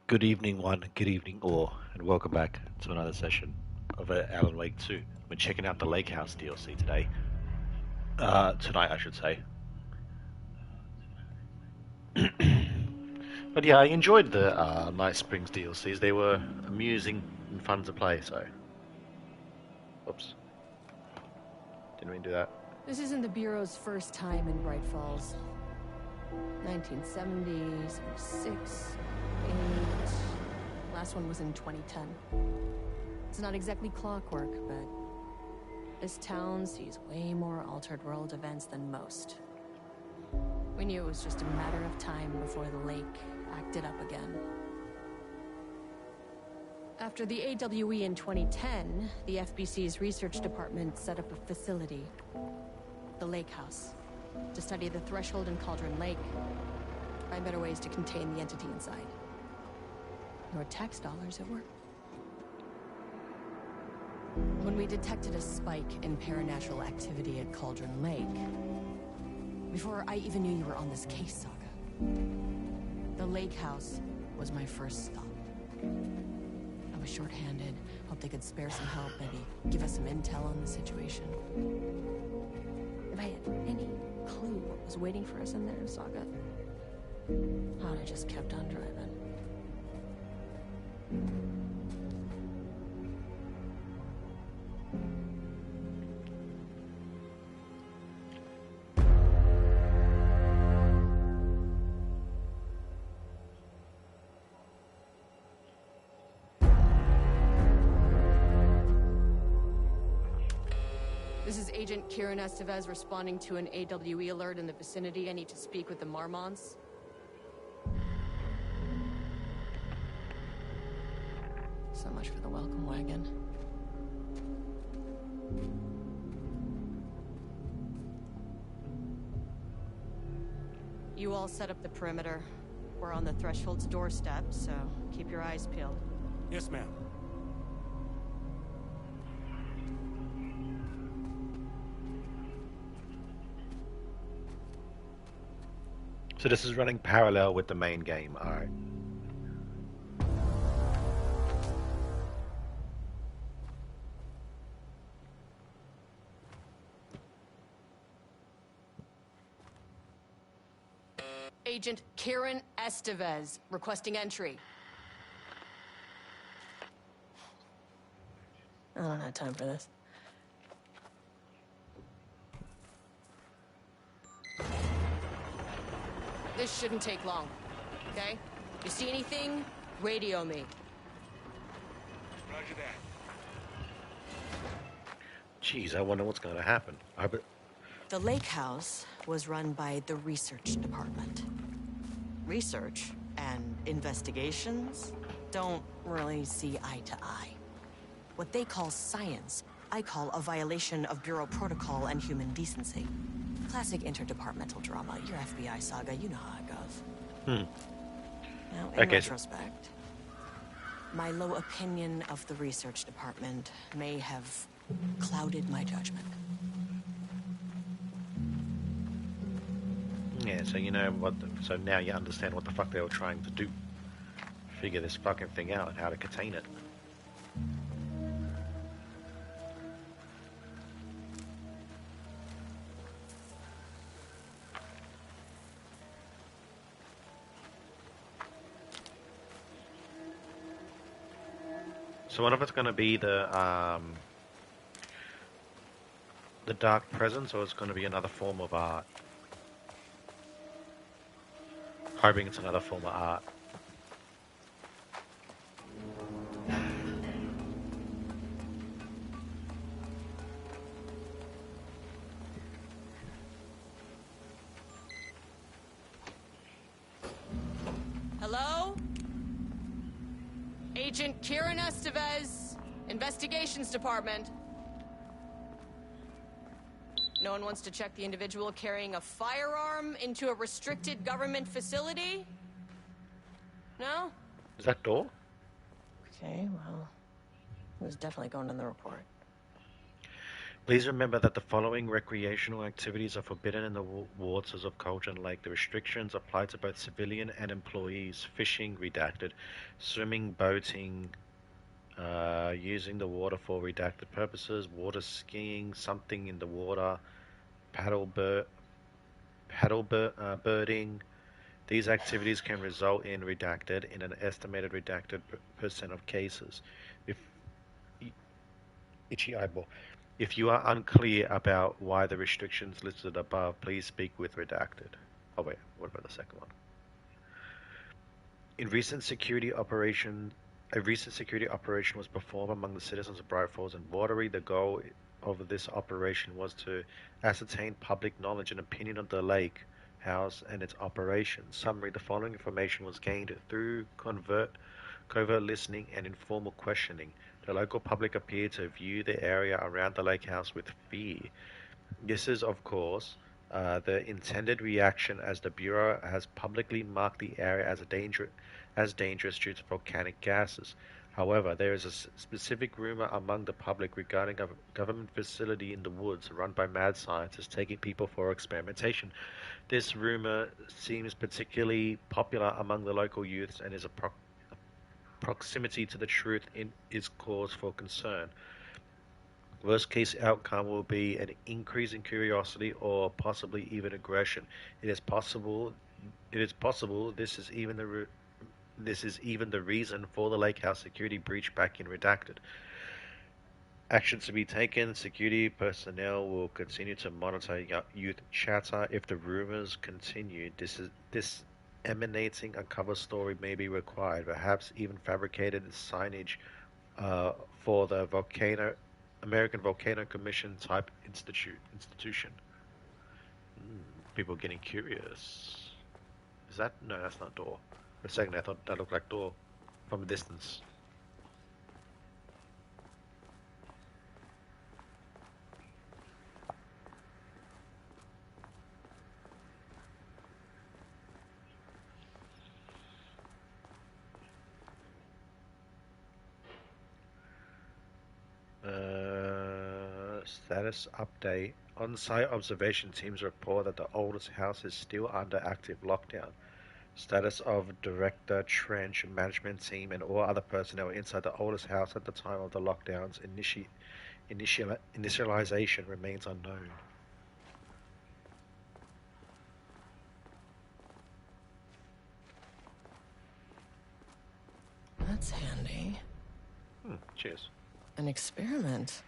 Good evening, one. Good evening, all, and welcome back to another session of Alan Wake 2. We're checking out the Lake House DLC today. Tonight, I should say. But yeah, I enjoyed the Night Springs DLCs. They were amusing and fun to play, so. Oops. Didn't mean to do that. This isn't the Bureau's first time in Bright Falls. 1970, 76, 8. Last one was in 2010. It's not exactly clockwork, but this town sees way more altered world events than most. We knew it was just a matter of time before the lake acted up again. After the AWE in 2010, the FBC's research department set up a facility, the Lake House, to study the Threshold and Cauldron Lake, find better ways to contain the entity inside. Your tax dollars at work. When we detected a spike in paranatural activity at Cauldron Lake, before I even knew you were on this case, Saga, the Lake House was my first stop. I was short-handed, hoped they could spare some help, maybe give us some intel on the situation. If I had any clue what was waiting for us in there, Saga, I would have just kept on driving. This is Agent Kieran Estevez responding to an AWE alert in the vicinity. I need to speak with the Marmonts. So much for the welcome wagon. You all set up the perimeter. We're on the Threshold's doorstep, so keep your eyes peeled. Yes, ma'am. So this is running parallel with the main game, alright. Agent Kieran Estevez, requesting entry. I don't have time for this. This shouldn't take long, okay? You see anything, radio me. Roger that. Jeez, I wonder what's going to happen. The Lake House was run by the research department. Research and investigations don't really see eye to eye. What they call science, I call a violation of Bureau protocol and human decency. Classic interdepartmental drama. Your FBI saga, you know how it goes. Now, in retrospect, my low opinion of the research department may have clouded my judgment. Yeah, so you know what, so now you understand what the fuck they were trying to do. Figure this fucking thing out and how to contain it. So what if it's going to be the dark presence, or it's going to be another form of art? Hoping it's another form of art. Hello? Agent Kieran Estevez, Investigations Department. No one wants to check the individual carrying a firearm into a restricted government facility? No? Is that door? Okay, well, it was definitely going in the report. Please remember that the following recreational activities are forbidden in the waters of Cauldron Lake. The restrictions apply to both civilian and employees. Fishing, redacted. Swimming, boating, using the water for redacted purposes. Water skiing, something in the water. Birding. These activities can result in redacted in an estimated redacted percent of cases. If Itchy eyeball. If you are unclear about why the restrictions listed above, please speak with redacted. Oh wait, what about the second one? In recent security operation, a recent security operation was performed among the citizens of Bright Falls and Watery. The goal of this operation was to ascertain public knowledge and opinion of the lake house and its operations. Summary: the following information was gained through covert listening and informal questioning. The local public appeared to view the area around the lake house with fear. This is, of course, the intended reaction, as the Bureau has publicly marked the area as dangerous due to volcanic gases. However, there is a specific rumor among the public regarding a government facility in the woods run by mad scientists taking people for experimentation. This rumor seems particularly popular among the local youths and is a proximity to the truth is cause for concern. Worst case outcome will be an increase in curiosity or possibly even aggression. It is possible. This is even the reason for the lake house security breach back in redacted. Actions to be taken. Security personnel will continue to monitor youth chatter. If the rumors continue, this emanating a cover story may be required, perhaps even fabricated signage for the American Volcano Commission type institution. People getting curious. Is that? No, that's not door. For a second I thought that looked like door from a distance. Status update. On-site observation teams report that the oldest house is still under active lockdown. Status of Director Trench, management team, and all other personnel inside the oldest house at the time of the lockdown's initialization remains unknown. That's handy. Cheers. An experiment.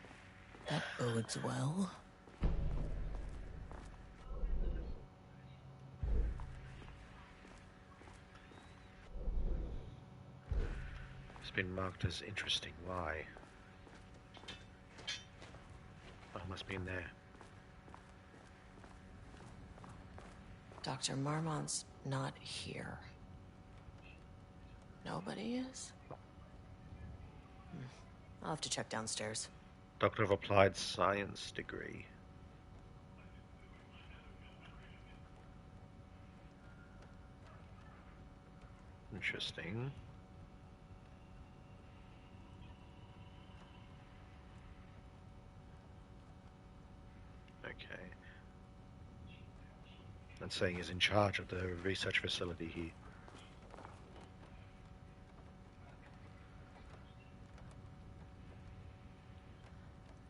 That bodes well. It's been marked as interesting. Why? Oh, must be in there. Dr. Marmont's not here. Nobody is? I'll have to check downstairs. Doctor of Applied Science degree. Interesting. Okay. That's saying he's in charge of the research facility here.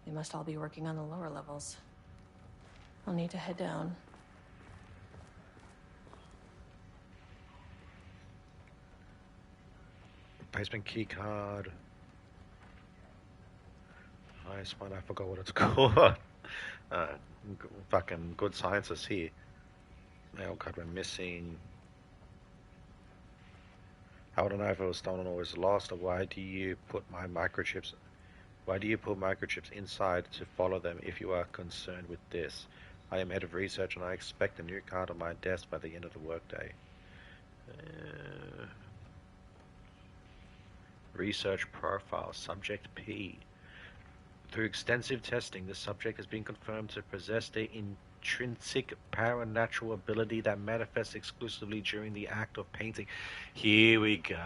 They must all be working on the lower levels. I'll need to head down. Replacement key card. Nice one, I forgot what it's called. Fucking good scientists here. Mail card we're missing. I don't know if it was stolen or was lost, or why do you put microchips inside to follow them if you are concerned with this? I am head of research and I expect a new card on my desk by the end of the workday. Research profile, subject P. Through extensive testing, the subject has been confirmed to possess the intrinsic paranatural ability that manifests exclusively during the act of painting. Here we go.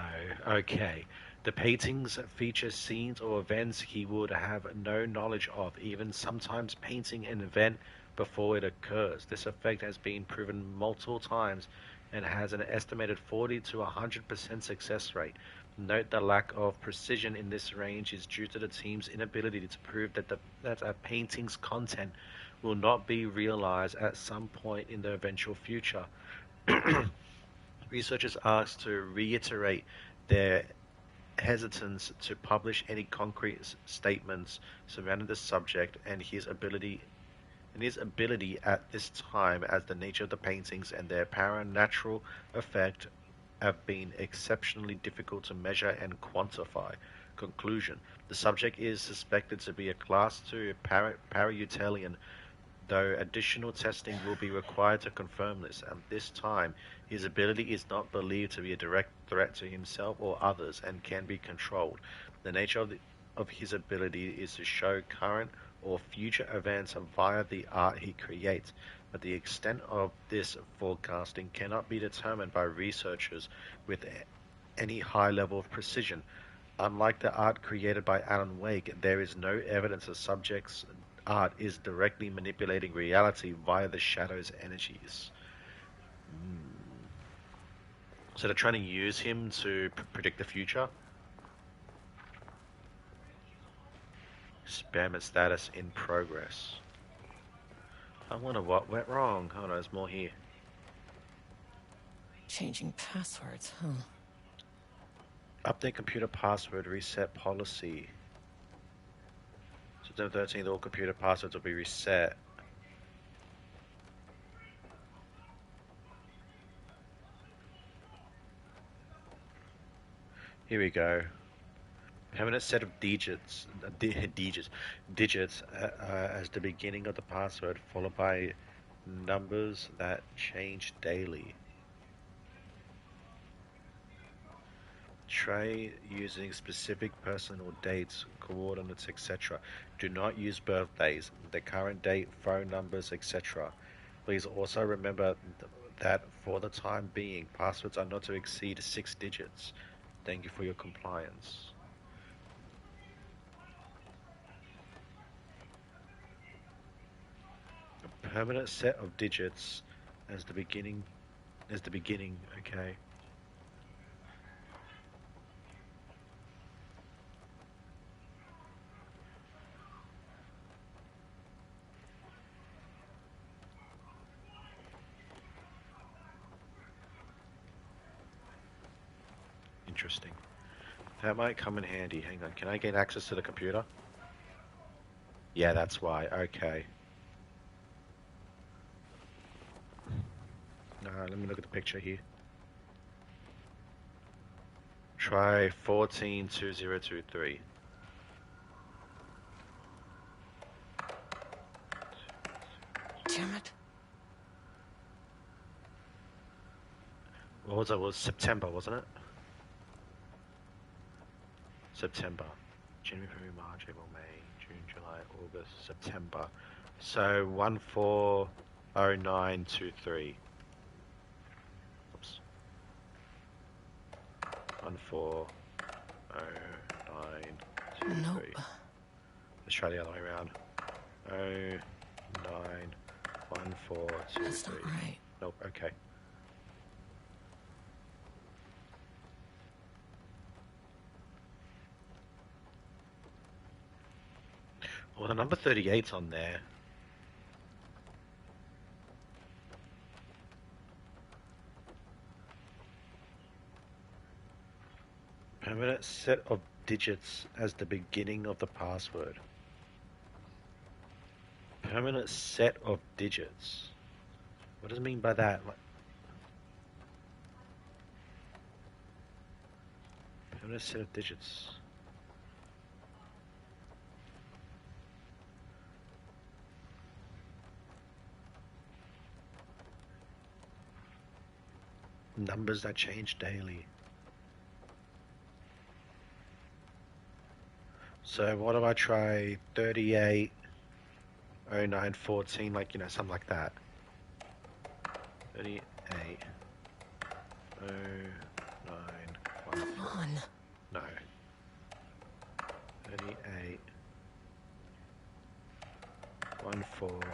Okay. The paintings feature scenes or events he would have no knowledge of, even sometimes painting an event before it occurs. This effect has been proven multiple times and has an estimated 40 to 100% success rate. Note the lack of precision in this range is due to the team's inability to prove that a painting's content will not be realized at some point in the eventual future. Researchers asked to reiterate their hesitance to publish any concrete statements surrounding the subject and his ability at this time, as the nature of the paintings and their paranatural effect have been exceptionally difficult to measure and quantify. Conclusion: the subject is suspected to be a Class 2 Paracutilian, though additional testing will be required to confirm this. At this time, his ability is not believed to be a direct threat to himself or others and can be controlled. The nature of his ability is to show current or future events via the art he creates, but the extent of this forecasting cannot be determined by researchers with any high level of precision. Unlike the art created by Alan Wake, there is no evidence the subject's art is directly manipulating reality via the shadow's energies. So they're trying to use him to predict the future. Experiment status in progress. I wonder what went wrong. Oh no, there's more here. Changing passwords, huh? Update computer password, reset policy. September 13th, all computer passwords will be reset. Here we go. Permanent set of digits as the beginning of the password, followed by numbers that change daily. Try using specific personal dates, coordinates, etc. Do not use birthdays, the current date, phone numbers, etc. Please also remember that for the time being, passwords are not to exceed 6 digits. Thank you for your compliance. A permanent set of digits as the beginning, okay. Interesting. That might come in handy. Hang on, can I gain access to the computer? Yeah, that's why. Okay. Let me look at the picture here. Try 142023. Damn it. What was it? It was September, wasn't it? September. January, February, March, April, May, June, July, August, September. So 140923. Oops. 140923. Nope. Let's try the other way around. 091423. That's not right. Nope, okay. Well, the number 38's on there. Permanent set of digits as the beginning of the password. Permanent set of digits. What does it mean by that? Permanent set of digits. Numbers that change daily. So what if I try 38, 09, 14, like, something like that. 38, 09, 1. Come on. No. 28 140.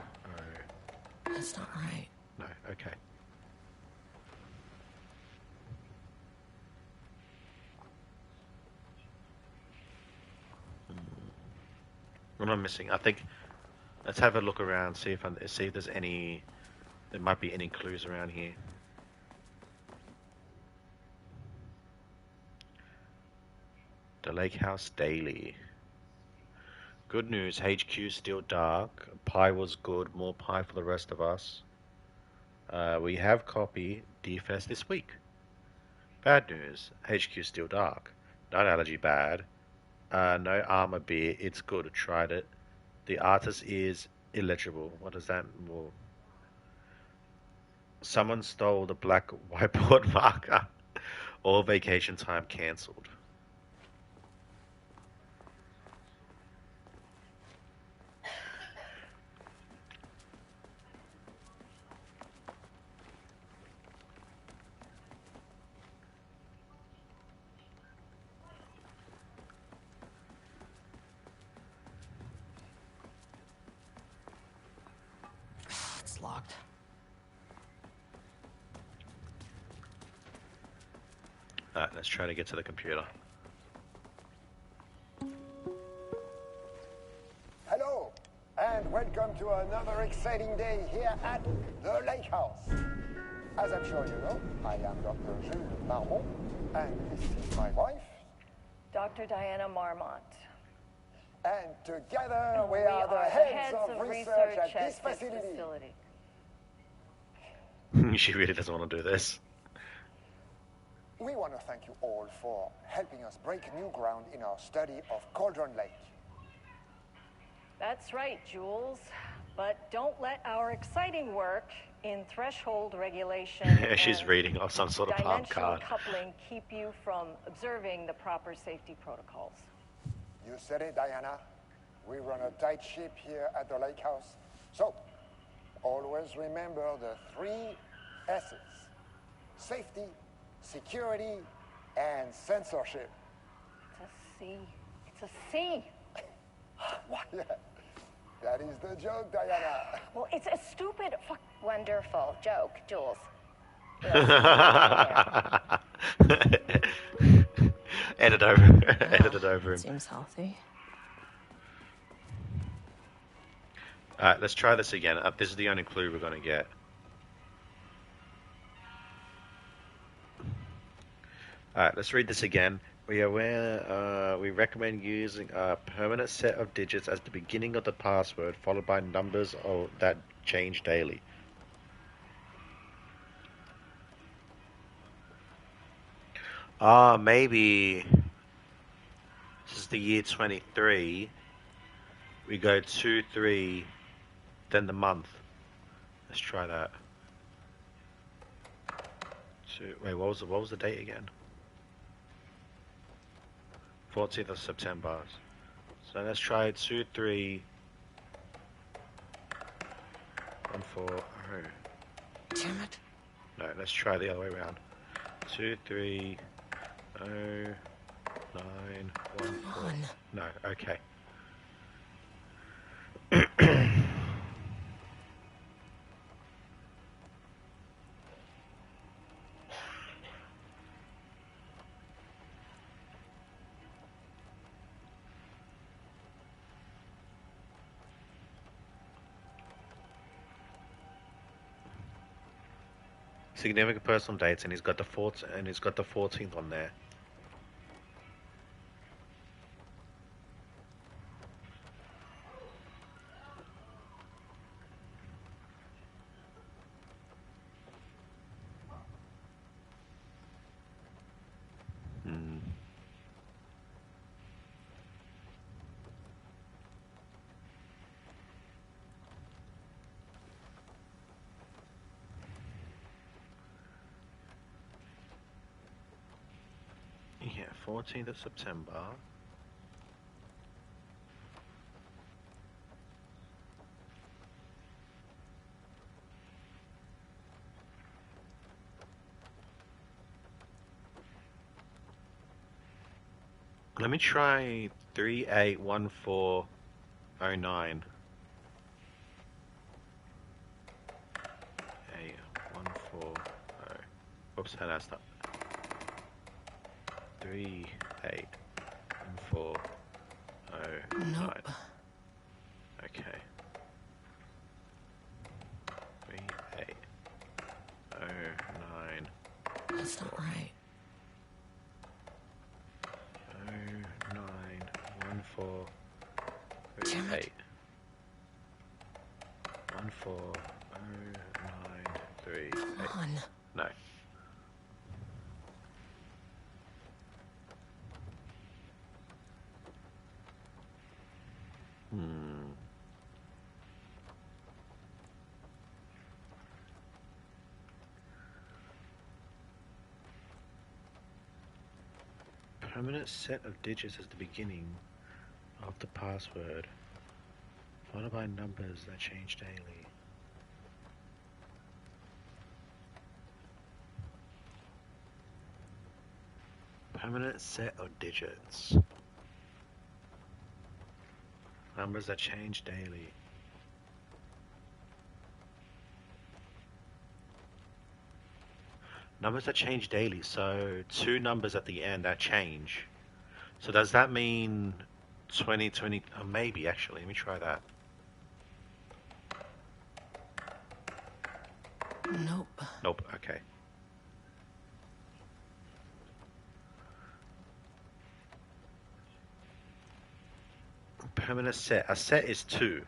That's not right. No, okay. What am I missing? I think let's have a look around, see if there's any. There might be any clues around here. The Lake House Daily. Good news, HQ still dark. Pie was good, more pie for the rest of us. We have copy, defense this week. Bad news, HQ still dark. Night allergy bad. No armor beer, it's good, tried it. The artist is illegible. What does that mean? Someone stole the black whiteboard marker. All vacation time cancelled. It's locked. Alright, let's try to get to the computer. Hello, and welcome to another exciting day here at the Lake House. As I'm sure you know, I am Dr. Jules Marmont, and this is my wife. Dr. Diana Marmont. And together we are the heads of research at this facility. She really doesn't want to do this. We want to thank you all for helping us break new ground in our study of Cauldron Lake. That's right, Jules. But don't let our exciting work in threshold regulation She's reading off some sort of palm dimensional card. coupling keep you from observing the proper safety protocols. You said it, Diana. We run a tight ship here at the Lake House. So, always remember the 3 S's. Safety, security, and censorship. It's a C. It's a C. What? Yeah, that is the joke, Diana. Well, it's a stupid Wonderful joke, Jules. Edit over. Edit it over him. Seems healthy. Alright, let's try this again. This is the only clue we're going to get. Alright, let's read this again. We recommend using a permanent set of digits as the beginning of the password, followed by numbers that change daily. Maybe this is the year 23. We go 2, 3, then the month. Let's try that. Wait, what was the date again? 14th of September. So let's try 2, 3, 1, 4. Oh. Damn it. No, let's try the other way around. 2, 3, 0, 9, 1, 4. No, okay. Significant personal dates, and he's got the 14th on there. Yeah, 14th of September. Let me try 381409. 8140. Whoops, how that's not. 381409. Nope. Okay. 3809. That's not right. 091438. 140938. Come on. No. Permanent set of digits as the beginning of the password, followed by numbers that change daily. Permanent set of digits. Numbers that change daily. Numbers that change daily, so 2 numbers at the end that change. So does that mean 2020? Oh, maybe actually. Let me try that. Nope. Nope. Okay. Permanent set. A set is 2.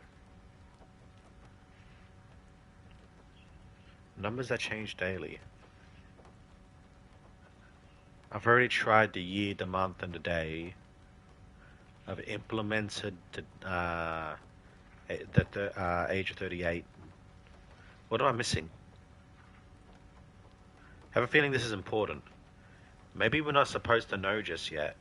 Numbers that change daily. I've already tried the year, the month, and the day. I've implemented the age of 38. What am I missing? I have a feeling this is important. Maybe we're not supposed to know just yet.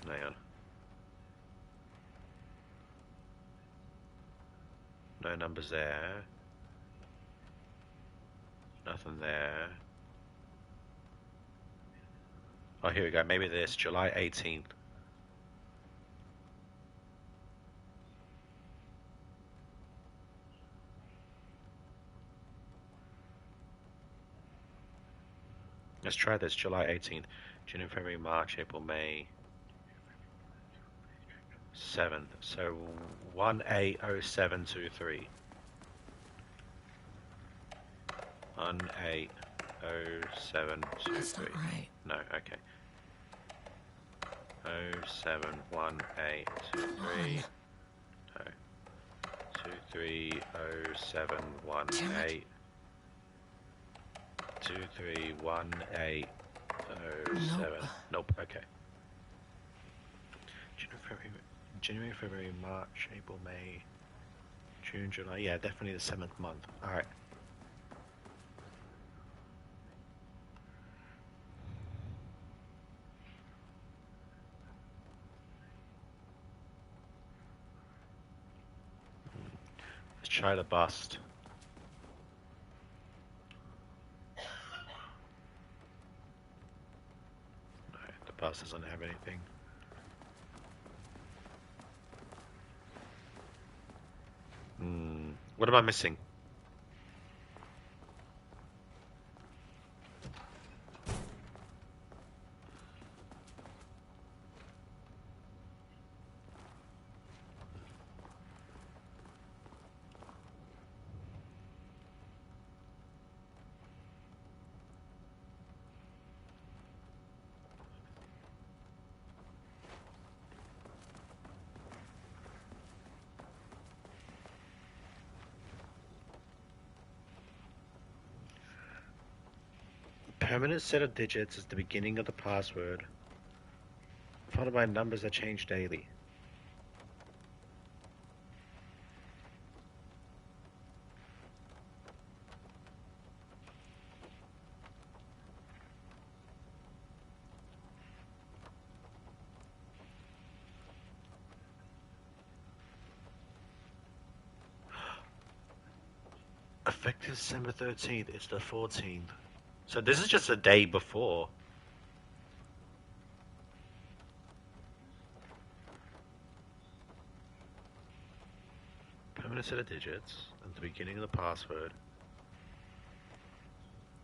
Hang on. No numbers there. Nothing there. Oh, here we go. Maybe this. July 18th. Let's try this. July 18th. January, February, March, April, May. 7th. So 180723. 180723. That's not right. No, okay. 071823. No. 230718. 231807. Nope. Okay. January, February, March, April, May, June, July. Yeah, definitely the 7th month. All right. Let's try the bust. No, the bust doesn't have anything. What am I missing? Permanent set of digits is the beginning of the password, followed by numbers that change daily. Effective December 13th. It's the 14th. So this is just a day before. Permanent set of digits at the beginning of the password.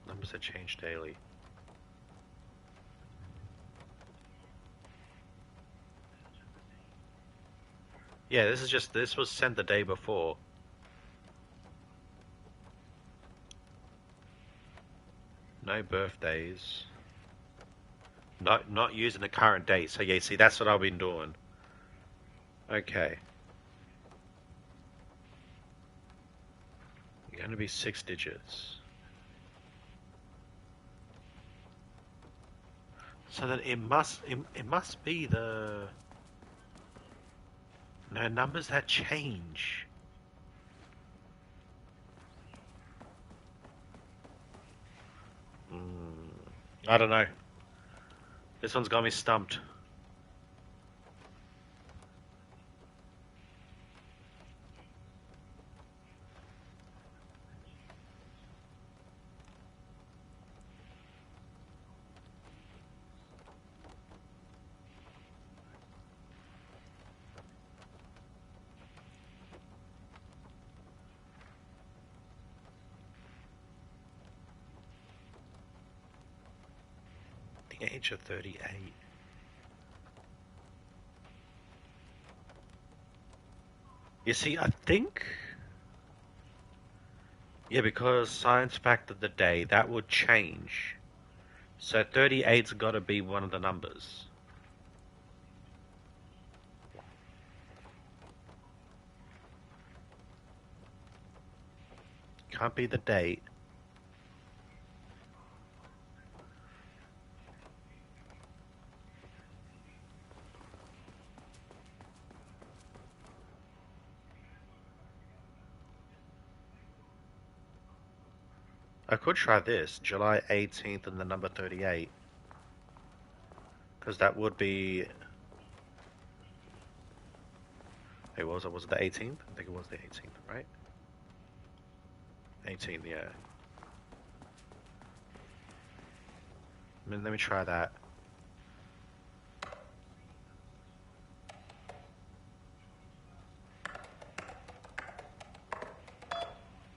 Numbers that change daily. Yeah, this was sent the day before. No birthdays. Not using the current date. So yeah, see, that's what I've been doing. Okay. You're going to be 6 digits. So then it must be the numbers that change. I don't know. This one's got me stumped. The age of 38. You see, I think... Yeah, because science factored the day, that would change. So 38's got to be one of the numbers. Can't be the date. I could try this, July 18th and the number 38. Because that would be... Hey, was it the 18th? I think it was the 18th, right? 18th, yeah. Let me try that.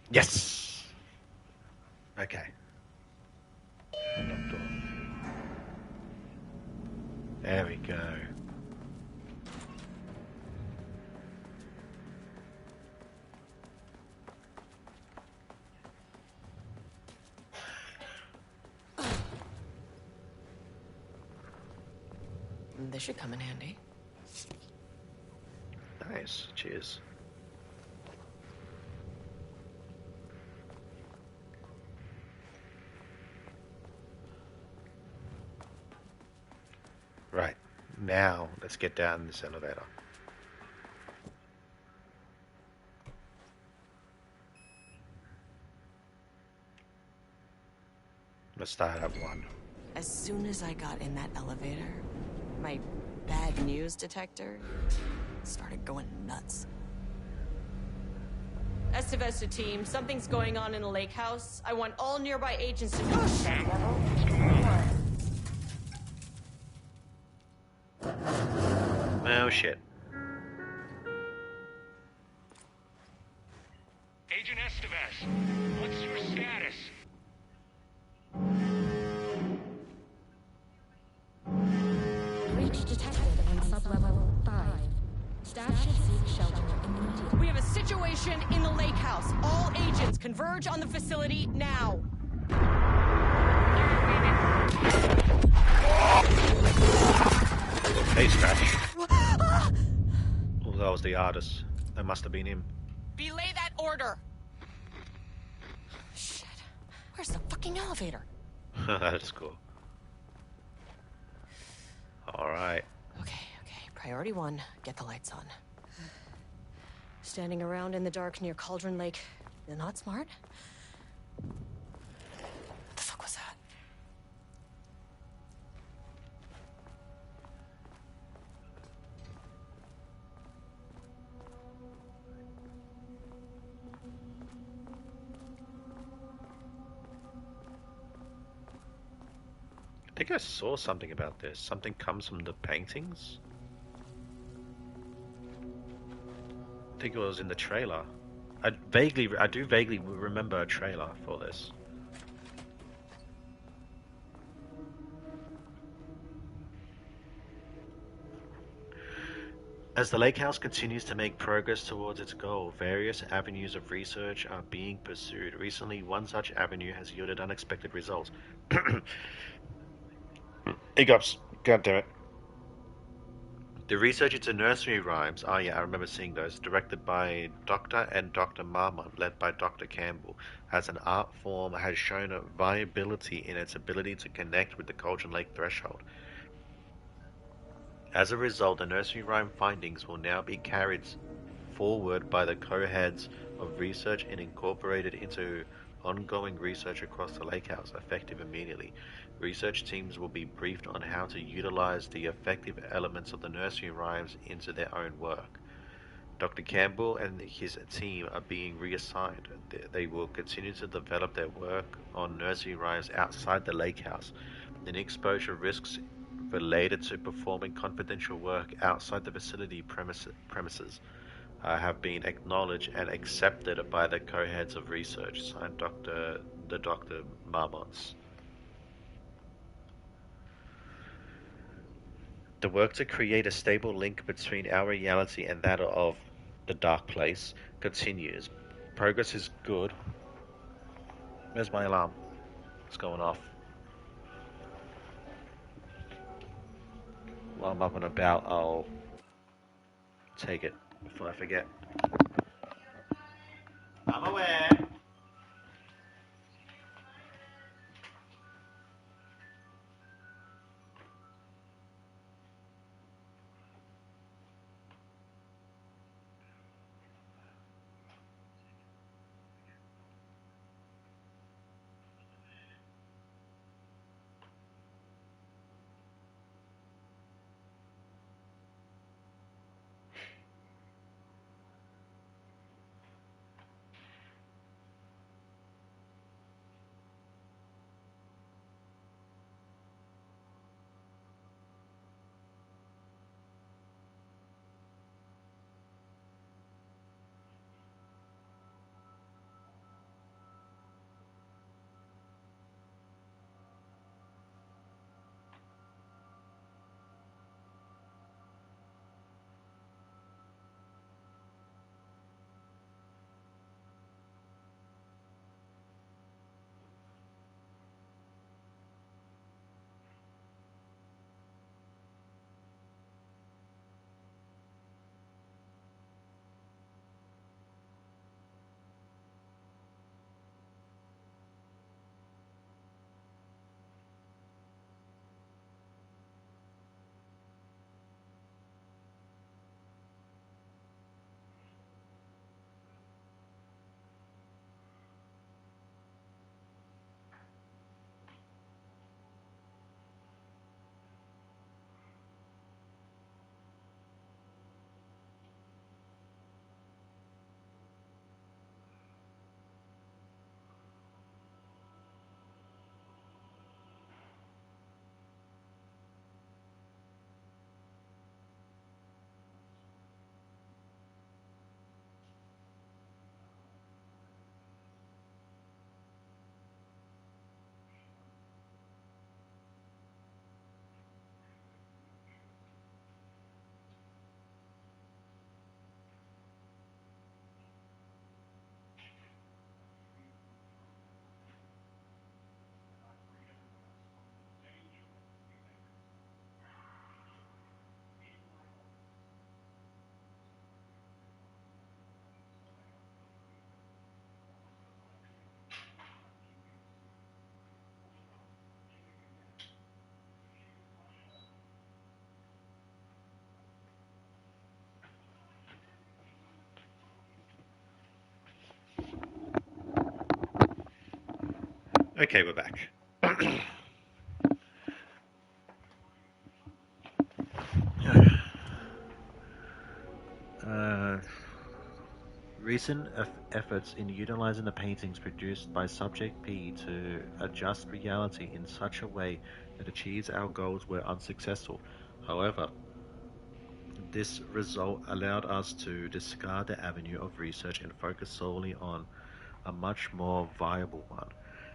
Yes! Okay. There we go. This should come in handy. Nice. Cheers. Right. Now, let's get down this elevator. Let's start at 1. As soon as I got in that elevator, my bad news detector started going nuts. Estevesta team, something's going on in the lake house. I want all nearby agents to... Oh, shit! Oh, shit. Agent Estevez, what's your status? Breach detected on sublevel 5. Staff should seek shelter immediately. We have a situation in the lake house. All agents converge on the facility now. Hey, Scratch. Oh, that was the artist. That must have been him. Belay that order. Shit. Where's the fucking elevator? That's cool. Alright. Okay. Priority 1, get the lights on. Standing around in the dark near Cauldron Lake, not smart? What the fuck was that? think I saw something about this. Something comes from the paintings. I think it was in the trailer. I do vaguely remember a trailer for this. As the Lake House continues to make progress towards its goal, various avenues of research are being pursued. Recently, one such avenue has yielded unexpected results. Hiccups. God damn it. The research into nursery rhymes, oh yeah, I remember seeing those, directed by Dr. and Dr. Marmot, led by Dr. Campbell, as an art form has shown a viability in its ability to connect with the Cauldron Lake threshold. As a result, the nursery rhyme findings will now be carried forward by the co-heads of research and incorporated into ongoing research across the Lake House, effective immediately. Research teams will be briefed on how to utilize the effective elements of the nursery rhymes into their own work. Dr. Campbell and his team are being reassigned. They will continue to develop their work on nursery rhymes outside the Lake House. Any exposure risks related to performing confidential work outside the facility premises have been acknowledged and accepted by the co-heads of research. Signed, Dr. Marmots. The work to create a stable link between our reality and that of the Dark Place continues. Progress is good. Where's my alarm? It's going off. While I'm up and about, I'll take it before I forget. I'm aware. Okay, we're back. Recent efforts in utilizing the paintings produced by Subject P to adjust reality in such a way that achieves our goals were unsuccessful. However, this result allowed us to discard the avenue of research and focus solely on a much more viable one.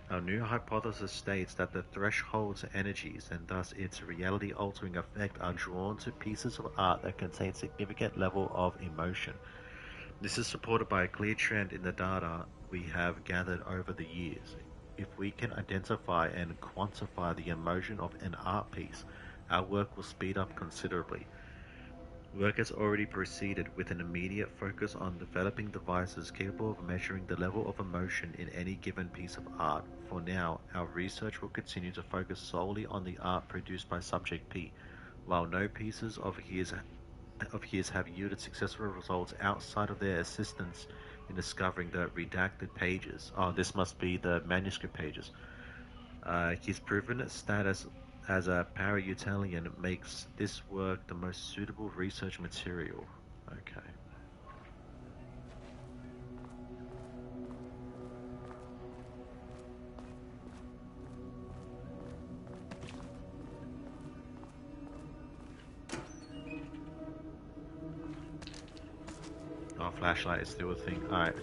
Our new hypothesis states that the threshold's energies and thus its reality-altering effect are drawn to pieces of art that contain significant level of emotion. This is supported by a clear trend in the data we have gathered over the years. If we can identify and quantify the emotion of an art piece, our work will speed up considerably. Work has already proceeded with an immediate focus on developing devices capable of measuring the level of emotion in any given piece of art. For now, our research will continue to focus solely on the art produced by Subject P. While no pieces of his have yielded successful results outside of their assistance in discovering the redacted pages. Oh, this must be the manuscript pages. His proven status as a para-Utalian makes this work the most suitable research material. Okay. Oh, flashlight is still a thing. Alright.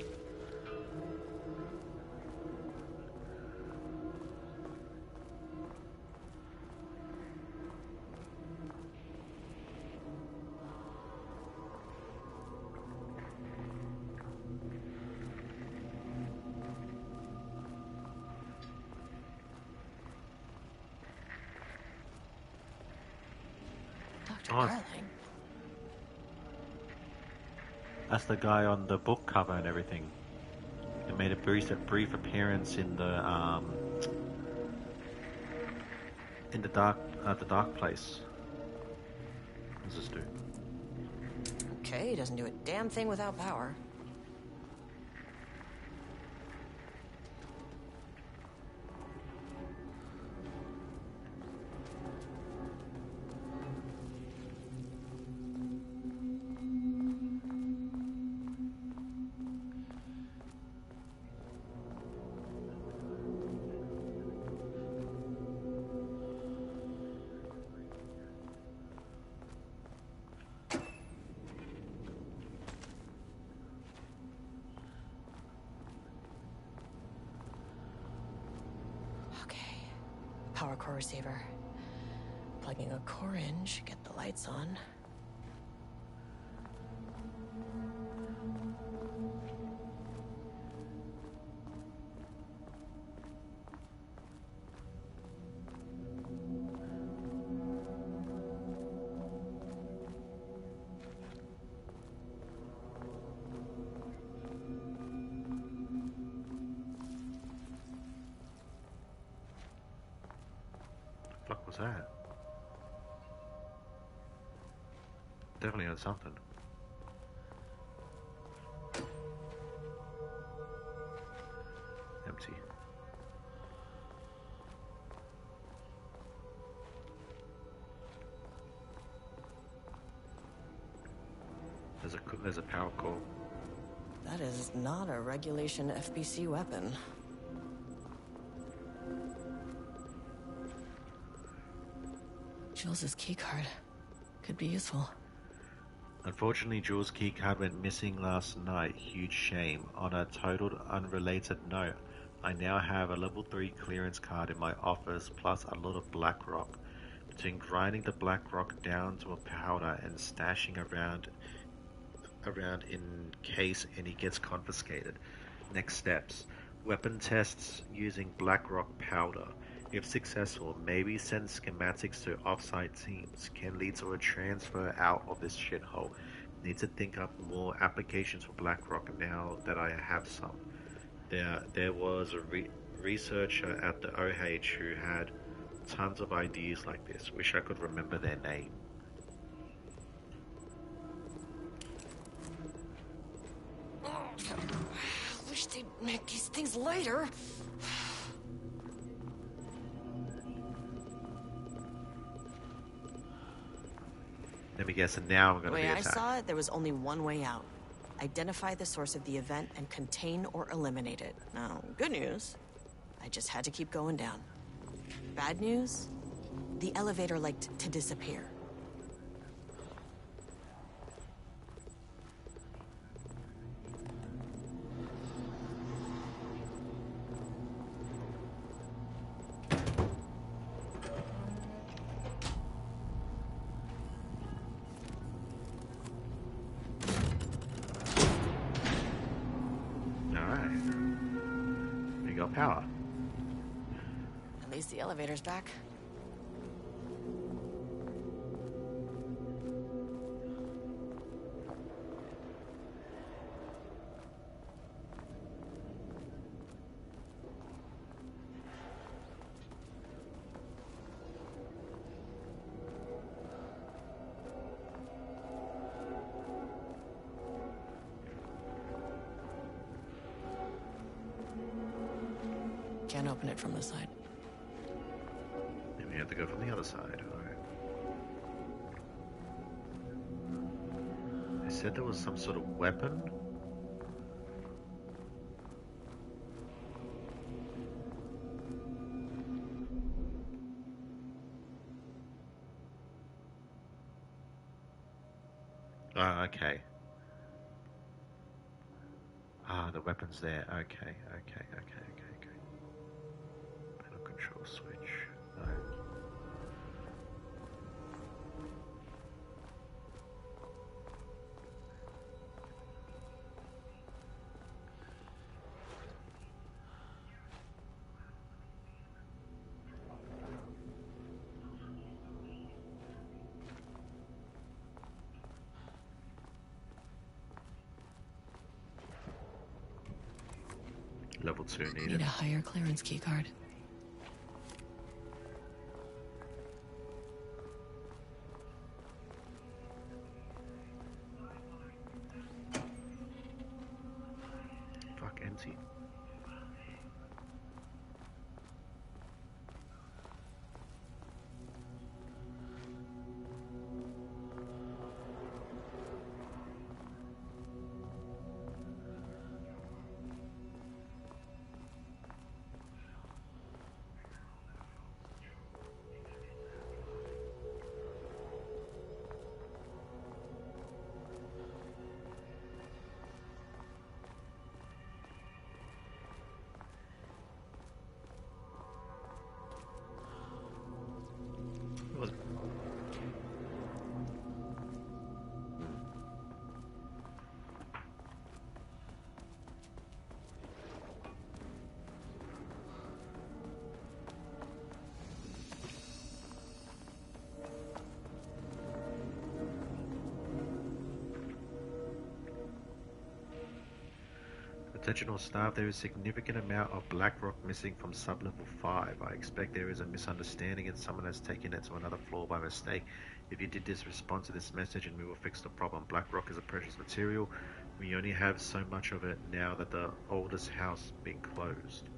Dr. Darling. That's the guy on the book cover and everything. He made a brief appearance in the dark place. What does this do? Okay, he doesn't do a damn thing without power. Power core receiver. Plugging a core in should get the lights on. What was that? Definitely on something. Empty. There's a power core. That is not a regulation FBC weapon. Jules's keycard could be useful. Unfortunately, Jules' keycard went missing last night. Huge shame. On a total unrelated note, I now have a level 3 clearance card in my office, plus a lot of black rock. Between grinding the black rock down to a powder and stashing around in case any gets confiscated. Next steps: weapon tests using black rock powder. If successful, maybe send schematics to offsite teams. Can lead to a transfer out of this shithole. Need to think up more applications for BlackRock now that I have some. There was a researcher at the OH who had tons of ideas like this. Wish I could remember their name. Wish they'd make these things lighter. Let me guess, and now I'm gonna The be way I attacked. saw it, there was only one way out. identify the source of the event, and contain or eliminate it. Now, good news, I just had to keep going down. Bad news, the elevator liked to disappear. Power. At least the elevator's back. Can't open it from the side. Then we have to go from the other side. Alright. They said there was some sort of weapon. Ah, okay. Ah, the weapon's there. Okay. Panel control switch. No. Level 2 needed. Need a higher clearance keycard. Fuck, empty. Attention all staff, there is a significant amount of black rock missing from sub-level 5. I expect there is a misunderstanding and someone has taken it to another floor by mistake. If you did this, respond to this message and we will fix the problem. Black rock is a precious material. We only have so much of it now that the oldest house being closed.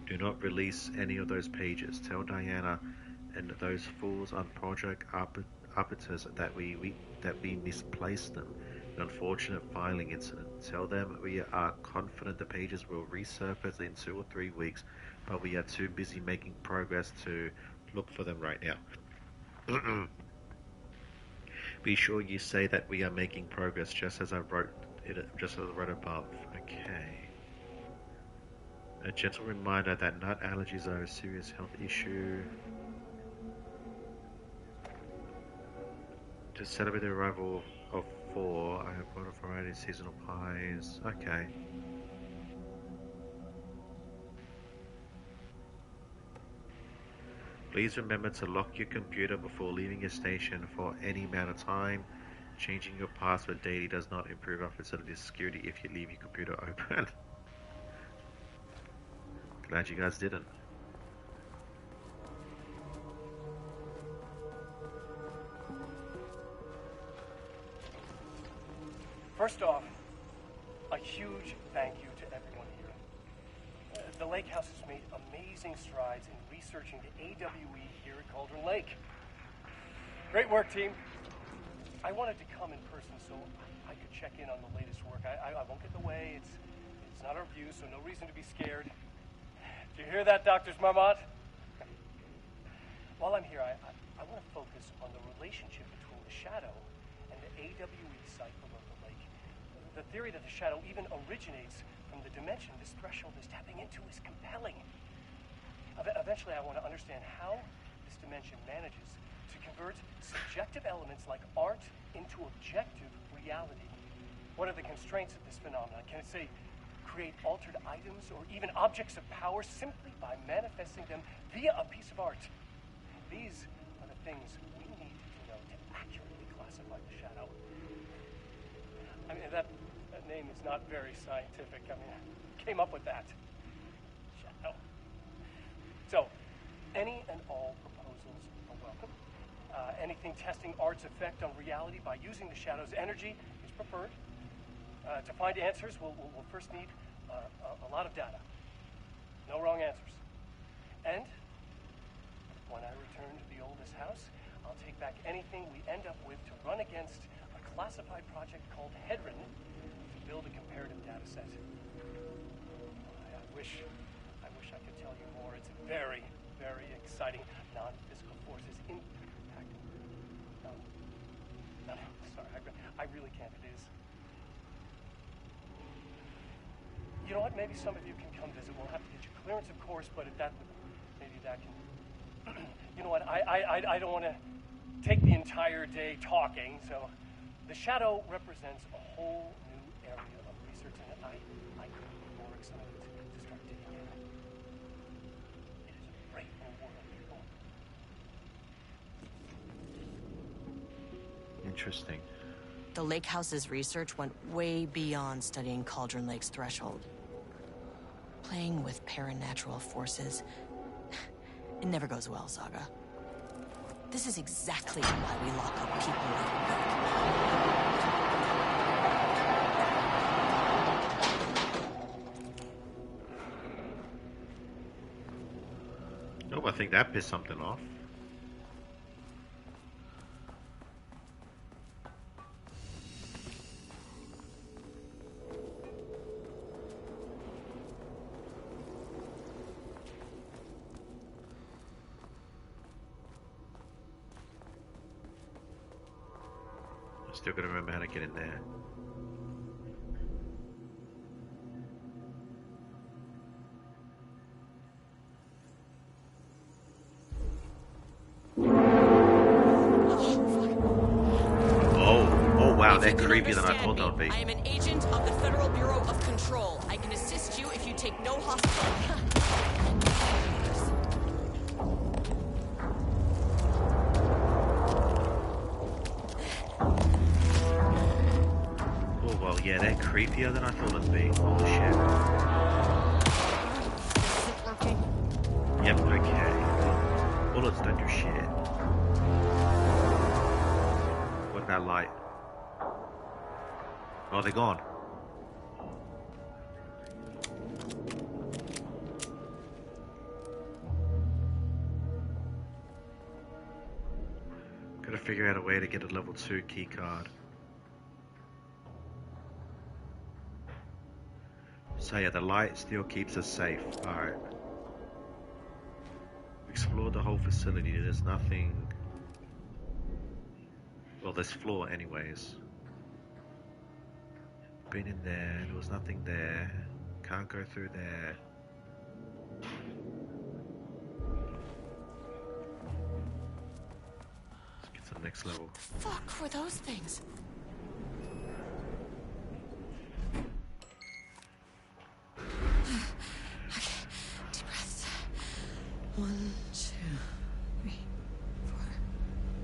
Do not release any of those pages. Tell Diana and those fools on Project Arbitus that we misplaced them. An unfortunate filing incident. Tell them we are confident the pages will resurface in 2 or 3 weeks, but we are too busy making progress to look for them right now. Be sure you say that we are making progress, just as I wrote above. Okay. A gentle reminder that nut allergies are a serious health issue. To celebrate the arrival of 4, I have bought a variety of seasonal pies. Okay. Please remember to lock your computer before leaving your station for any amount of time. Changing your password daily does not improve our facility's security if you leave your computer open. Glad you guys didn't. First off, a huge thank you to everyone here. The Lake House has made amazing strides in researching the AWE here at Cauldron Lake. Great work, team. I wanted to come in person so I could check in on the latest work. I won't get in the way. It's not our view, so no reason to be scared. Do you hear that, Dr. Marmot? While I'm here, I want to focus on the relationship between the shadow and the AWE site below the lake. The theory that the shadow even originates from the dimension this threshold is tapping into is compelling. Eventually, I want to understand how this dimension manages to convert subjective elements like art into objective reality. What are the constraints of this phenomenon? Can it, say, create altered items or even objects of power simply by manifesting them via a piece of art? These are the things we need to know to accurately classify the shadow. I mean, that name is not very scientific. I mean, I came up with that. Shadow. So, any and all proposals are welcome. Anything testing art's effect on reality by using the shadow's energy is preferred. To find answers, we'll first need a lot of data. No wrong answers. And when I return to the oldest house, I'll take back anything we end up with to run against a classified project called Hedron to build a comparative data set. I wish I could tell you more. It's very, very exciting. Non-physical forces impact. No, sorry, I really can't. It is. You know what? Maybe some of you can come visit. We'll have to get you clearance, of course, but if that, maybe that can. You know what? I don't want to take the entire day talking. So, the shadow represents a whole new area of research, and I couldn't be more excited to start digging in. It is a brave new world, people. Interesting. The Lake House's research went way beyond studying Cauldron Lake's threshold. Playing with paranatural forces, it never goes well, Saga. This is exactly why we lock up people like Oh, I think that pissed something off. Still gotta remember how to get in there. Oh wow, they're creepier than I thought they would be. I am an agent of the Federal Bureau of Control. I can assist you if you take no hostile. Yeah, they're creepier than I thought it'd be. Holy shit. Is it working? Yep, okay. Bullets don't do shit. What about light? Oh, they're gone. Gotta figure out a way to get a level 2 key card. So yeah, the light still keeps us safe. Alright. Explored the whole facility. There's nothing... Well, this floor anyways. Been in there. There was nothing there. Can't go through there. Let's get to the next level. What the fuck were those things? One, two, 3, 4,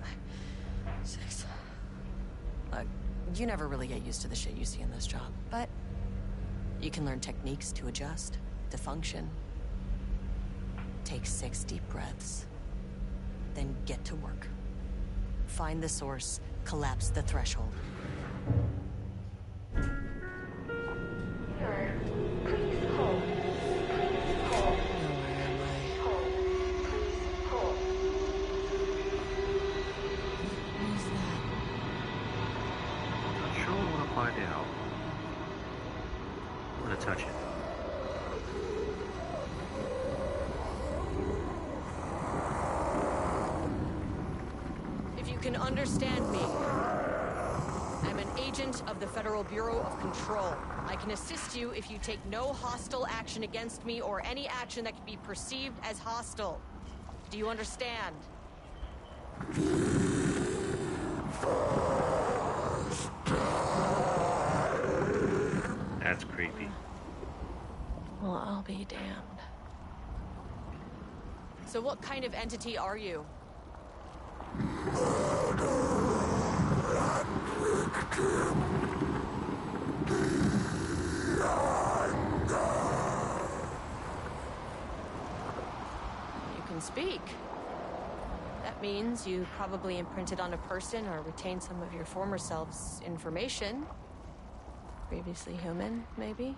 5, 6. Look, you never really get used to the shit you see in this job, but you can learn techniques to adjust, to function. Take 6 deep breaths, then get to work. Find the source, collapse the threshold. want to touch it. If you can understand me, I'm an agent of the Federal Bureau of Control. I can assist you if you take no hostile action against me or any action that can be perceived as hostile. Do you understand? That's creepy. Well, I'll be damned. So what kind of entity are you? You can speak. That means you probably imprinted on a person or retained some of your former self's information. Previously human, maybe?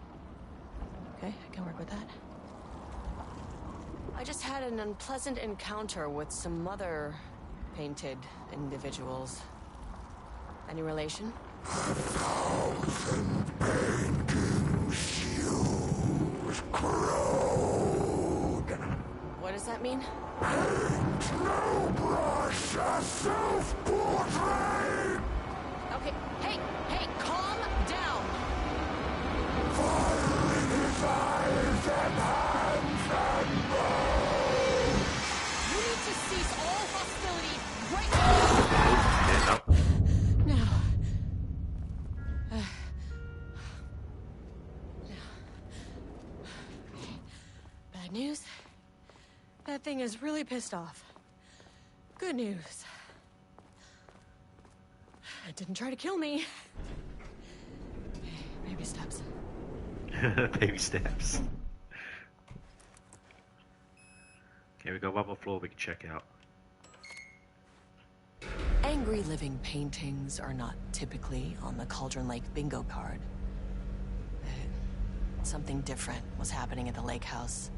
Okay, I can work with that. I just had an unpleasant encounter with some other painted individuals. Any relation? What does that mean? Okay, hey, calm down! You need to cease all hostility right now! Now. Bad news? That thing is really pissed off. Good news. It didn't try to kill me. Baby steps. Baby steps. Okay, we got one more floor we can check out. Angry living paintings are not typically on the Cauldron Lake bingo card. Something different was happening at the lake house,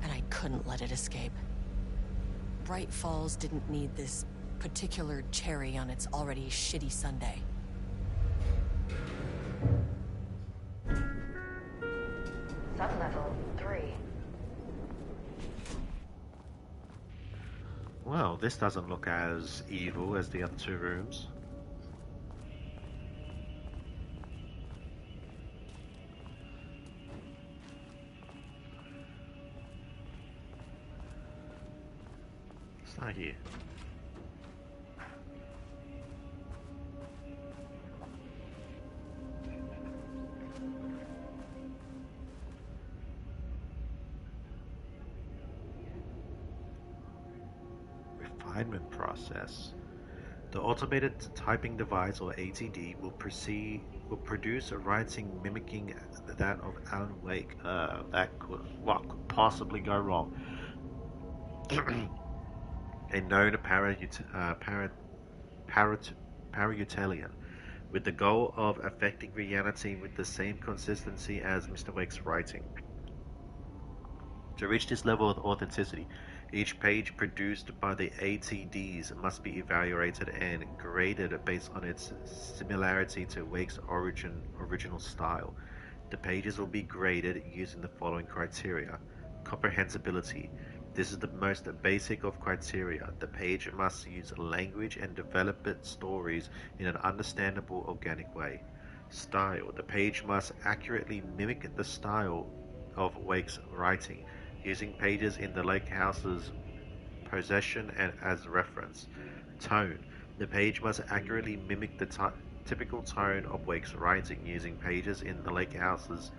and I couldn't let it escape. Bright Falls didn't need this particular cherry on its already shitty sundae. Sublevel 3. Well, this doesn't look as evil as the other two rooms. It's not here. Refinement process. The automated typing device, or ATD, will produce a writing mimicking that of Alan Wake. What could possibly go wrong? A known para-Utilian, with the goal of affecting reality with the same consistency as Mr. Wake's writing. To reach this level of authenticity, each page produced by the ATDs must be evaluated and graded based on its similarity to Wake's original style. The pages will be graded using the following criteria. Comprehensibility. This is the most basic of criteria. The page must use language and develop its stories in an understandable, organic way. Style. The page must accurately mimic the style of Wake's writing, using pages in the lake house's possession and as reference. Tone. The page must accurately mimic the typical tone of Wake's writing, using pages in the lake house's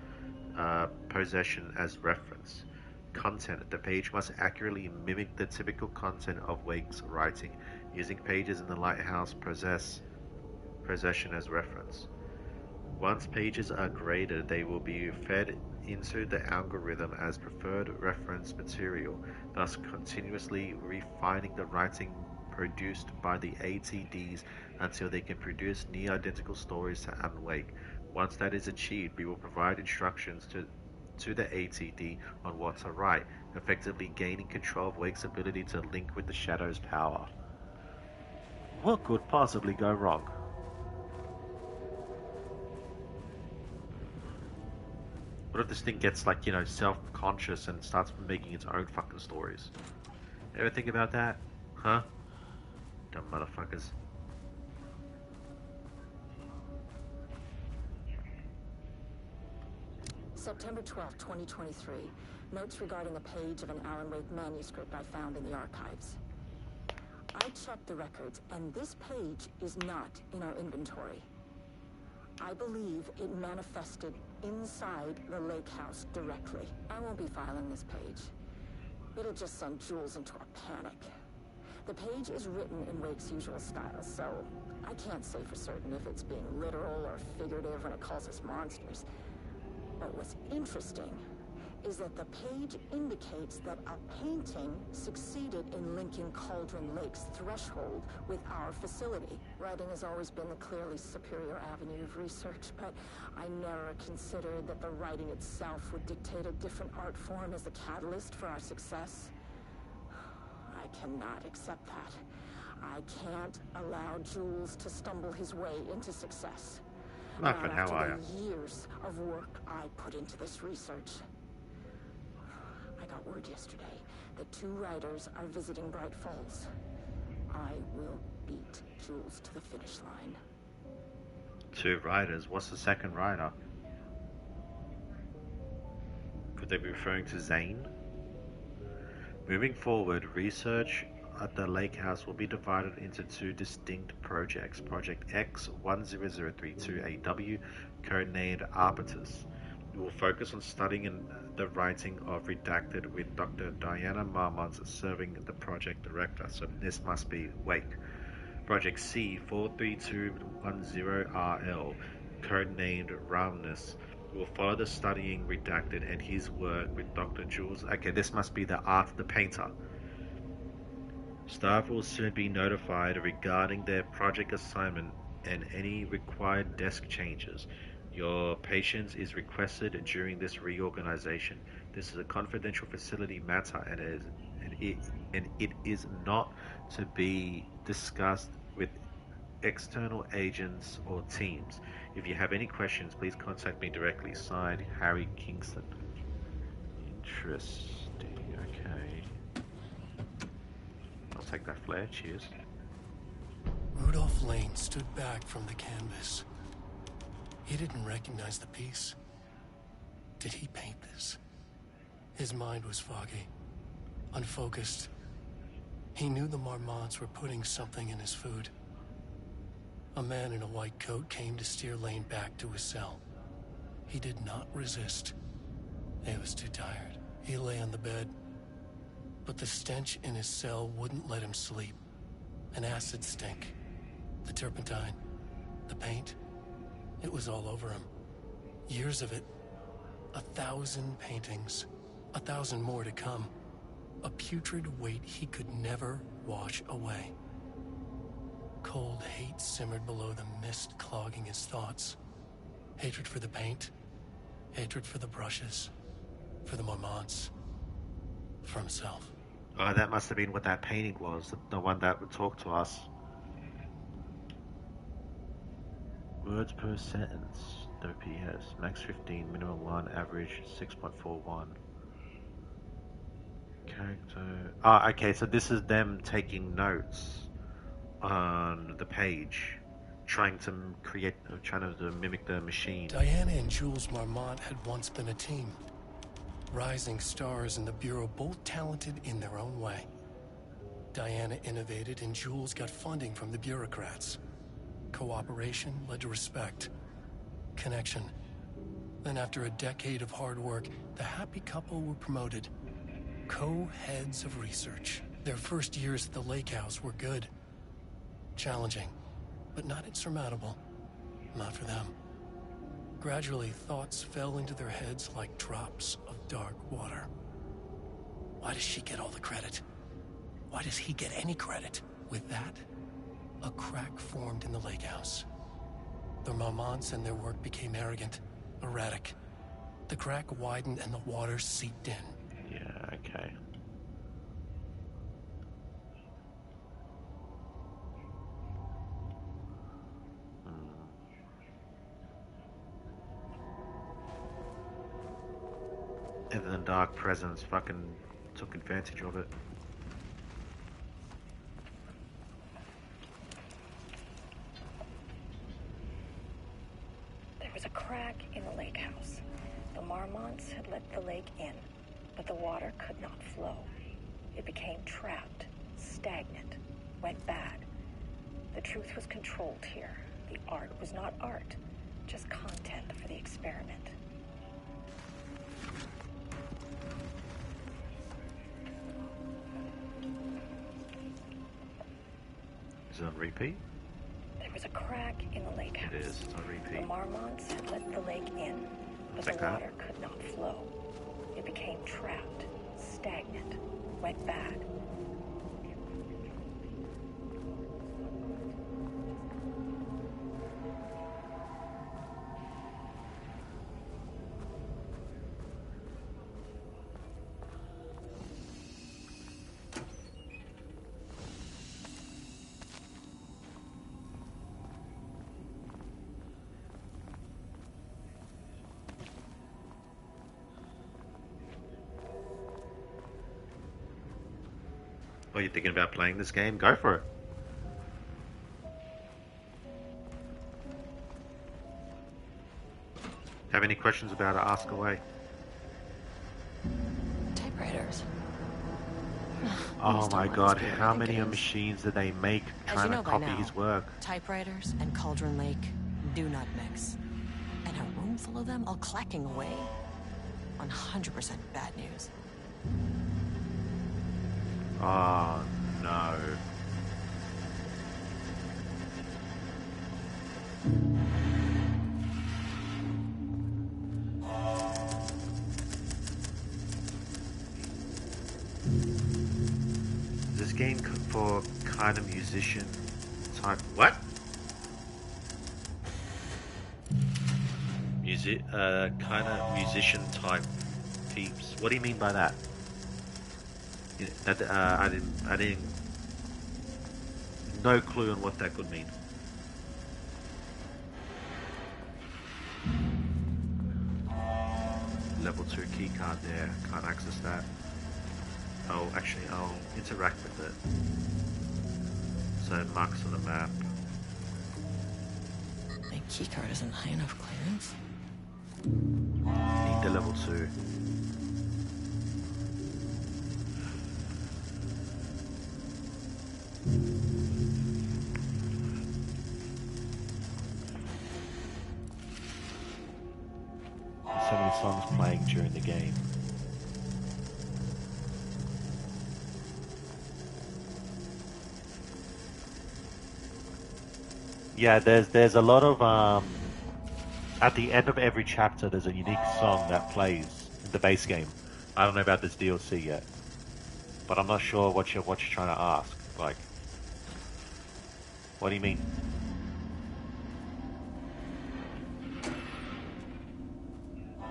possession as reference. Content. The page must accurately mimic the typical content of Wake's writing, using pages in the lighthouse possession as reference. Once pages are graded, they will be fed into the algorithm as preferred reference material, thus continuously refining the writing produced by the ATDs until they can produce near-identical stories to Alan Wake. Once that is achieved, we will provide instructions to the ATD on what to write, effectively gaining control of Wake's ability to link with the Shadow's power. What could possibly go wrong? What if this thing gets like, self-conscious and starts making its own fucking stories? Ever think about that? Huh? Dumb motherfuckers. September 12, 2023. Notes regarding a page of an Alan Wake manuscript I found in the archives. I checked the records, and this page is not in our inventory. I believe it manifested inside the lake house directly. I won't be filing this page. It'll just send Jules into a panic. The page is written in Wake's usual style, so I can't say for certain if it's being literal or figurative when it calls us monsters. But what's interesting is that the page indicates that a painting succeeded in linking Cauldron Lake's threshold with our facility. Writing has always been the clearly superior avenue of research, but I never considered that the writing itself would dictate a different art form as the catalyst for our success. I cannot accept that. I can't allow Jules to stumble his way into success. Nothing, how are After the years of work I put into this research. I got word yesterday that 2 writers are visiting Bright Falls. I will beat Jules to the finish line. 2 writers? What's the second writer? Could they be referring to Zane? Moving forward, research at the lake house will be divided into 2 distinct projects. Project X-10032AW, codenamed Arbitus. We will focus on studying the writing of Redacted, with Dr. Diana Marmont serving the project director, so this must be Wake. Project C-43210RL, codenamed Ramnus. We will follow the studying Redacted and his work with Dr. Jules. Okay, this must be the painter. Staff will soon be notified regarding their project assignment and any required desk changes. Your patience is requested during this reorganization. This is a confidential facility matter and it is not to be discussed with external agents or teams. If you have any questions, please contact me directly. Signed, Harry Kingston. Interesting, okay. I'll take that flare, cheers. Rudolph Lane stood back from the canvas. He didn't recognize the piece. Did he paint this? His mind was foggy, unfocused. He knew the Marmonts were putting something in his food. A man in a white coat came to steer Lane back to his cell. He did not resist. He was too tired. He lay on the bed, but the stench in his cell wouldn't let him sleep. An acid stink. The turpentine. The paint. It was all over him. Years of it. 1,000 paintings. 1,000 more to come. A putrid weight he could never wash away. Cold hate simmered below the mist clogging his thoughts. Hatred for the paint. Hatred for the brushes. For the Marmonts. For himself. Oh, that must have been what that painting was. The one that would talk to us. Words per sentence. OPS. Max 15. Minimum 1. Average 6.41. Character. Ah, okay, so this is them taking notes on the page. Trying to mimic the machine. Diana and Jules Marmont had once been a team. Rising stars in the Bureau, both talented in their own way. Diana innovated and Jules got funding from the bureaucrats. Cooperation led to respect. Connection. Then after a decade of hard work, the happy couple were promoted. Co-heads of research. Their first years at the lake house were good. Challenging, but not insurmountable. Not for them. Gradually, thoughts fell into their heads like drops of dark water. Why does she get all the credit? Why does he get any credit? With that, a crack formed in the lake house. The Marmonts and their work became arrogant, erratic. The crack widened and the water seeped in. Yeah, okay. And then the Dark Presence fucking took advantage of it. There was a crack in the lake house. The Marmonts had let the lake in, but the water could not flow. It became trapped, stagnant, went bad. The truth was controlled here. The art was not art, just content for the experiment. Is it on repeat? There was a crack in the lake house. It is. It's on repeat. The Marmonts had let the lake in, but the water could not flow. It became trapped, stagnant, went bad. Are you thinking about playing this game? Go for it. Have any questions about it? Ask away. Typewriters. Oh my god, how many machines did they make trying to copy his work? Typewriters and Cauldron Lake do not mix. And a room full of them all clacking away? 100% bad news. Oh no. This game for kind of musician type what? Kind of musician type peeps. What do you mean by that? I didn't. No clue on what that could mean. Level 2 keycard there. Can't access that. Oh, actually, I'll interact with it. So marks on the map. My keycard isn't high enough clearance. Need the level 2. So many songs playing during the game. Yeah, there's a lot of at the end of every chapter there's a unique song that plays in the base game. I don't know about this DLC yet, but I'm not sure what you're trying to ask. Like, what do you mean?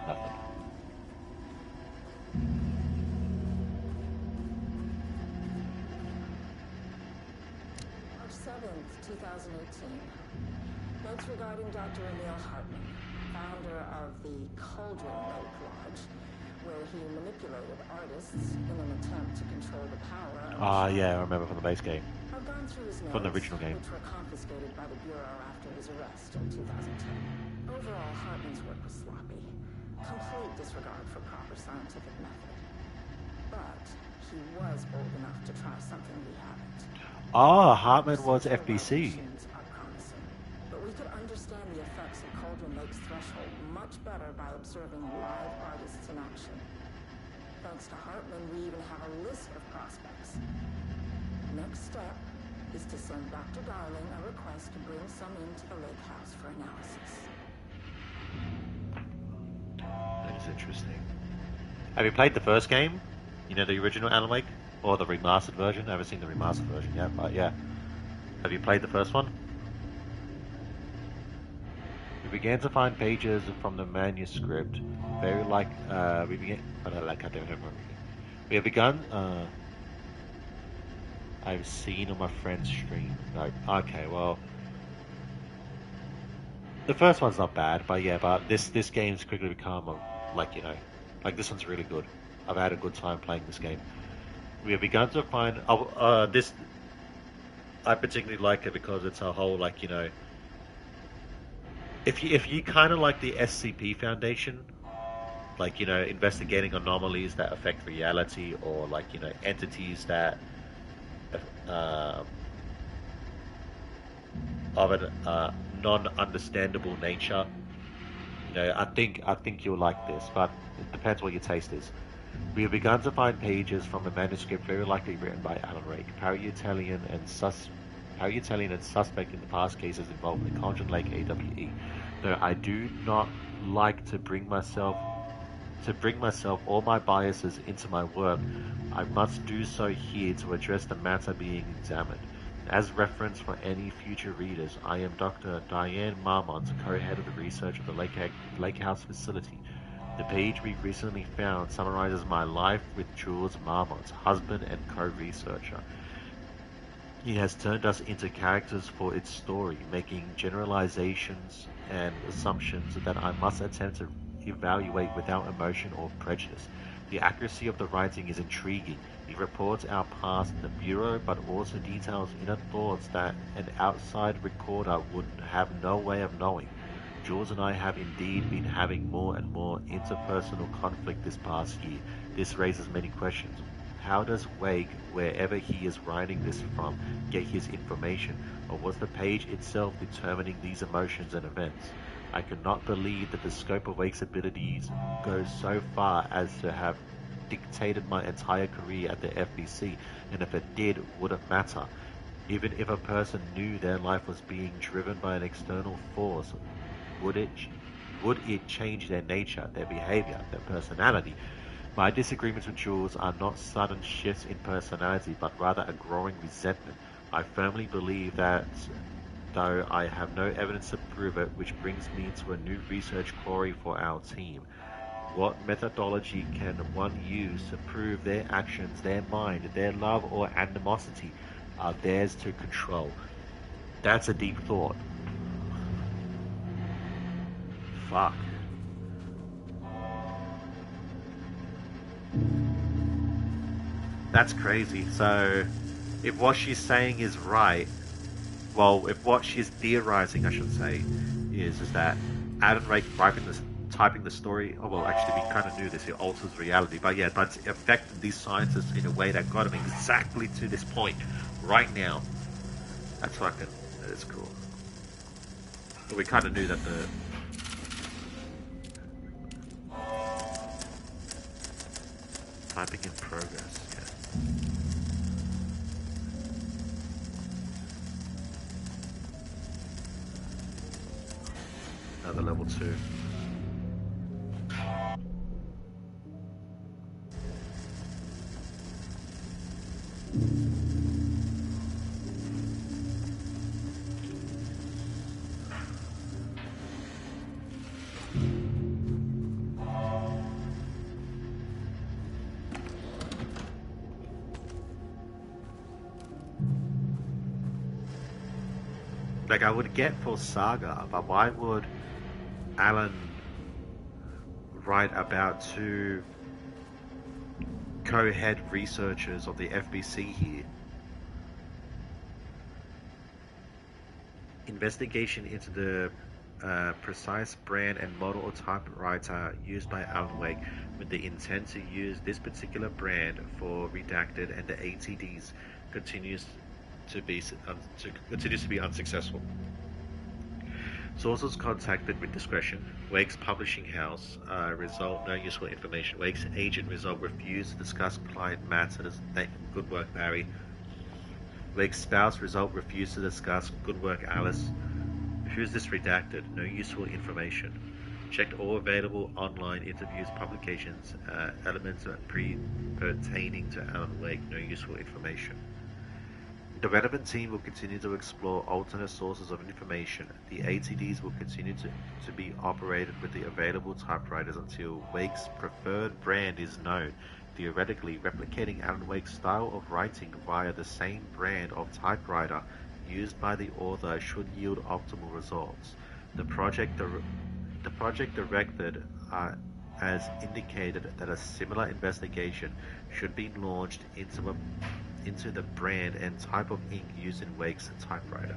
Nothing. March 7th, 2018. Notes regarding Dr. Emil Hartman, founder of the Cauldron Lake Lodge, where he manipulated artists in an attempt to control the power of Ah, yeah, I remember from the base game. I've gone through his notes, From the original game. which were confiscated by the Bureau after his arrest in 2010. Overall, Hartman's work was sloppy. Complete disregard for proper scientific method. But he was bold enough to try something we haven't. Ah, Hartman was FBC. Are promising, but we could understand the effects of Cauldron Lake's threshold much better by observing live artists in action. Thanks to Hartman, we even have a list of prospects. Next step is to send Dr. Darling a request to bring some into the lake house for analysis. That is interesting. Have you played the first game? You know, the original Alan Wake? Or the remastered version? I haven't seen the remastered version yet, but yeah. Have you played the first one? We began to find pages from the manuscript. Very like, we have begun, I've seen on my friend's stream. No, okay, well. The first one's not bad, but yeah, but this game's quickly become, like, you know, Like, this one's really good. I've had a good time playing this game. We have begun to find this. I particularly like it because it's a whole, like, you know, if you kind of like the SCP Foundation, like, you know, investigating anomalies that affect reality, or, like, you know, entities that uh, of an non-understandable nature. You know, I think you'll like this, but it depends what your taste is. We have begun to find pages from a manuscript very likely written by Alan Wake, Parietalian and suspect in the past cases involving the Conjun Lake AWE. Though I do not like to bring myself or my biases into my work, I must do so here to address the matter being examined. As reference for any future readers, I am Dr. Diane Marmont, co-head of the research of the Lake House facility. The page we recently found summarizes my life with Jules Marmont, husband and co-researcher. He has turned us into characters for its story, making generalizations and assumptions that I must attempt to evaluate without emotion or prejudice. The accuracy of the writing is intriguing. It reports our past in the Bureau, but also details inner thoughts that an outside recorder would have no way of knowing. Jules and I have indeed been having more and more interpersonal conflict this past year. This raises many questions. How does Wake, wherever he is writing this from, get his information? Or was the page itself determining these emotions and events? I cannot believe that the scope of Wake's abilities goes so far as to have dictated my entire career at the FBC, and if it did, would it matter? Even if a person knew their life was being driven by an external force, would it change their nature, their behavior, their personality? My disagreements with Jules are not sudden shifts in personality, but rather a growing resentment. I firmly believe that, though I have no evidence to prove it, which brings me to a new research query for our team. What methodology can one use to prove their actions, their mind, their love or animosity are theirs to control? That's a deep thought. Fuck. That's crazy. So, if what she's saying is right, well, if what she's theorizing, I should say, is that Alan Wake typing the story, oh well, actually we kind of knew this, it alters reality, but yeah, but it's affected these scientists in a way that got them exactly to this point, right now. That's fucking, that is cool. But we kind of knew that the... Typing in progress, yeah. Another level 2. Like, I would get for Saga, but why would Alan write about two co-head researchers of the FBC here? Investigation into the precise brand and model of typewriter used by Alan Wake with the intent to use this particular brand for redacted, and the ATDs continues to be unsuccessful. Sources contacted with discretion. Wake's publishing house resolved no useful information. Wake's agent refused to discuss client matters. Good work, Barry. Wake's spouse refused to discuss. Good work, Alice. Who's this redacted? No useful information. Checked all available online interviews, publications, elements pertaining to Alan Wake. No useful information. The relevant team will continue to explore alternate sources of information. The ATDs will continue to be operated with the available typewriters until Wake's preferred brand is known. Theoretically, replicating Alan Wake's style of writing via the same brand of typewriter used by the author should yield optimal results. The project directed has indicated that a similar investigation should be launched into the brand and type of ink used in Wake's typewriter.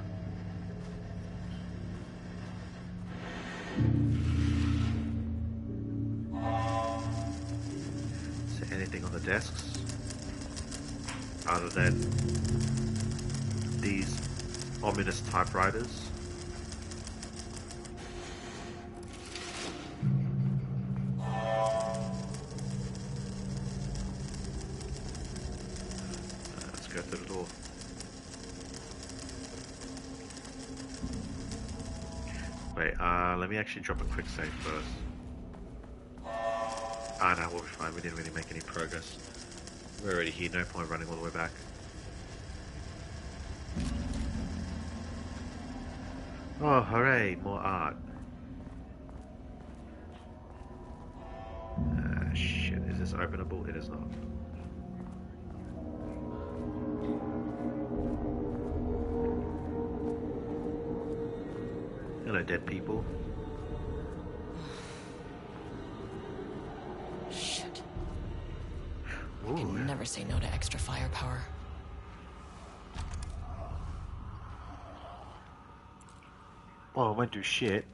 Is there anything on the desks other than these ominous typewriters? Let's go through the door. Wait, let me actually drop a quick save first. Ah, no, we'll be fine. We didn't really make any progress. We're already here, no point running all the way back. Oh, hooray, more art. Shit, is this openable? It is not. Hello, dead people. Shit. Ooh. I can never say no to extra firepower. Well, I won't do shit.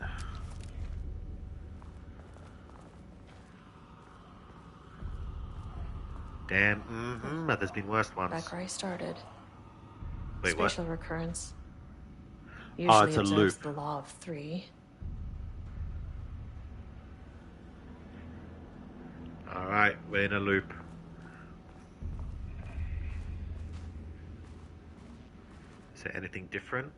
Damn, but there's been worse ones. Back where I started. Wait, Spatial what? recurrence. Oh, Usually it's a observes loop. the law of 3. Alright, we're in a loop. Is there anything different?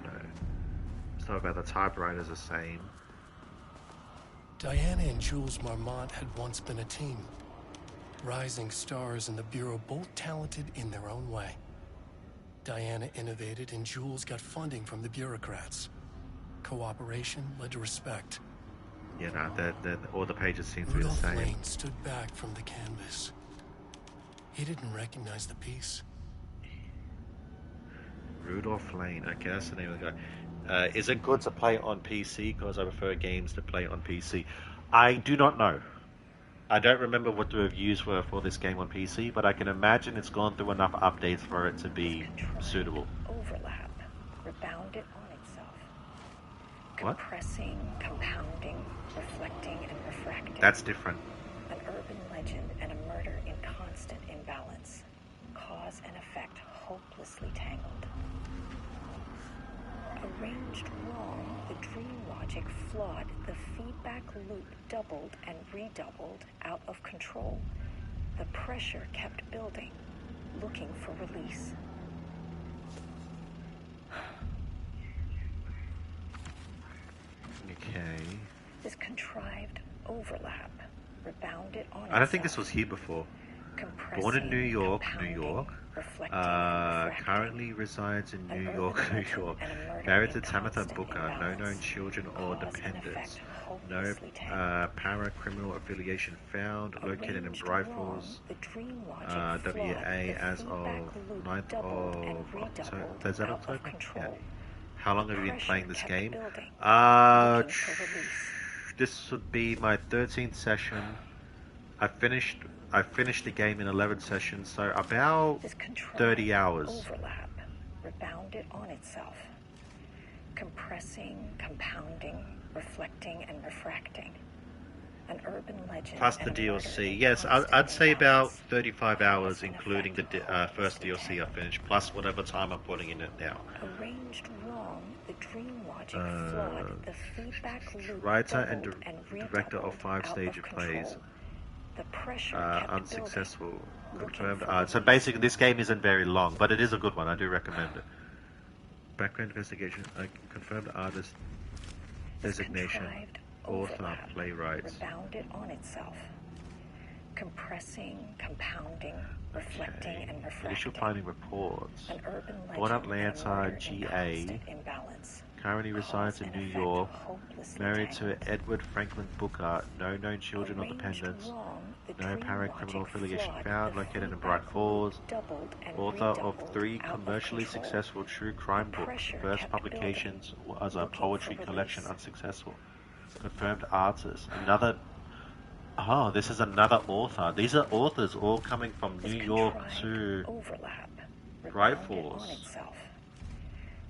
No. It's not about the typewriters the same. Diana and Jules Marmont had once been a team. Rising stars in the Bureau, both talented in their own way. Diana innovated and Jules got funding from the bureaucrats. Cooperation led to respect. Yeah, no, all the pages seem to be the Rudolph same. Lane stood back from the canvas. He didn't recognize the piece. Rudolph Lane. Okay, that's the name of the guy. Is it good to play on PC? Because I prefer games to play on PC. I do not know. I don't remember what the reviews were for this game on PC, but I can imagine it's gone through enough updates for it to be suitable. Overlap, rebounded on itself. What? Compressing, compounding, reflecting, and refracting. That's different. An urban legend and a murder in constant imbalance. Cause and effect hopelessly tangled. Arranged wrong, the dream logic flawed, the feedback loop doubled and redoubled, out of control. The pressure kept building, looking for release. Okay. This contrived overlap rebounded on I don't think this itself. was here before. Compressing, Born in New York, compounding, reflecting, refracting. currently resides in An New urban York, New legend York. and a murder Married in to Tamitha constant Booker, no imbalance. known children or Cause and dependents. effect No hopelessly tangled. para-criminal affiliation found, located in Arranged Bright wrong, Falls, the dream logic WA flawed, the as feedback of loop 9th doubled and of October. redoubled, Is that out of October? control. Yeah. How long have you been Pressure playing this kept game? building, looking for release. This would be my 13th session. I finished the game in 11 sessions, so about This contrived 30 hours. overlap rebounded on itself. Compressing, compounding, reflecting, and refracting. An urban legend. Plus the and a murder DLC. in Yes, constant I'd say about imbalance. 35 hours, Cause and including the effect first hopelessly DLC I tangled. finished, plus whatever time I'm putting in it now. Arranged wrong, the dream logic flawed, the feedback loop Writer and doubled and director of redoubled, 5 out stage control. plays. The pressure kept Unsuccessful. building, Confirmed. looking for So release. basically, this game isn't very long, but it is a good one. I do recommend it. Background investigation. Confirmed artist designation. Contrived Author, overlap playwright. rebounded on itself. Compressing, compounding, reflecting, and refracting. Initial finding reports. An urban legend Born and a Atlanta, murder in GA. constant imbalance. Currently resides in Cause New and effect York. hopelessly Married tangled. to Edward Franklin Booker. No known children or Arranged dependents. wrong, The No dream apparent logic criminal affiliation flawed, found. the Located in feedback Bright Falls. loop doubled and Author of redoubled 3 out of commercially control. successful true crime The books. pressure First kept publications was a looking poetry for collection, release. unsuccessful. Confirmed artist. Another. Oh, this is another author. These are authors all coming from This New York contrived to overlap Bright rebounded Falls. on itself,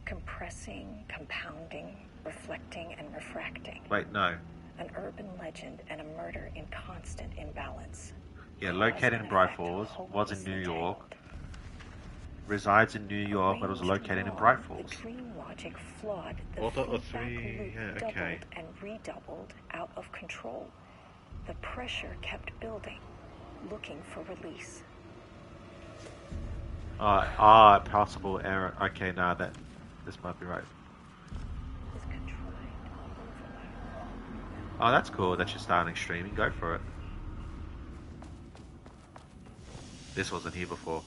compressing, compounding, reflecting, and refracting. Wait, no. An urban legend and a murder in constant imbalance. Yeah, Cause located and in Bright effect Falls. Was in hopelessly New York. tangled. Resides in New York, but was Arranged located in wrong, Bright Falls. The dream logic flawed. The Author of feedback 3, loop yeah, doubled okay. and redoubled out of control. The pressure kept building, looking for release. Possible error. Okay, now this might be right. This contrived overlap. Oh, that's cool that you're starting streaming. Go for it. This wasn't here before.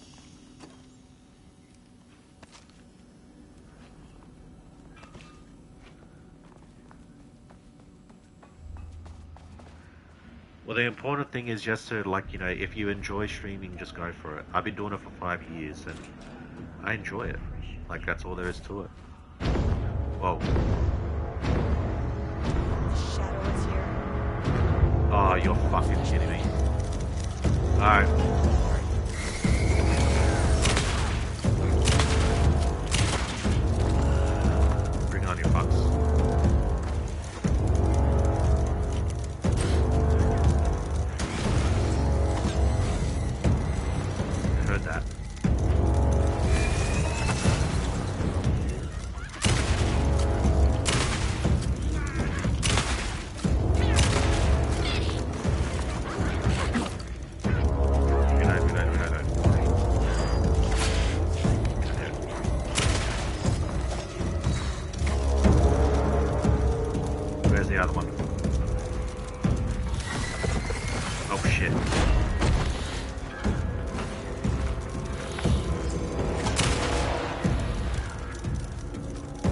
Well, the important thing is just to, like, you know, if you enjoy streaming, just go for it. I've been doing it for 5 years and I enjoy it. Like, that's all there is to it. Whoa. Shadow is here. Oh, you're fucking kidding me. Alright. Bring on your fucks. Heard that. Reload. Where's the other one? Oh shit.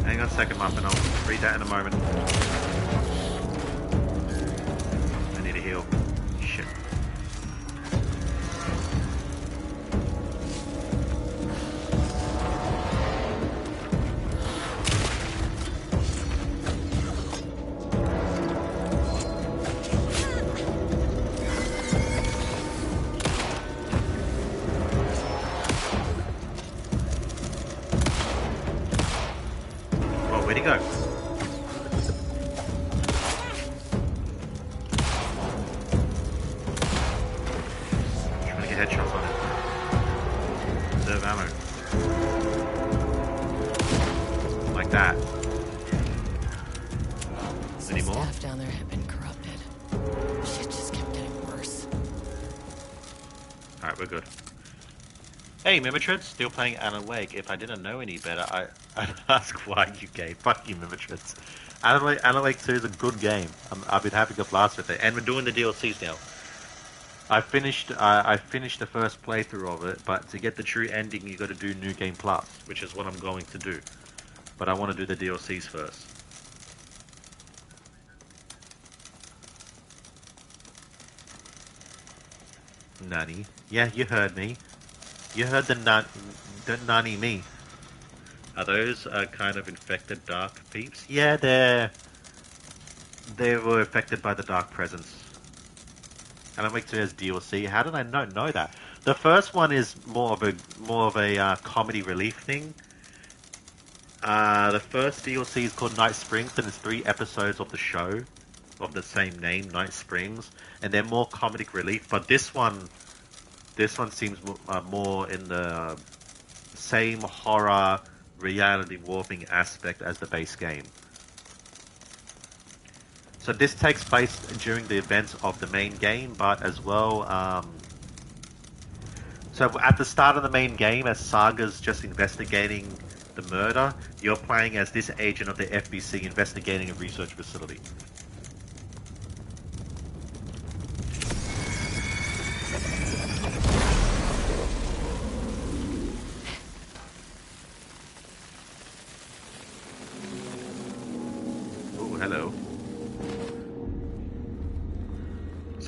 Hang on a second, Muffin. I'll read that in a moment. I need a heal. Shit. Well, where'd he go? Trying to get headshots on it. Reserve ammo. Like that. Some Any more? staff down there had been corrupted. Shit just kept getting worse. Alright, we're good. Hey, Mimitrids, still playing Alan Wake. If I didn't know any better, I'd ask why you gay. Fuck you, Mimitrids. Alan Wake 2 is a good game. I've been having a blast with it. And we're doing the DLCs now. I finished the first playthrough of it, but to get the true ending, you got to do New Game Plus, which is what I'm going to do. But I want to do the DLCs first. Nani? Yeah, you heard me. You heard the Nani me. Are those kind of infected dark peeps? Yeah, they were affected by the dark presence. Alan Wake 2 has DLC. How did I not know that? The first one is more of a comedy relief thing. The first DLC is called Night Springs, and it's 3 episodes of the show of the same name, Night Springs, and they're more comedic relief. But this one seems more in the same horror reality warping aspect as the base game. So this takes place during the events of the main game, but as well, so at the start of the main game, as Saga's just investigating the murder, you're playing as this agent of the FBC investigating a research facility.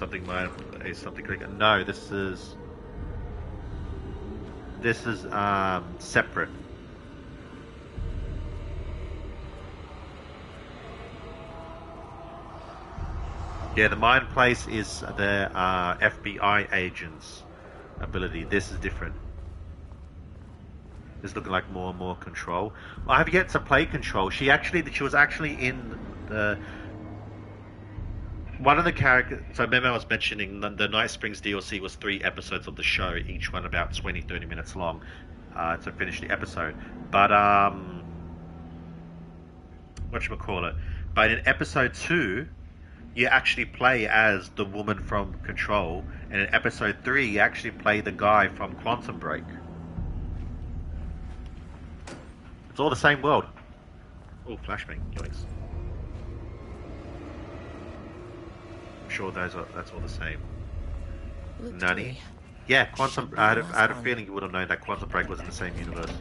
something mine is something click. No, this is separate. Yeah, the mind place is the FBI agent's ability. This is different. This is looking like more and more Control. I have yet to play Control. She was actually in the one of the characters. So remember I was mentioning the Night Springs DLC was 3 episodes of the show, each one about 20-30 minutes long, to finish the episode. But whatchamacallit? But in episode 2, you actually play as the woman from Control, and in episode 3, you actually play the guy from Quantum Break. It's all the same world. Oh, flashbang, yikes. I'm sure that's all the same. Nani? Yeah, Quantum. I had a feeling you would have known that Quantum Break was in the same universe.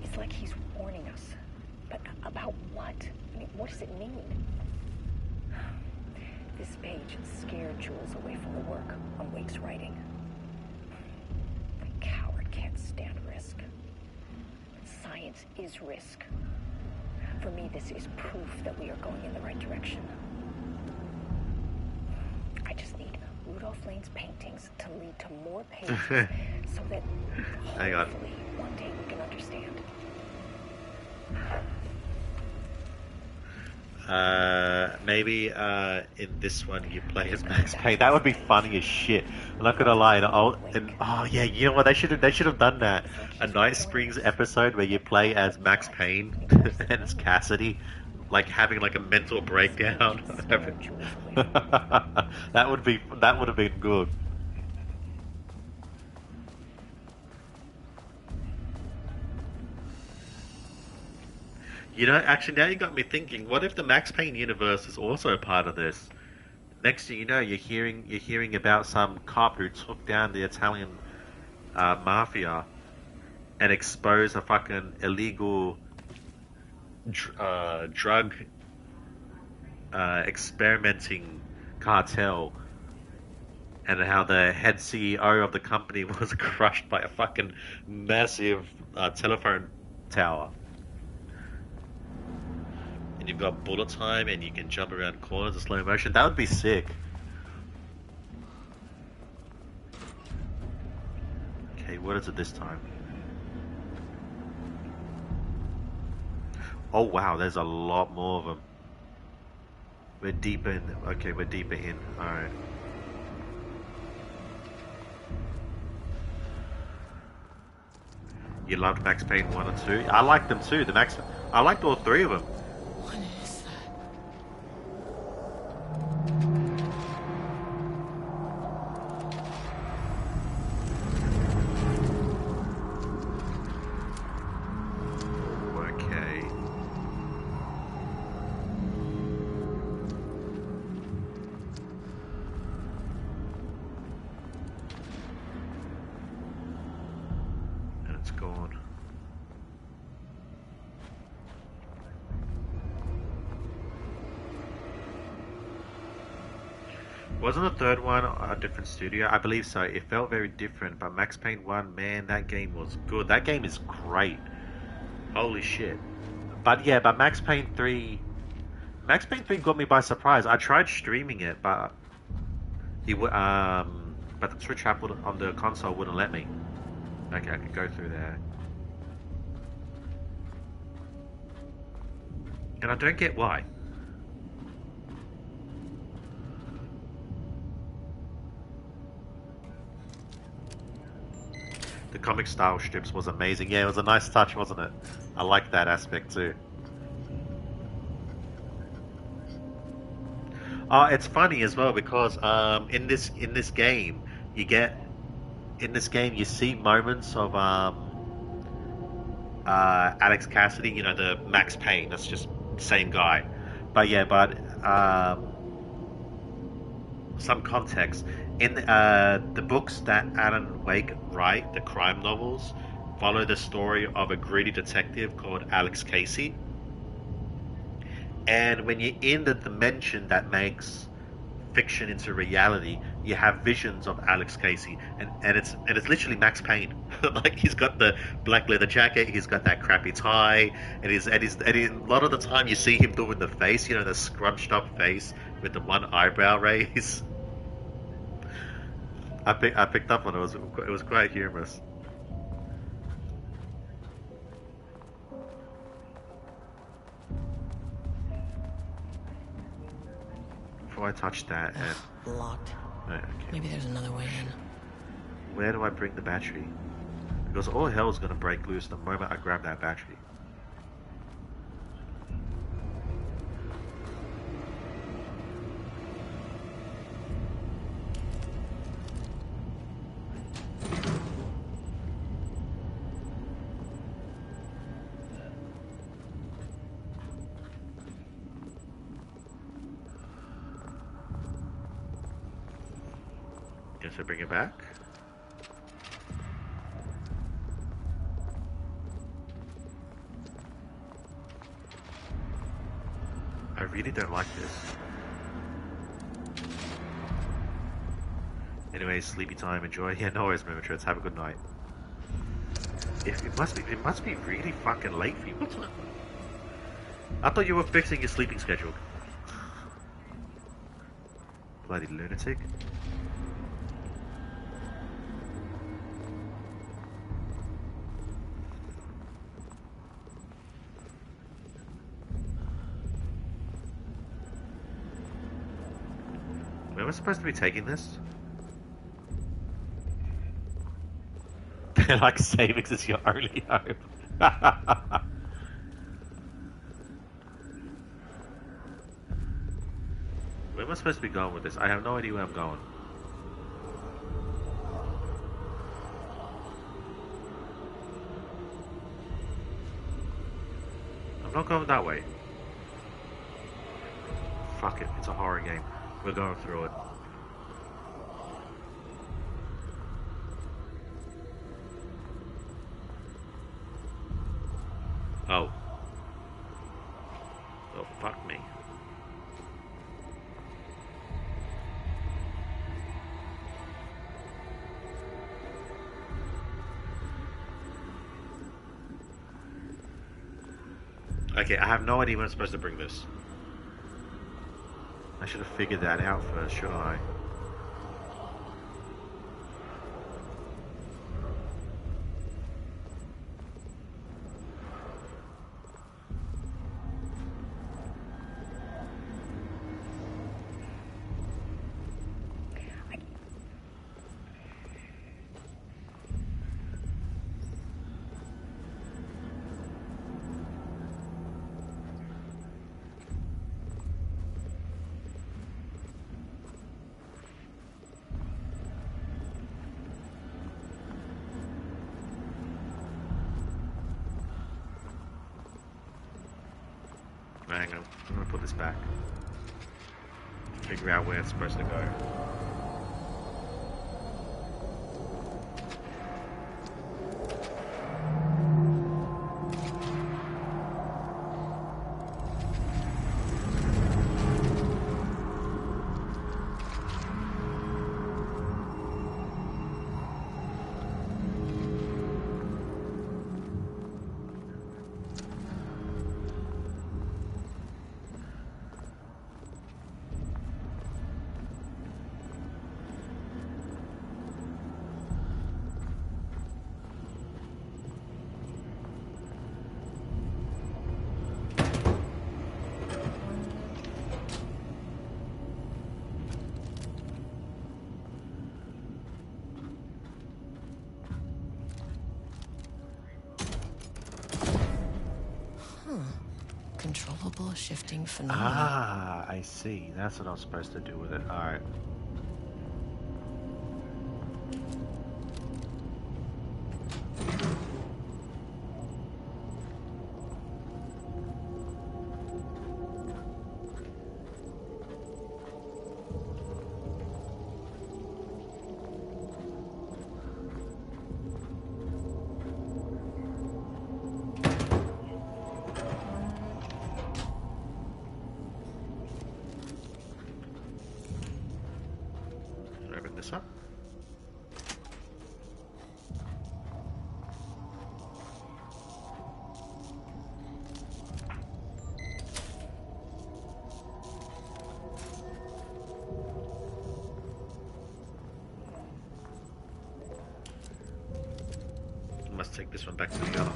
It's like he's warning us. But about what? I mean, what does it mean? This page scared Jules away from the work on Wake's writing. A coward can't stand risk. Science is risk. For me, this is proof that we are going in the right direction. I just need Rudolph Lane's paintings to lead to more pages so that hopefully one day we can understand. Maybe in this one you play as Max Payne. That would be funny as shit. I'm not gonna lie. Oh yeah, you know what? They should have done that. A Night Springs episode where you play as Max Payne and it's Cassidy, like having like a mental breakdown. that would have been good. You know, actually, now you got me thinking. What if the Max Payne universe is also a part of this? Next thing you know, you're hearing about some cop who took down the Italian mafia and exposed a fucking illegal drug experimenting cartel, and how the head CEO of the company was crushed by a fucking massive telephone tower. And you've got bullet time, and you can jump around corners in slow motion. That would be sick. Okay, what is it this time? Oh wow, there's a lot more of them. We're deeper in. Okay, we're deeper in. All right. You loved Max Payne 1 and 2. I liked them too. I liked all 3 of them. Wasn't the third one a different studio? I believe so. It felt very different, but Max Payne 1, man, that game was good. That game is great. Holy shit. But yeah, but Max Payne 3 got me by surprise. I tried streaming it, but but the Twitch app on the console wouldn't let me. Okay, I could go through there. And I don't get why. The comic style strips was amazing. Yeah, it was a nice touch, wasn't it? I like that aspect too. It's funny as well because in this game you see moments of Alex Cassidy, you know, the Max Payne. That's just the same guy. But yeah, some context. In the books that Alan Wake write, the crime novels, follow the story of a greedy detective called Alex Casey. And when you're in the dimension that makes fiction into reality, you have visions of Alex Casey, and it's literally Max Payne. Like he's got the black leather jacket, he's got that crappy tie, and a lot of the time you see him doing the face, you know, the scrunched up face with the one eyebrow raise. I picked up on it. It was quite humorous. Before I touch that, and Locked. okay. Maybe there's another way in. Where do I bring the battery? Because all hell is gonna break loose the moment I grab that battery. Guess I bring it back. I really don't like this. Anyway, sleepy time. Enjoy. Yeah, no worries, Mimitreds. Have a good night. It must be really fucking late for you. What time? I thought you were fixing your sleeping schedule. Bloody lunatic. Where am I supposed to be taking this? Like savings is your only hope. Where am I supposed to be going with this? I have no idea where I'm going. I'm not going that way. Fuck it, it's a horror game. We're going through it. Oh. Oh, fuck me. Okay, I have no idea when I'm supposed to bring this. I should have figured that out first, shouldn't I? Hang on, I'm gonna put this back. Figure out where it's supposed to go. Controllable shifting phenomena. Ah, I see. That's what I'm supposed to do with it. Alright. this up. Must take this one back to the other.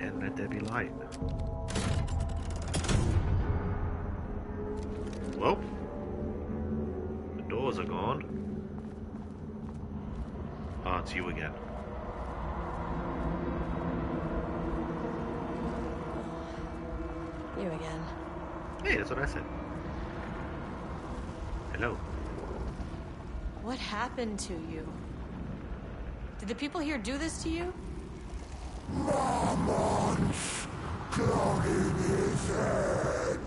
And let there be light. Well, the doors are gone. Ah, it's you again. You again. Hey, that's what I said. Hello. What happened to you? Did the people here do this to you? Marmonts down in his head.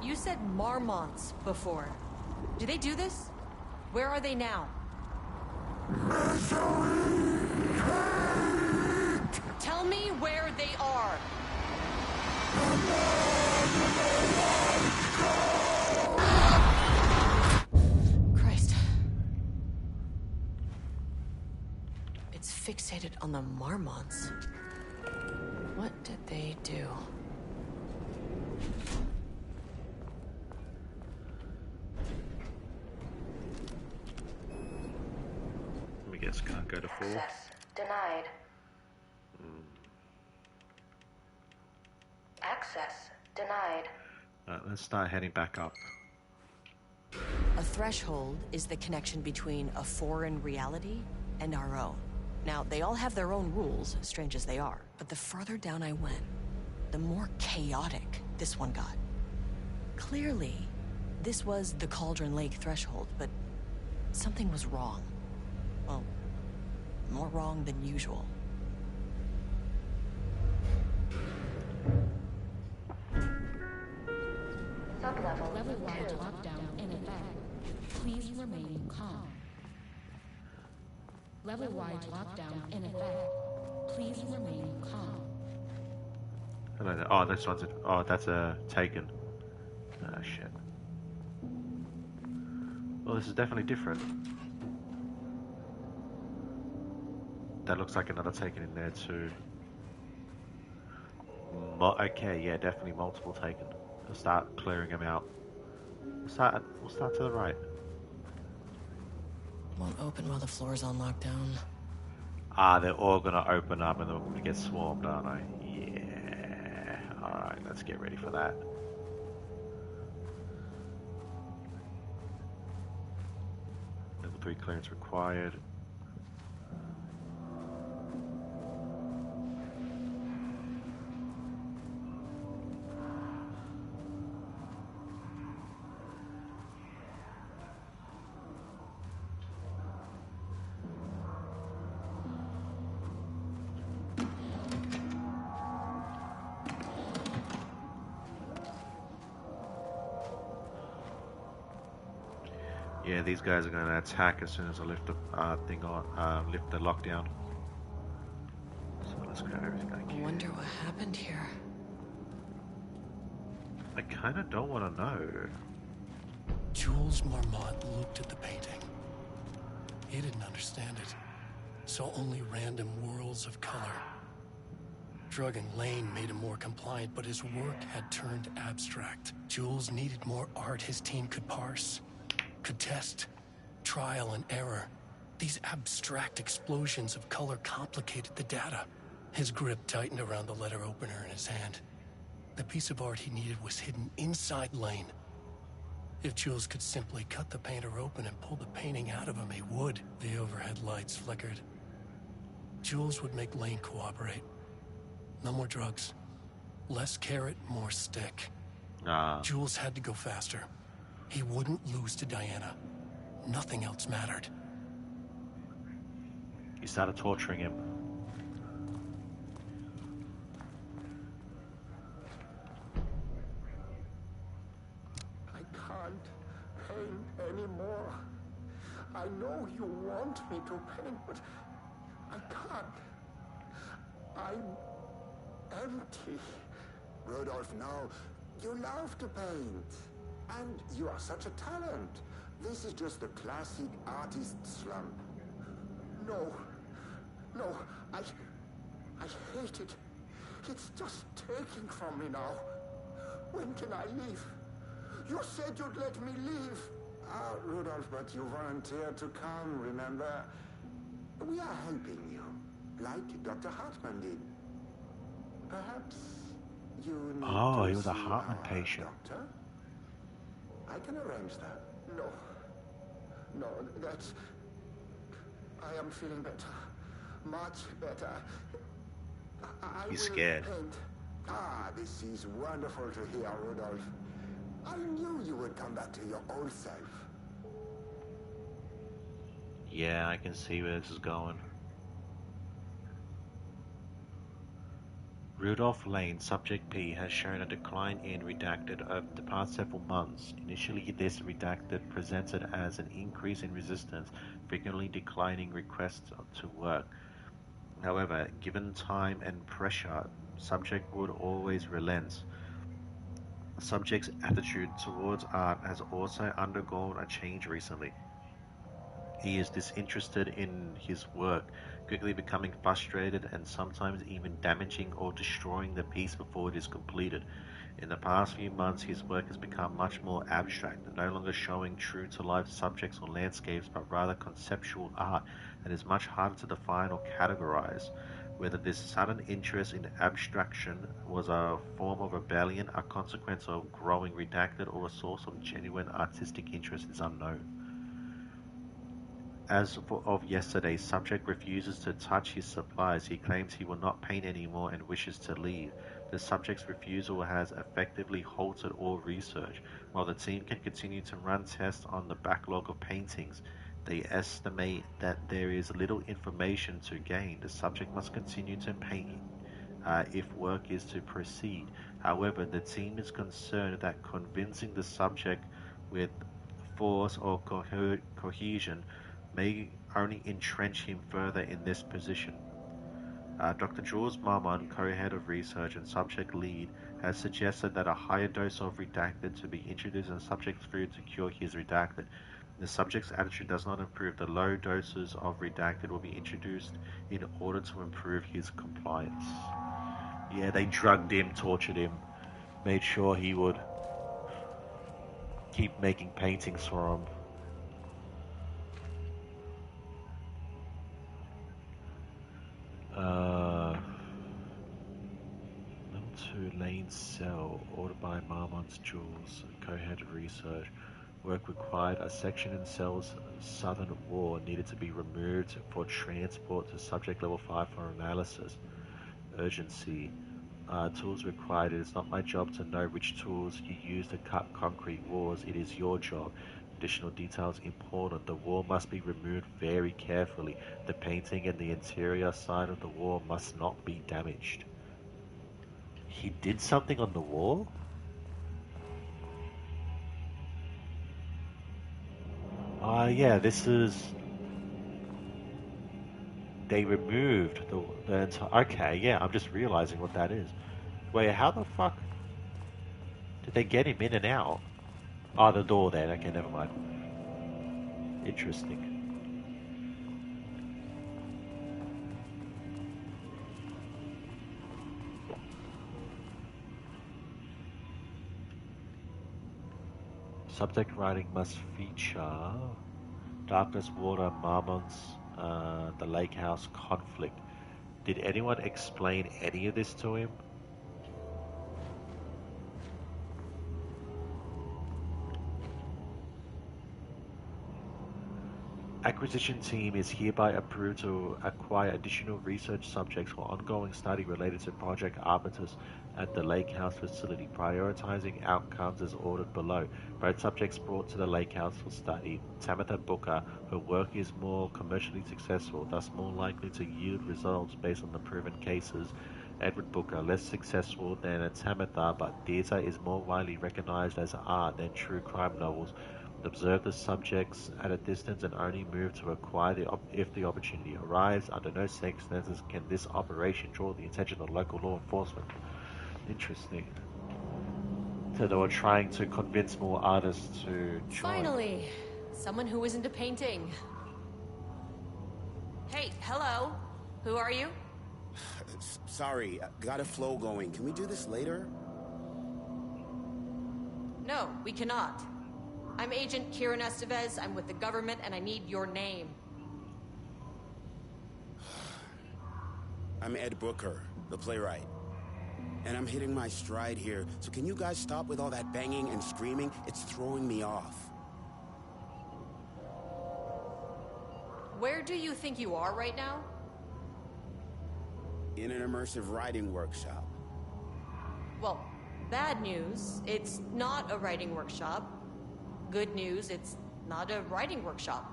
You said Marmonts before. Do they do this? Where are they now? Misery, hate. Tell me where they are. Christ. It's fixated on the Marmonts. What did they do? Let me guess, can't go to 4. Access denied. Access denied. Let's start heading back up. A threshold is the connection between a foreign reality and our own. Now, they all have their own rules, strange as they are, but the further down I went, the more chaotic this one got. Clearly, this was the Cauldron Lake threshold, but something was wrong. Well, more wrong than usual. Sublevel Level-wide 2. lockdown in effect. Please remain calm. Level-wide lockdown in effect. Please remain calm. Hello there. Oh, this one's that's a taken. Ah, shit. Well, this is definitely different. That looks like another taken in there too. Okay, yeah, definitely multiple taken. I'll start clearing them out. We'll start to the right. Won't open while the floor's on lockdown. Ah, they're all gonna open up and they're gonna get swarmed, aren't they? Yeah. Alright, let's get ready for that. Level 3 clearance required. Yeah, these guys are going to attack as soon as I lift the thing on, lift the lockdown. So let's grab everything I I can. wonder what happened here. I kind of don't want to know. Jules Marmont looked at the painting. He didn't understand it. Saw only random whirls of color. Drugging Lane made him more compliant, but his work had turned abstract. Jules needed more art his team could parse, could test. Trial and error. These abstract explosions of color complicated the data. His grip tightened around the letter opener in his hand. The piece of art he needed was hidden inside Lane. If Jules could simply cut the painter open and pull the painting out of him, he would. The overhead lights flickered. Jules would make Lane cooperate. No more drugs. Less carrot, more stick. Jules had to go faster. He wouldn't lose to Diana. Nothing else mattered. He started torturing him. I can't paint anymore. I know you want me to paint, but I can't. I'm empty. Rudolph, no. You love to paint. And you are such a talent. This is just the classic artist slump. No. No, I hate it. It's just taking from me now. When can I leave? You said you'd let me leave. Rudolph, but you volunteered to come, remember? We are helping you, like Dr. Hartman did. Perhaps you need Oh, to he was a see Hartman our patient. Doctor? I can arrange that. No, that's... I am feeling better. Much better. I He's will scared. paint. This is wonderful to hear, Rudolph. I knew you would come back to your old self. Yeah, I can see where this is going. Rudolph Lane, Subject P, has shown a decline in redacted over the past several months. Initially, this redacted presented as an increase in resistance, frequently declining requests to work. However, given time and pressure, Subject would always relent. Subject's attitude towards art has also undergone a change recently. He is disinterested in his work, quickly becoming frustrated and sometimes even damaging or destroying the piece before it is completed. In the past few months, his work has become much more abstract, no longer showing true-to-life subjects or landscapes, but rather conceptual art that is much harder to define or categorize. Whether this sudden interest in abstraction was a form of rebellion, a consequence of growing redacted, or a source of genuine artistic interest is unknown. As of yesterday, Subject refuses to touch his supplies. He claims he will not paint anymore and wishes to leave. The Subject's refusal has effectively halted all research. While the team can continue to run tests on the backlog of paintings, they estimate that there is little information to gain. The Subject must continue to paint if work is to proceed. However, the team is concerned that convincing the Subject with force or cohesion may only entrench him further in this position. Dr. Jules Marmon, co-head of research and subject lead, has suggested that a higher dose of redacted to be introduced in the subject's food to cure his redacted. If the subject's attitude does not improve, the low doses of redacted will be introduced in order to improve his compliance. Yeah, they drugged him, tortured him, made sure he would keep making paintings for him. Level 2 Lane Cell, ordered by Marmon's Jules, co-head of research. Work required. A section in Cell's southern wall needed to be removed for transport to subject level 5 for analysis. Urgency. Tools required. It is not my job to know which tools you use to cut concrete walls. It is your job. Additional details important. The wall must be removed very carefully. The painting and the interior side of the wall must not be damaged. He did something on the wall? Yeah, this is... They removed the entire... Okay, yeah, I'm just realizing what that is. Wait, how the fuck... Did they get him in and out? Oh, the door there. Okay, never mind. Interesting. Subject writing must feature Darkness, Water, Marmon's, the Lake House conflict. Did anyone explain any of this to him? Acquisition team is hereby approved to acquire additional research subjects for ongoing study related to Project Arbutus at the Lake House facility, prioritizing outcomes as ordered below. Both subjects brought to the Lake House for study. Tamitha Booker, her work is more commercially successful, thus more likely to yield results based on the proven cases. Edward Booker, less successful than Tamitha, but theatre is more widely recognized as art than true crime novels. Observe the subjects at a distance and only move to acquire if the opportunity arrives. Under no circumstances can this operation draw the attention of local law enforcement. Interesting. So they were trying to convince more artists to join. Finally, someone who isn't a painting. Hey, hello. Who are you? Sorry, got a flow going. Can we do this later? No, we cannot. I'm Agent Kieran Estevez. I'm with the government, and I need your name. I'm Ed Booker, the playwright. And I'm hitting my stride here, so can you guys stop with all that banging and screaming? It's throwing me off. Where do you think you are right now? In an immersive writing workshop. Well, bad news, it's not a writing workshop. Good news, it's not a writing workshop.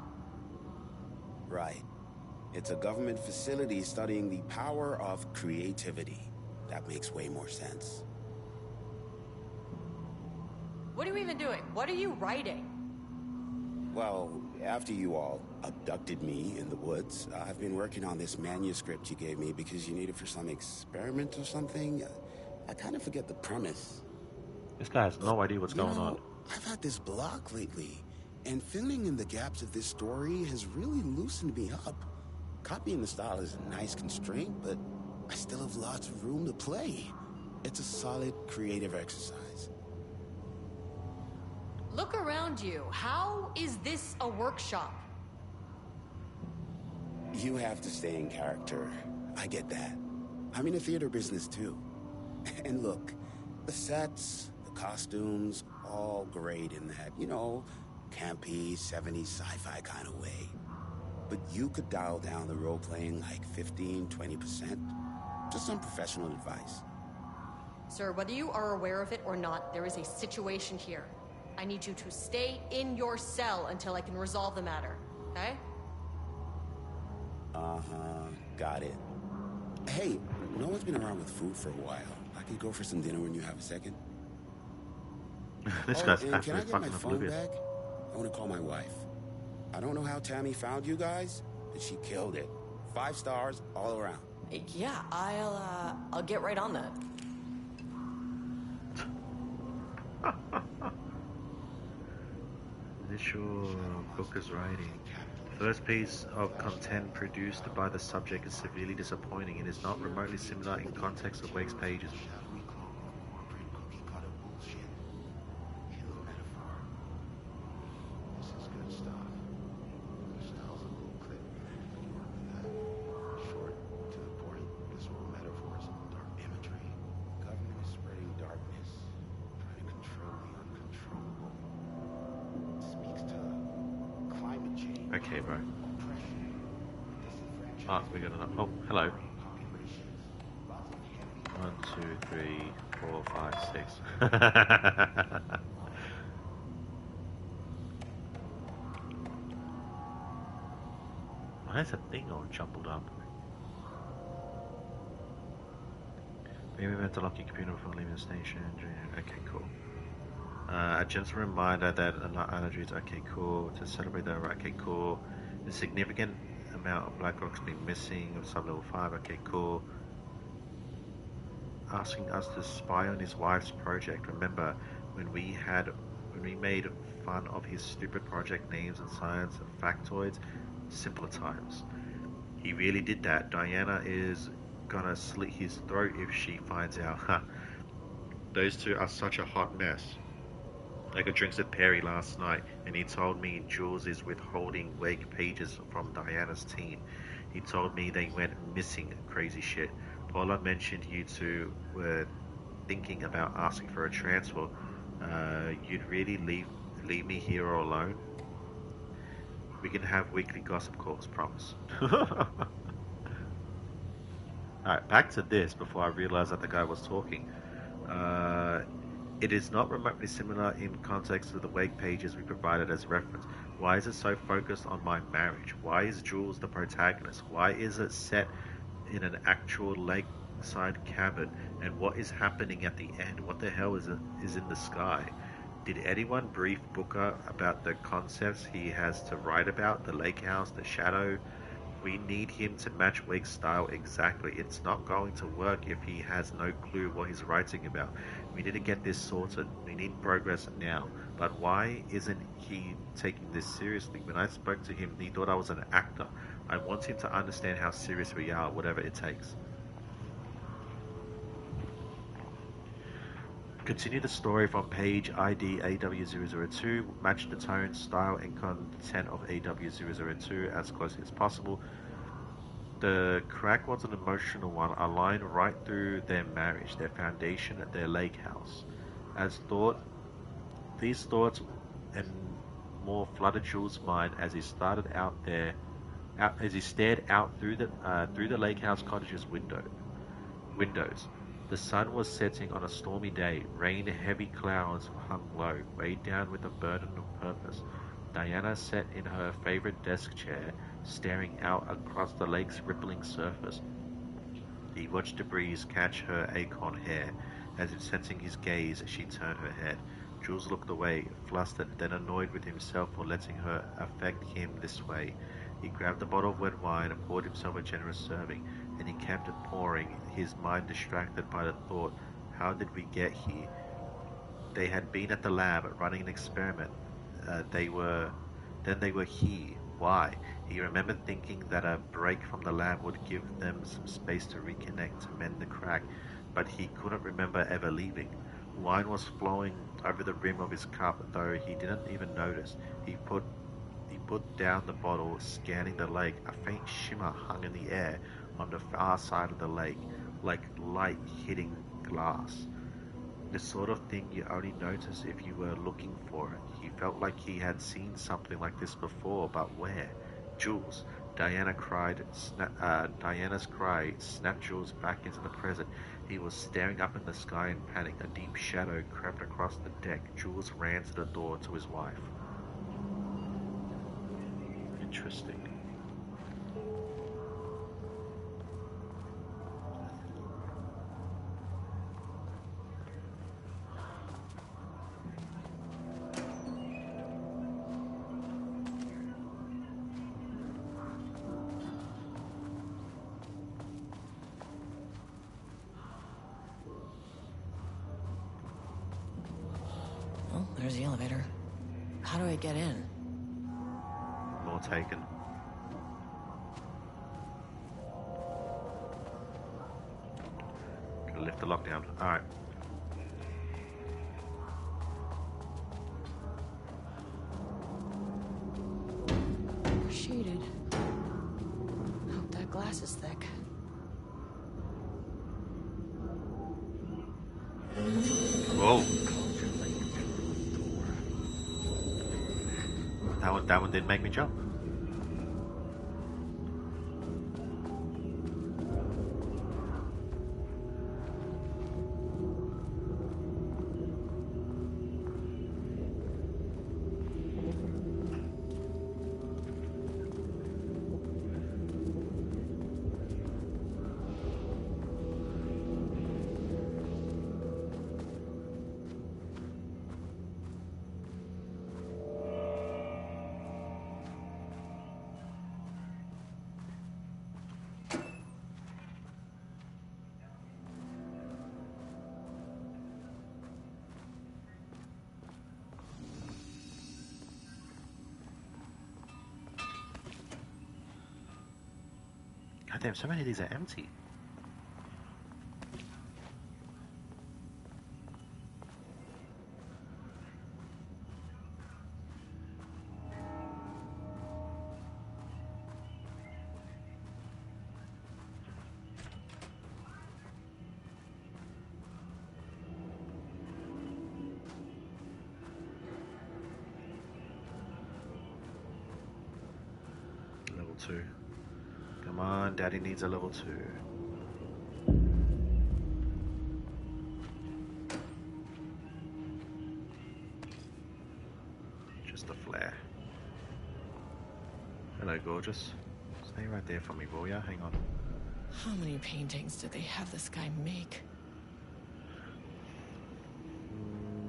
Right. It's a government facility studying the power of creativity. That makes way more sense. What are you even doing? What are you writing? Well, after you all abducted me in the woods, I've been working on this manuscript you gave me because you need it for some experiment or something. I kind of forget the premise. This guy has no idea what's going on. I've had this block lately, and filling in the gaps of this story has really loosened me up. Copying the style is a nice constraint, but I still have lots of room to play. It's a solid creative exercise. Look around you. How is this a workshop? You have to stay in character. I get that. I'm in the theater business too. And look, the sets, the costumes, all great in that, you know, campy, 70s sci-fi kind of way. But you could dial down the role-playing like 15, 20%. Just some professional advice. Sir, whether you are aware of it or not, there is a situation here. I need you to stay in your cell until I can resolve the matter, okay? Uh-huh, got it. Hey, no one's been around with food for a while. I could go for some dinner when you have a second. This guy's and can I absolutely get my fucking phone oblivious. back? I want to call my wife. I don't know how Tammy found you guys, but she killed it. 5 stars all around. Yeah, I'll get right on that. Initial Booker's writing. First piece of content produced by the subject is severely disappointing and is not remotely similar in context of Wake's pages. Okay, bro. Ah, we got enough. Oh, hello. 1, 2, 3, 4, 5, 6. Why is that thing all jumbled up? Maybe we have to lock your computer before leaving the station. Okay, cool. A gentle reminder that energy is okay, cool. To celebrate that, okay, cool. A significant amount of Black Rock's been missing of sub-level 5, okay, cool. Asking us to spy on his wife's project. Remember when we made fun of his stupid project names and science and factoids? Simpler times. He really did that. Diana is gonna slit his throat if she finds out. Those two are such a hot mess. I got drinks with Perry last night, and he told me Jules is withholding wake pages from Diana's team. He told me they went missing, crazy shit. Paula mentioned you two were thinking about asking for a transfer. You'd really leave me here all alone? We can have weekly gossip calls, promise. Alright, back to this before I realized that the guy was talking. It is not remotely similar in context to the wake pages we provided as reference. Why is it so focused on my marriage? Why is Jules the protagonist? Why is it set in an actual lakeside cabin? And what is happening at the end? What the hell is in the sky? Did anyone brief Booker about the concepts he has to write about? The lake house, the shadow? We need him to match Wake's style exactly. It's not going to work if he has no clue what he's writing about. We need to get this sorted. We need progress now. But why isn't he taking this seriously? When I spoke to him, he thought I was an actor. I want him to understand how serious we are, whatever it takes. Continue the story from page ID AW002. Match the tone, style, and content of AW002 as closely as possible. The crack was an emotional one, a line right through their marriage, their foundation, their lake house. These thoughts and more flooded Jules' mind as he stared out through the lake house cottage's windows. The sun was setting on a stormy day. Rain, heavy clouds hung low, weighed down with a burden of purpose. Diana sat in her favorite desk chair, staring out across the lake's rippling surface. He watched the breeze catch her acorn hair. As if sensing his gaze, she turned her head. Jules looked away, flustered, then annoyed with himself for letting her affect him this way. He grabbed a bottle of red wine and poured himself a generous serving, and he kept pouring, his mind distracted by the thought, how did we get here? They had been at the lab running an experiment. They were here. Why? He remembered thinking that a break from the lab would give them some space to reconnect, to mend the crack, but he couldn't remember ever leaving. Wine was flowing over the rim of his cup, though he didn't even notice. He put down the bottle, scanning the lake. A faint shimmer hung in the air on the far side of the lake, like light hitting glass. The sort of thing you only notice if you were looking for it. He felt like he had seen something like this before, but where? Jules. Diana's cry snapped Jules back into the present. He was staring up in the sky in panic. A deep shadow crept across the deck. Jules ran to the door to his wife. Interesting. Well, there's the elevator. How do I get in? More taken. Gonna lift the lockdown. Alright. Shaded. Hope that glass is thick. Whoa. That one didn't make me jump. God damn, so many of these are empty. 2. Come on, Daddy needs a level 2. Just a flare. Hello, gorgeous. Stay right there for me, will ya? Hang on. How many paintings did they have this guy make?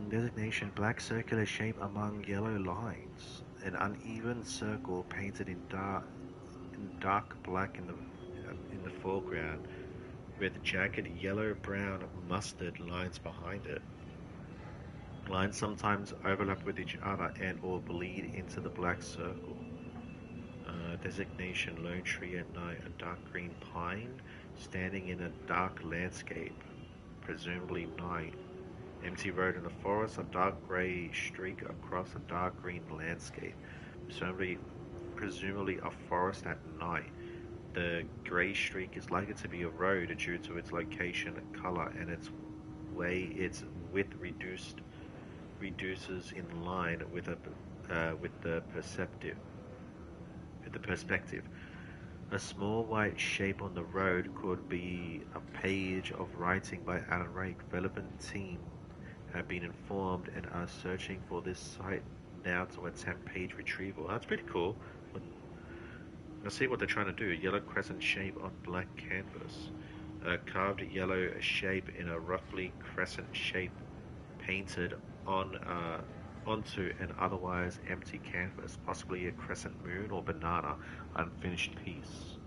Designation: black circular shape among yellow lines. An uneven circle painted in dark black in the foreground, with jagged yellow, brown, mustard lines behind it. Lines sometimes overlap with each other and or bleed into the black circle. Designation: lone tree at night, a dark green pine standing in a dark landscape, presumably night. Empty road in the forest, a dark grey streak across a dark green landscape, presumably a forest at night. The grey streak is likely to be a road due to its location and colour, and its width reduces in line with the perspective. A small white shape on the road could be a page of writing by Alan Wake. Relevant team have been informed and are searching for this site now to attempt page retrieval. That's pretty cool. Let's see what they're trying to do. Yellow crescent shape on black canvas. A carved yellow shape in a roughly crescent shape painted onto an otherwise empty canvas, possibly a crescent moon or banana, unfinished piece.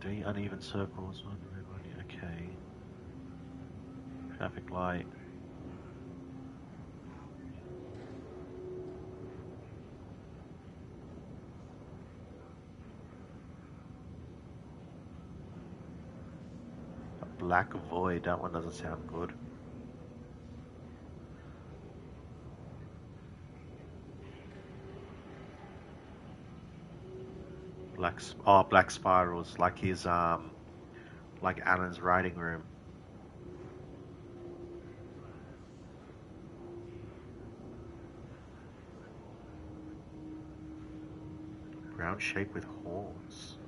3 uneven circles, 1 red one, okay. Traffic light. A black void, that one doesn't sound good. Black spirals, like his like Alan's writing room. Brown shape with horns.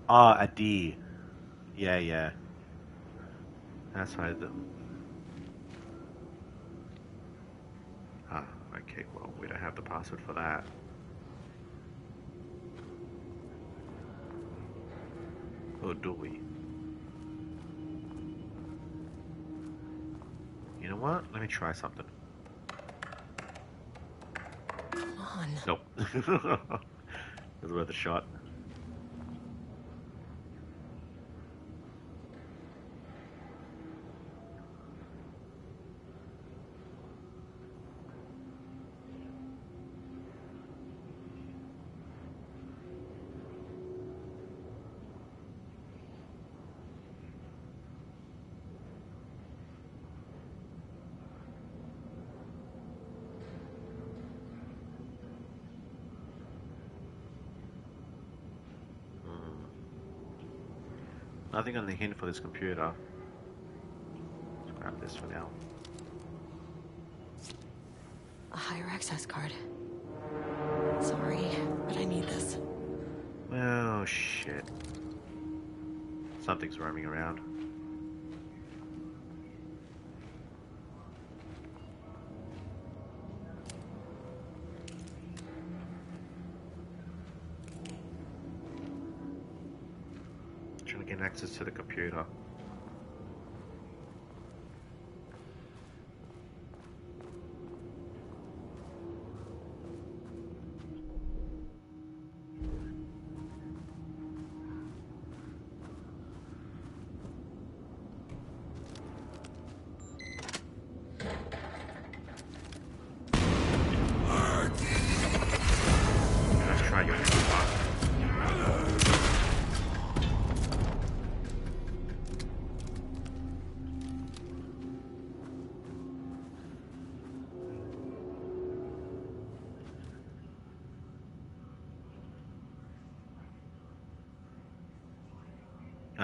Ah, a D. Yeah. That's how okay, well, we don't have the password for that. Or do we? You know what? Let me try something. Come on. Nope. It was worth a shot. Nothing on the hint for this computer. Let's grab this for now. A higher access card. Sorry, but I need this. Oh, shit. Something's roaming around. Trying to gain access to the computer. Let's try your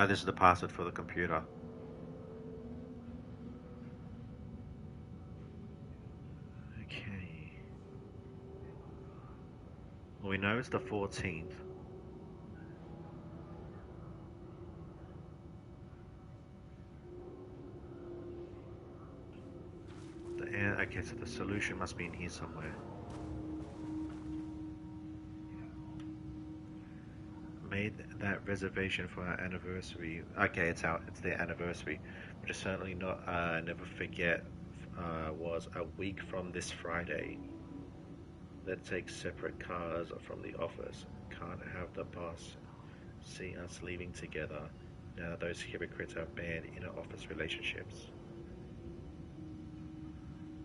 this is the password for the computer. Well, we know it's the 14th. Okay, so the solution must be in here somewhere. Made that reservation for our anniversary. Okay, it's out. It's their anniversary, which is certainly not. Never forget. Was a week from this Friday. Let's take separate cars from the office. Can't have the boss see us leaving together. Now those hypocrites are banned in our office relationships.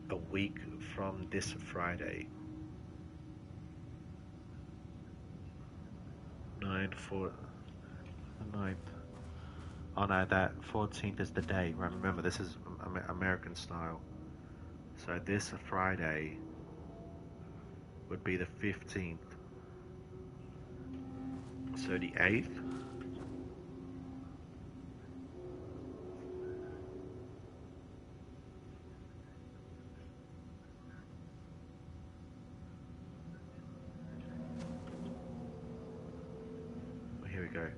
A week from this Friday. 9/4. 9th. Oh no, that 14th is the day. Remember, this is American style. So this Friday would be the 15th. So the 8th. Here we go.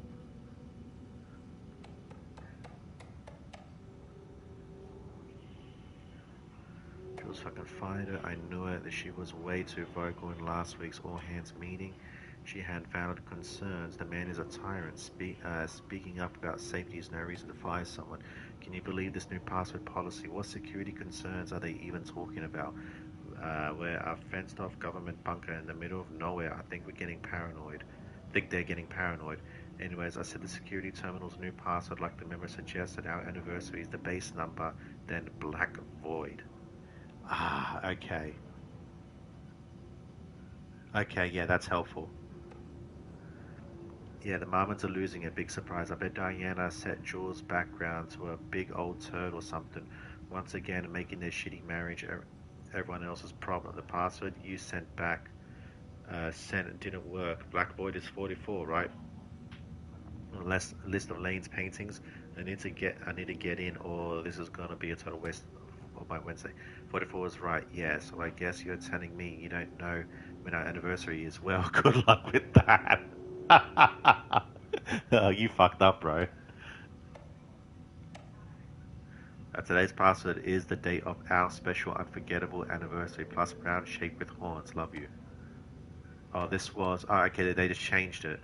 Jules fucking fired her. I knew it. That she was way too vocal in last week's all hands meeting. She had valid concerns. The man is a tyrant. Speaking up about safety is no reason to fire someone. Can you believe this new password policy? What security concerns are they even talking about? We're a fenced-off government bunker in the middle of nowhere. I think we're getting paranoid. They're getting paranoid. Anyways, I said the security terminal's new password, like the memo suggested, our anniversary is the base number, then Black Void. Ah, okay. Okay, yeah, that's helpful. Yeah, the Marmons are losing it. Big surprise. I bet Diana set Jules' background to a big old turd or something. Once again, making their shitty marriage everyone else's problem. The password you sent back didn't work. Black Void is 44, right? List of Lane's paintings. I need to get in, or this is gonna be a total waste of my Wednesday. 44 is right. Yeah. So I guess you're telling me you don't know when our anniversary is. Well, good luck with that. Oh, you fucked up, bro. Today's password is the date of our special unforgettable anniversary, plus round shape with horns. Love you. Oh, this was... Oh, okay, they just changed it.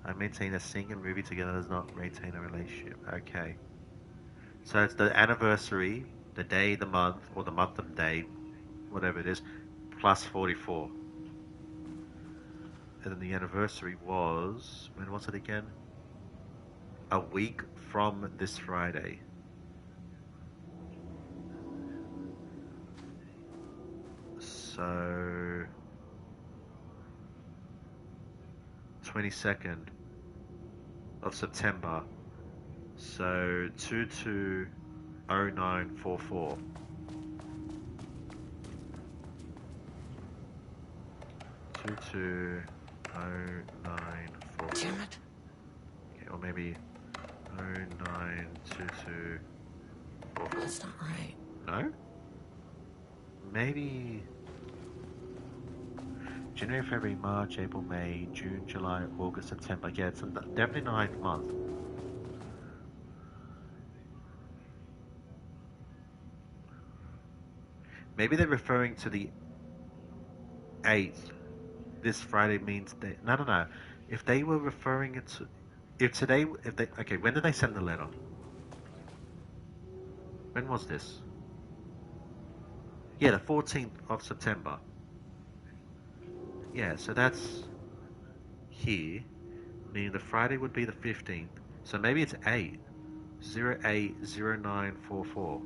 I maintain a sing and Ruby together does not maintain a relationship. Okay. So it's the anniversary, the day, the month, or the month of day, whatever it is, plus 44. And then the anniversary was... When was it again? A week from this Friday. So... 22nd of September. So 220944. Damn it. Okay, or maybe 092244. That's not right. No? Maybe January, February, March, April, May, June, July, August, September. Yeah, it's definitely 9th month. Maybe they're referring to the 8th. This Friday means that... No. If they were referring it to... Okay, when did they send the letter? When was this? Yeah, the 14th of September. Yeah, so that's here, meaning the Friday would be the 15th. So maybe it's 080944.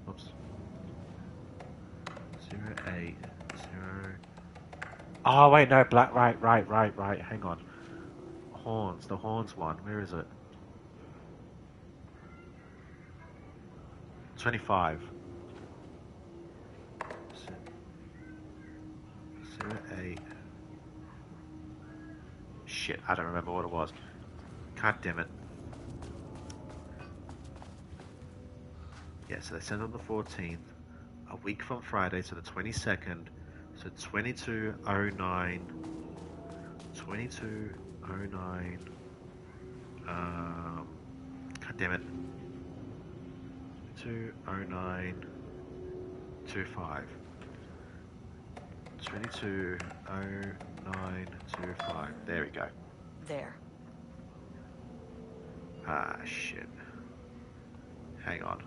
Oops. 080. Oh wait, no, black. Right. Hang on. Horns, the horns one. Where is it? 25. 08. Shit, I don't remember what it was. God damn it. Yeah, so they sent on the 14th, a week from Friday, so the 22nd, so 2209, 2209, God damn it, 20925, 220925, there we go. There. Ah, shit. Hang on.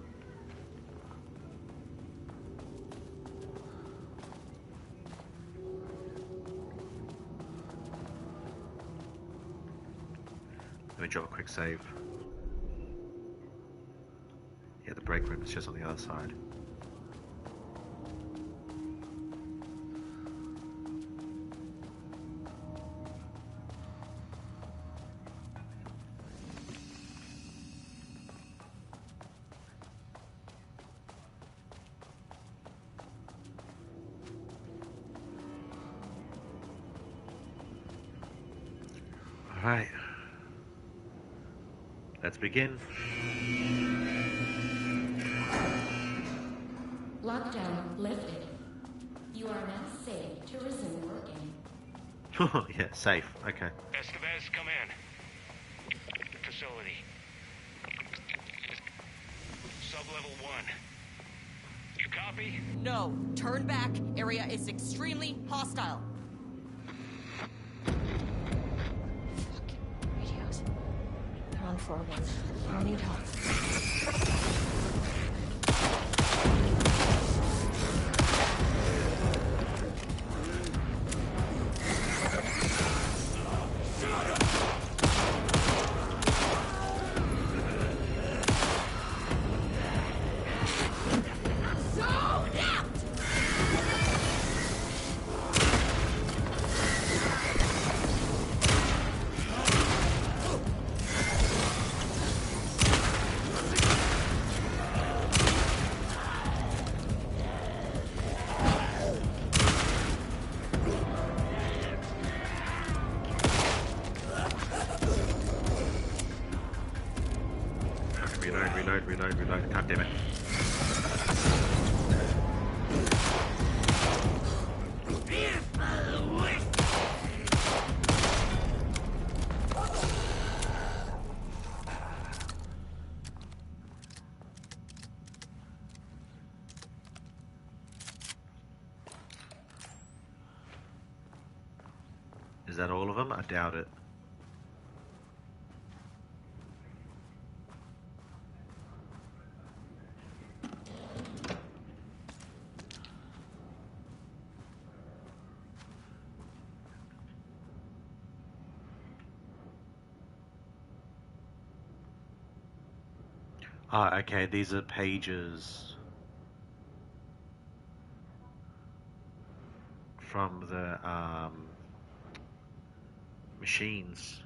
Let me drop a quick save. Yeah, the break room is just on the other side. Alright. Let's begin. Lockdown lifted. You are now safe to resume working. Yeah, safe. Okay. Estevez, come in. Facility. Sub-level 1. You copy? No, turn back. Area is extremely hostile. Radios. They're on 4-1. I'll need help. Reload. God damn it. Is that all of them? I doubt it. Ah, okay, these are pages from the machines.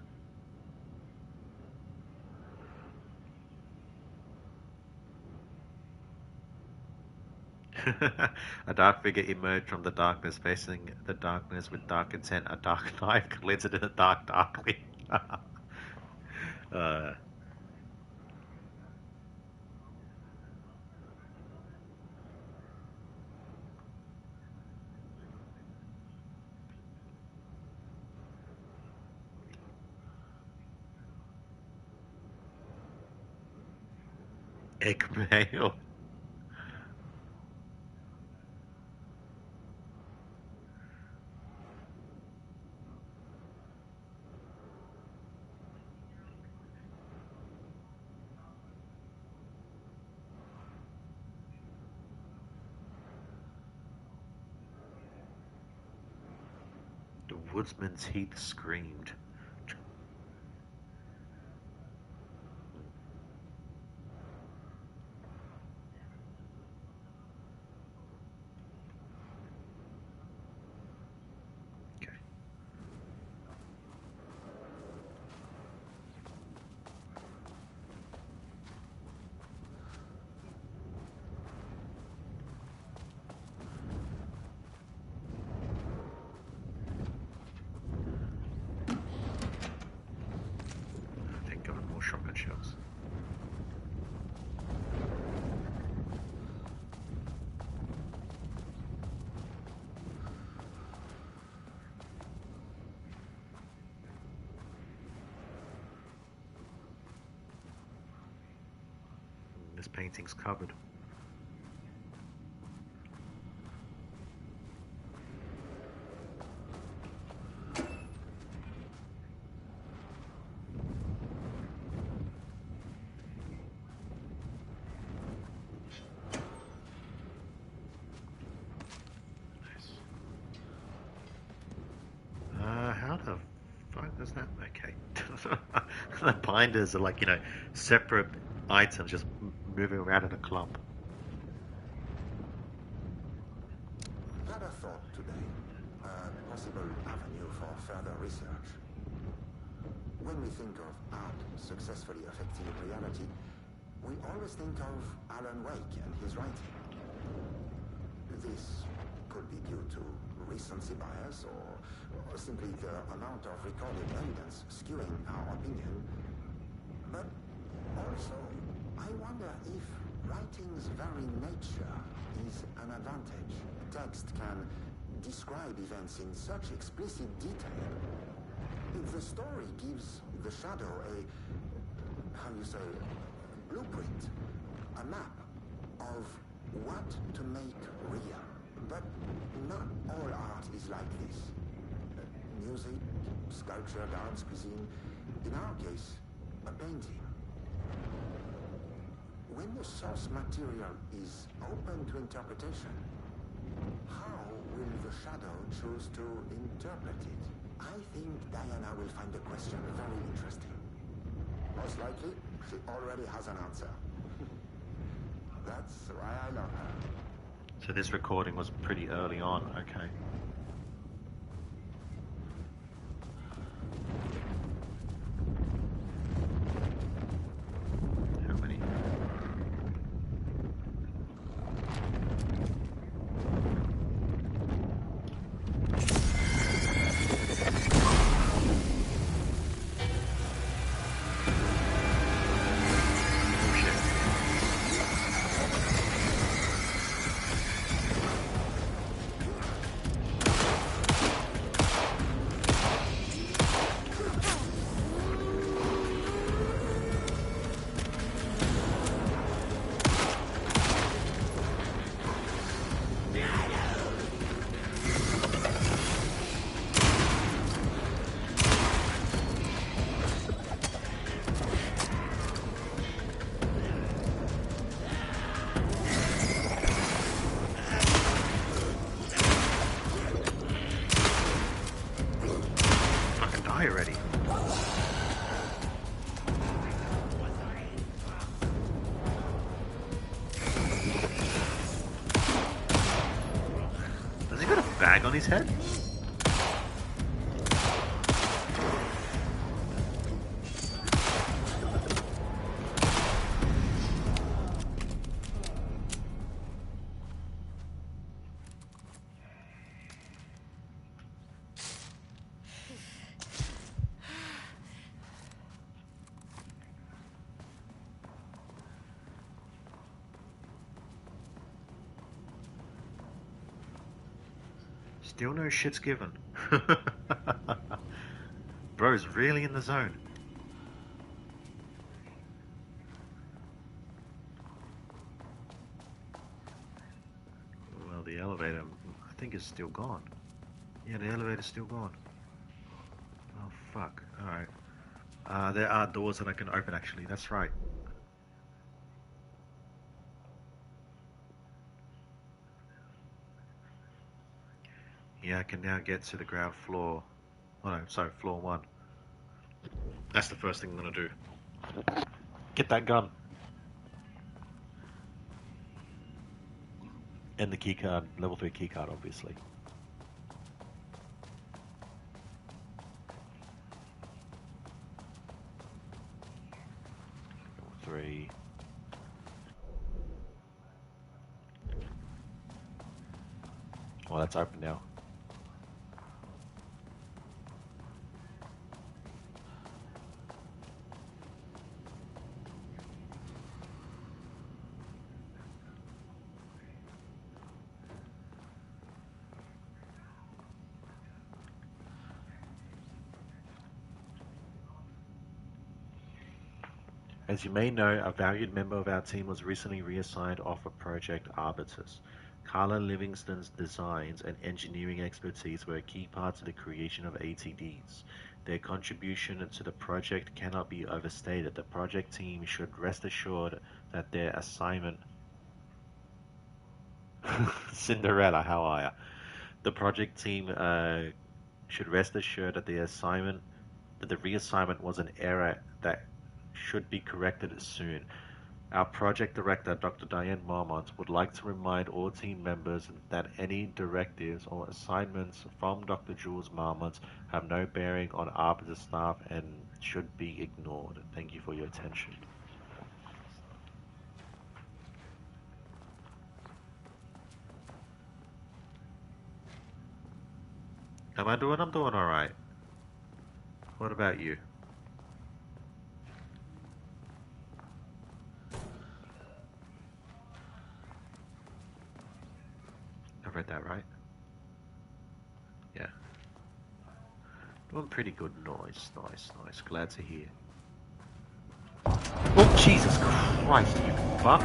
A dark figure emerged from the darkness, facing the darkness with dark intent. A dark knife glittered in the dark darkly. Eggmail. The woodsman's heat screamed. shells. This painting's covered. How the fuck does that? Okay. The binders are like, you know, separate items just moving around in a clump. Had a thought today. A possible avenue for further research. When we think of art successfully affecting reality, we always think of Alan Wake and his writing. This could be due to recency bias or simply the amount of recorded evidence skewing our opinion. But also, I wonder if writing's very nature is an advantage. Text can describe events in such explicit detail. If the story gives the shadow a blueprint, a map of what to make real. But not all art is like this. Music, sculpture, dance, cuisine. In our case, a painting. When the source material is open to interpretation, how will the shadow choose to interpret it? I think Diana will find the question very interesting. Most likely, she already has an answer. That's why I love her. So this recording was pretty early on, okay. How many? Already. Does he got a bag on his head? Still no shit's given. Bro's really in the zone. Well, the elevator, I think, is still gone. Yeah, the elevator's still gone. Oh, fuck. Alright. There are doors that I can open, actually. That's right. Yeah, I can now get to the ground floor. Oh no, sorry, floor 1. That's the first thing I'm gonna do. Get that gun. And the keycard, level 3 keycard, obviously. Level 3. Well, that's open now. As you may know, a valued member of our team was recently reassigned off of Project Arbitus. Carla Livingston's designs and engineering expertise were key parts of the creation of ATDs. Their contribution to the project cannot be overstated. The project team should rest assured that their assignment... Cinderella, how are ya? The project team should rest assured that the reassignment was an error that should be corrected soon. Our project director, Dr. Diane Marmont, would like to remind all team members that any directives or assignments from Dr. Jules Marmont have no bearing on Arbiter staff and should be ignored. Thank you for your attention. Am I doing? I'm doing alright. What about you? I read that right? Yeah. Doing pretty good. Nice. Glad to hear. Oh, Jesus Christ, you fuck.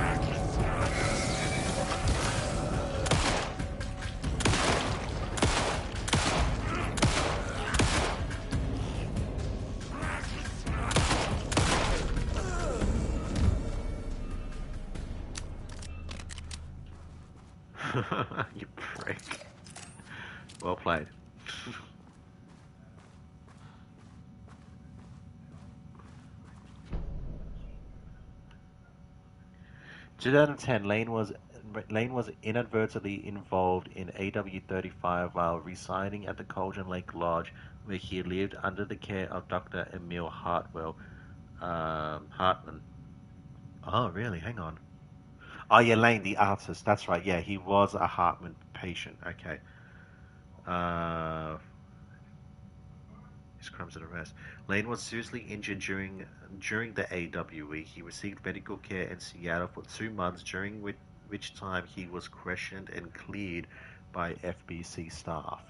You prick. Well played. 2010, Lane was inadvertently involved in AW-35 while residing at the Cauldron Lake Lodge, where he lived under the care of Dr. Emil Hartman. Oh, really? Hang on. Oh, yeah, Lane, the artist. That's right. Yeah, he was a Hartman patient. Okay. His crimes and arrest. Lane was seriously injured during the AWE. He received medical care in Seattle for 2 months, during which time he was questioned and cleared by FBC staff.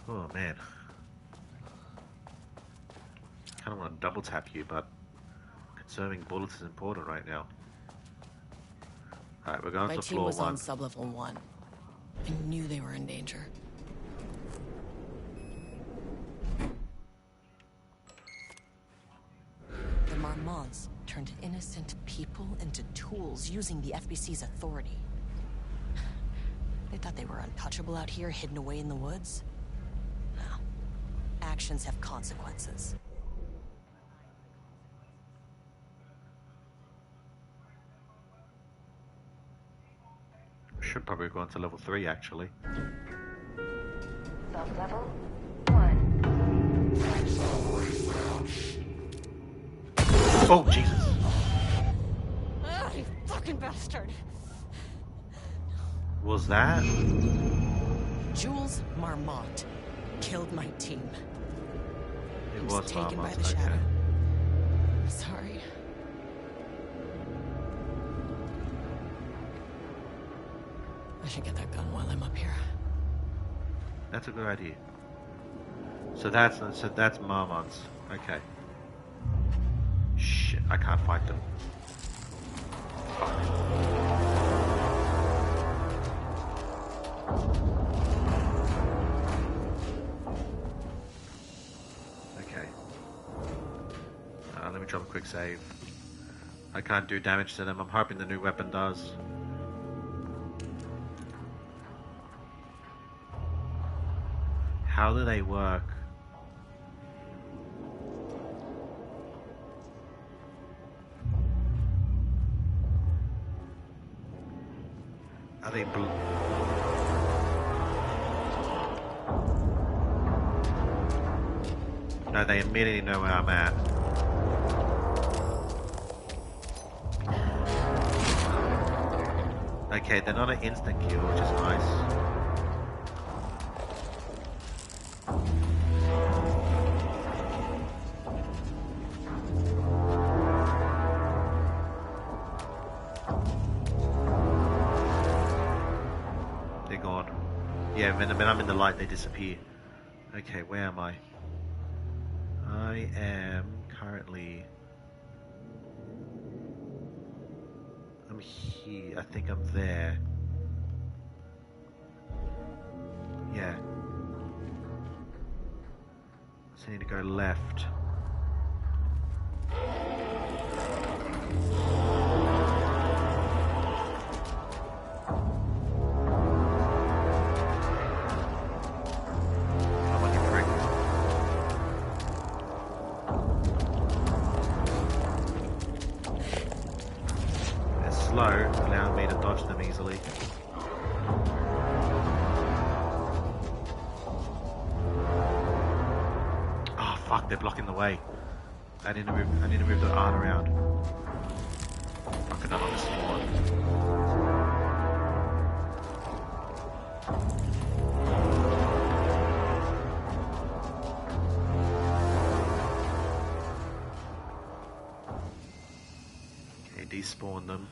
Oh man. I kind of want to double tap you, but conserving bullets is important right now. Alright, we're going to floor 1. My team was on sublevel 1. I knew they were in danger. The Marmonts turned innocent people into tools using the FBC's authority. They thought they were untouchable out here, hidden away in the woods. No. Actions have consequences. Should probably go on to level 3, actually. Sub-level 1. Oh, Jesus. Ah, you fucking bastard. Was that? Jules Marmont killed my team. It He was taken Marmont, by the okay. shadow. I'm sorry. I should get that gun while I'm up here. That's a good idea. So that's Marmont's. Okay. Shit, I can't fight them. Okay. Let me drop a quick save. I can't do damage to them. I'm hoping the new weapon does. How do they work? Are they blue? No, they immediately know where I'm at. Okay, they're not an instant kill, which is nice. Yeah, when I'm in the light, they disappear. Okay, where am I? I am currently... I'm here. I think I'm there. Yeah. So I need to go left. Slow, allowing me to dodge them easily. Oh fuck, they're blocking the way. I need to move the art around. Fuck, another on spawn. Okay, despawn them.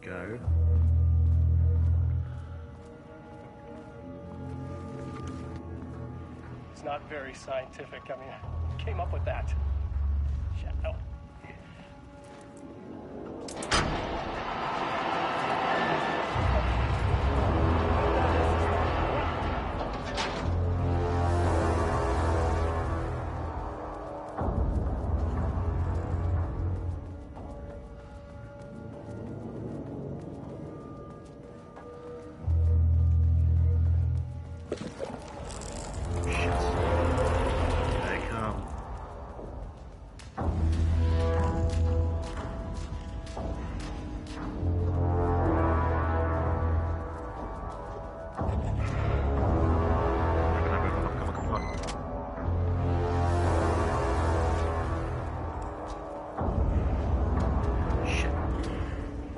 Go. It's not very scientific. I mean, I came up with that. Shadow.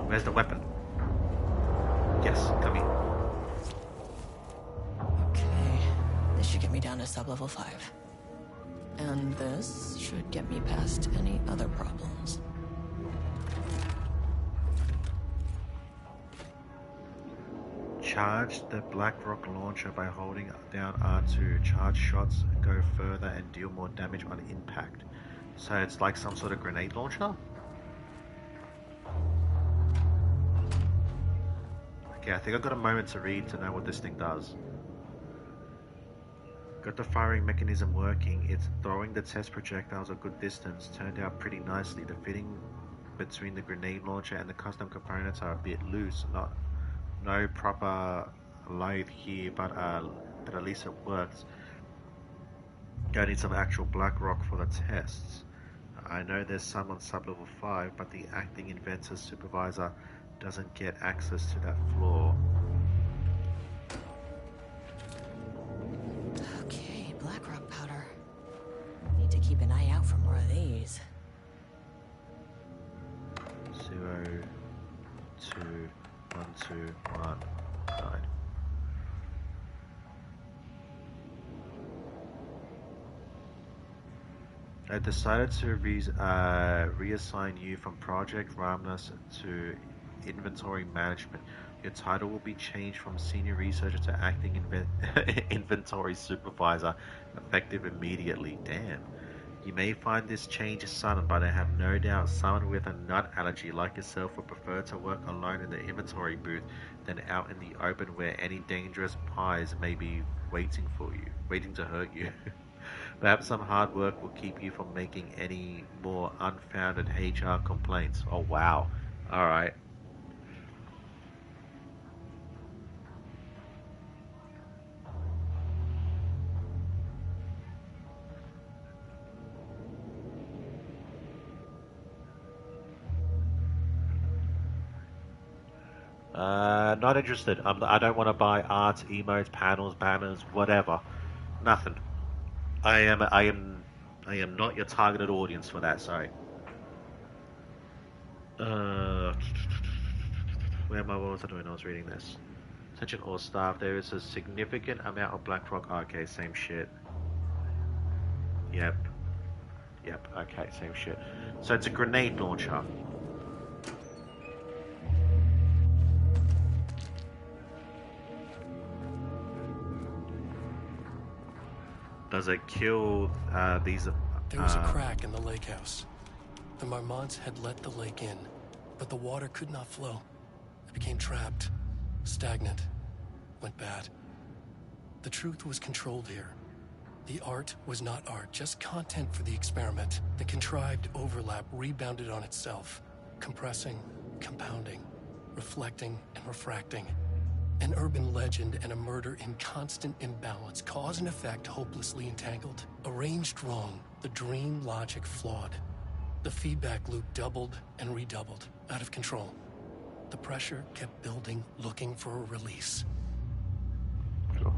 Where's the weapon? Yes, come here. Okay, this should get me down to sub-level 5. And this should get me past any other problems. Charge the Blackrock launcher by holding down R2. Charge shots go further and deal more damage on impact. So it's like some sort of grenade launcher? Okay, I think I've got a moment to read to know what this thing does. Got the firing mechanism working. It's throwing the test projectiles a good distance. Turned out pretty nicely. The fitting between the grenade launcher and the custom components are a bit loose. No proper lathe here, but at least it works. Gonna need some actual Blackrock for the tests. I know there's some on sub-level 5, but the acting inventor supervisor doesn't get access to that floor. Okay, Blackrock powder. Need to keep an eye out for more of these. 0, 2, 1, 2, 1, 9. I decided to reassign you from Project Ramnas to Inventory Management. Your title will be changed from Senior Researcher to Acting Inventory Supervisor, effective immediately. Damn. You may find this change sudden, but I have no doubt someone with a nut allergy like yourself would prefer to work alone in the inventory booth than out in the open where any dangerous pies may be waiting to hurt you. Perhaps some hard work will keep you from making any more unfounded HR complaints. Oh wow. Alright. Not interested. I don't want to buy art, emotes, panels, banners, whatever. Nothing. I am not your targeted audience for that. Sorry. Where am I? What was I doing? I was reading this. Attention all staff. There is a significant amount of Blackrock. Okay, same shit. Yep. Okay, same shit. So it's a grenade launcher. Does it kill these? There was a crack in the lake house. The Marmonts had let the lake in, but the water could not flow. It became trapped, stagnant, went bad. The truth was controlled here. The art was not art, just content for the experiment. The contrived overlap rebounded on itself, compressing, compounding, reflecting and refracting. An urban legend and a murder in constant imbalance, cause and effect hopelessly entangled. Arranged wrong, the dream logic flawed. The feedback loop doubled and redoubled, out of control. The pressure kept building, looking for a release. Sure.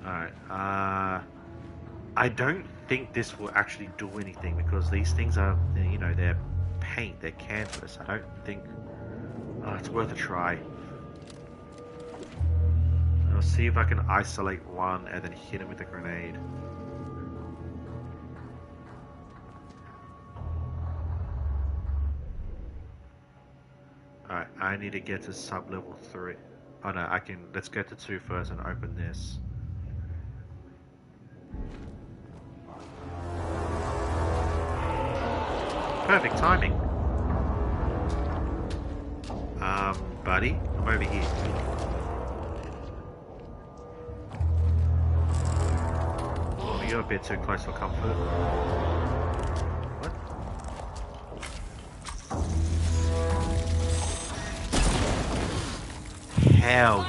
Alright, I don't think this will actually do anything because these things are, you know, they're paint, they're canvas. I don't think... it's worth a try. I'll see if I can isolate one and then hit him with a grenade. Alright, I need to get to sub-level 3. Oh no, I can... Let's get to 2 first and open this. Perfect timing. Buddy, I'm over here. Oh, you're a bit too close for comfort. What? Hell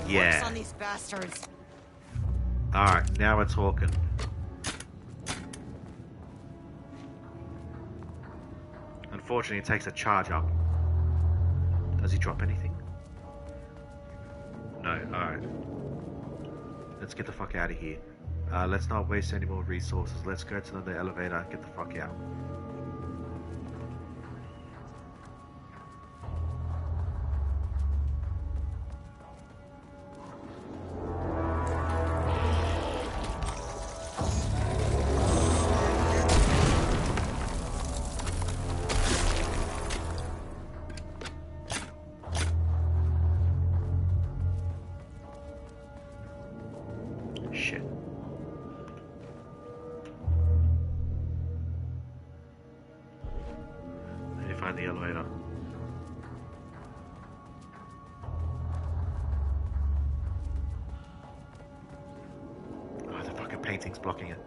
yeah. On these bastards. Alright, now we're talking. Unfortunately, it takes a charge up. Does he drop anything? No, alright. Let's get the fuck out of here. Let's not waste any more resources. Let's go to the elevator and get the fuck out. Find the elevator. Oh, the fucking painting's blocking it.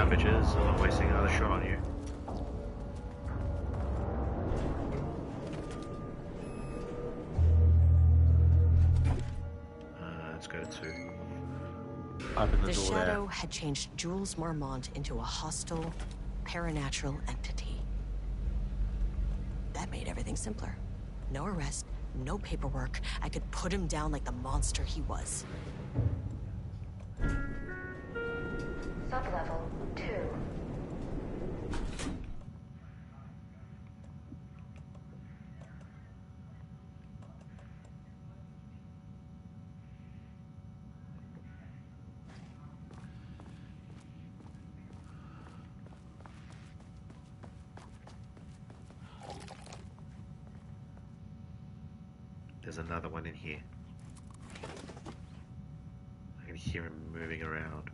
Bitches, I'm not wasting another shot on you. Let's go to 2. Open the door. The Shadow had changed Jules Marmont into a hostile, paranatural entity. That made everything simpler. No arrest, no paperwork. I could put him down like the monster he was. Sublevel 2. There's another one in here. I can hear him moving around.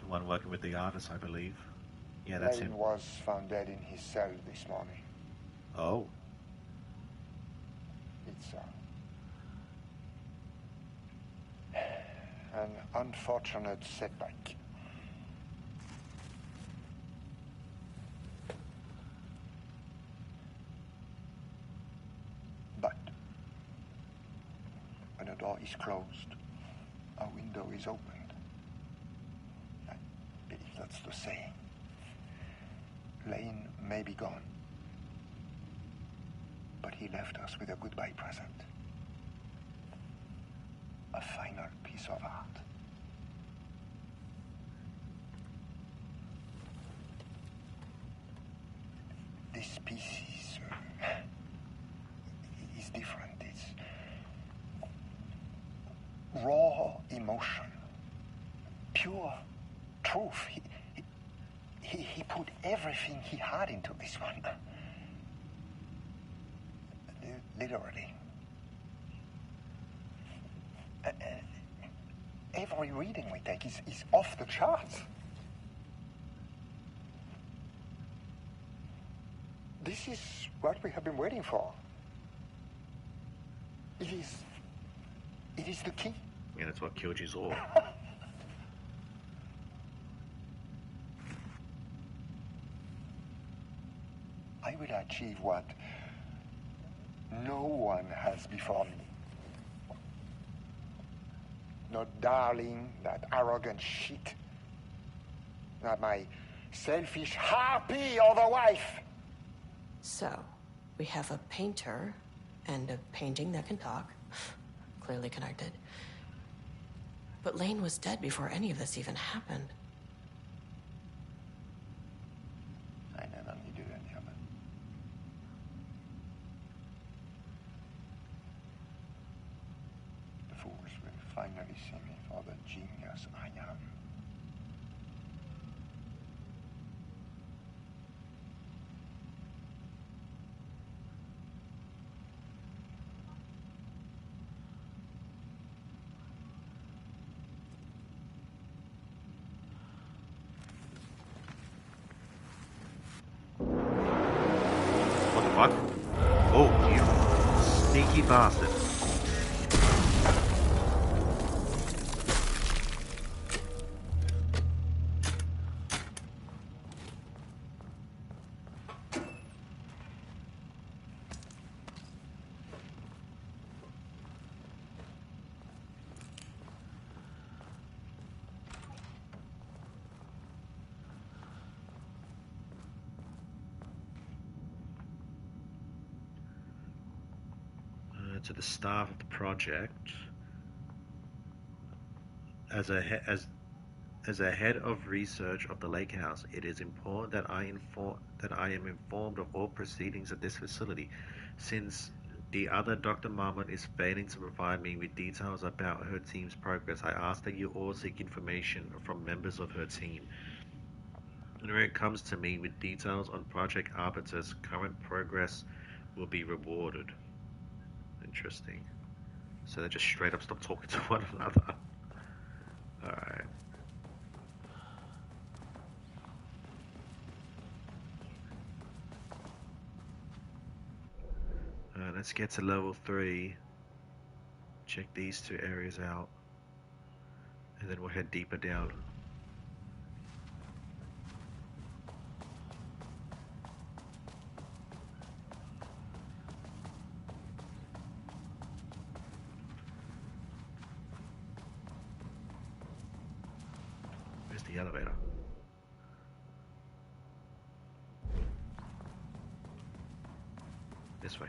one working with the artist, I believe. Yeah, that's Lane him. was found dead in his cell this morning. Oh. It's an unfortunate setback. But when a door is closed, a window is opened. I believe that's the saying. Lane may be gone, but he left us with a goodbye present. A final piece of art. This piece is different. It's raw emotion, pure truth. He put everything he had into this one. Literally. Every reading we take is off the charts. This is what we have been waiting for. It is the key. Yeah, that's what killed you all. I will achieve what no one has before me. Not Darling, that arrogant shit. Not my selfish harpy or the wife. So, we have a painter and a painting that can talk. Clearly connected. But Lane was dead before any of this even happened. I never needed any of it. The fools will finally see me for the genius I am. What the fuck? Oh, you sneaky bastard. To the staff of the project, as a head of research of the lake house, it is important that I am informed of all proceedings at this facility. Since the other Dr. Marmot is failing to provide me with details about her team's progress, I ask that you all seek information from members of her team. And when it comes to me with details on Project Arbitor's current progress will be rewarded. Interesting. So they just straight up stop talking to one another. Alright. Let's get to level 3. Check these two areas out. And then we'll head deeper down. The elevator. This way.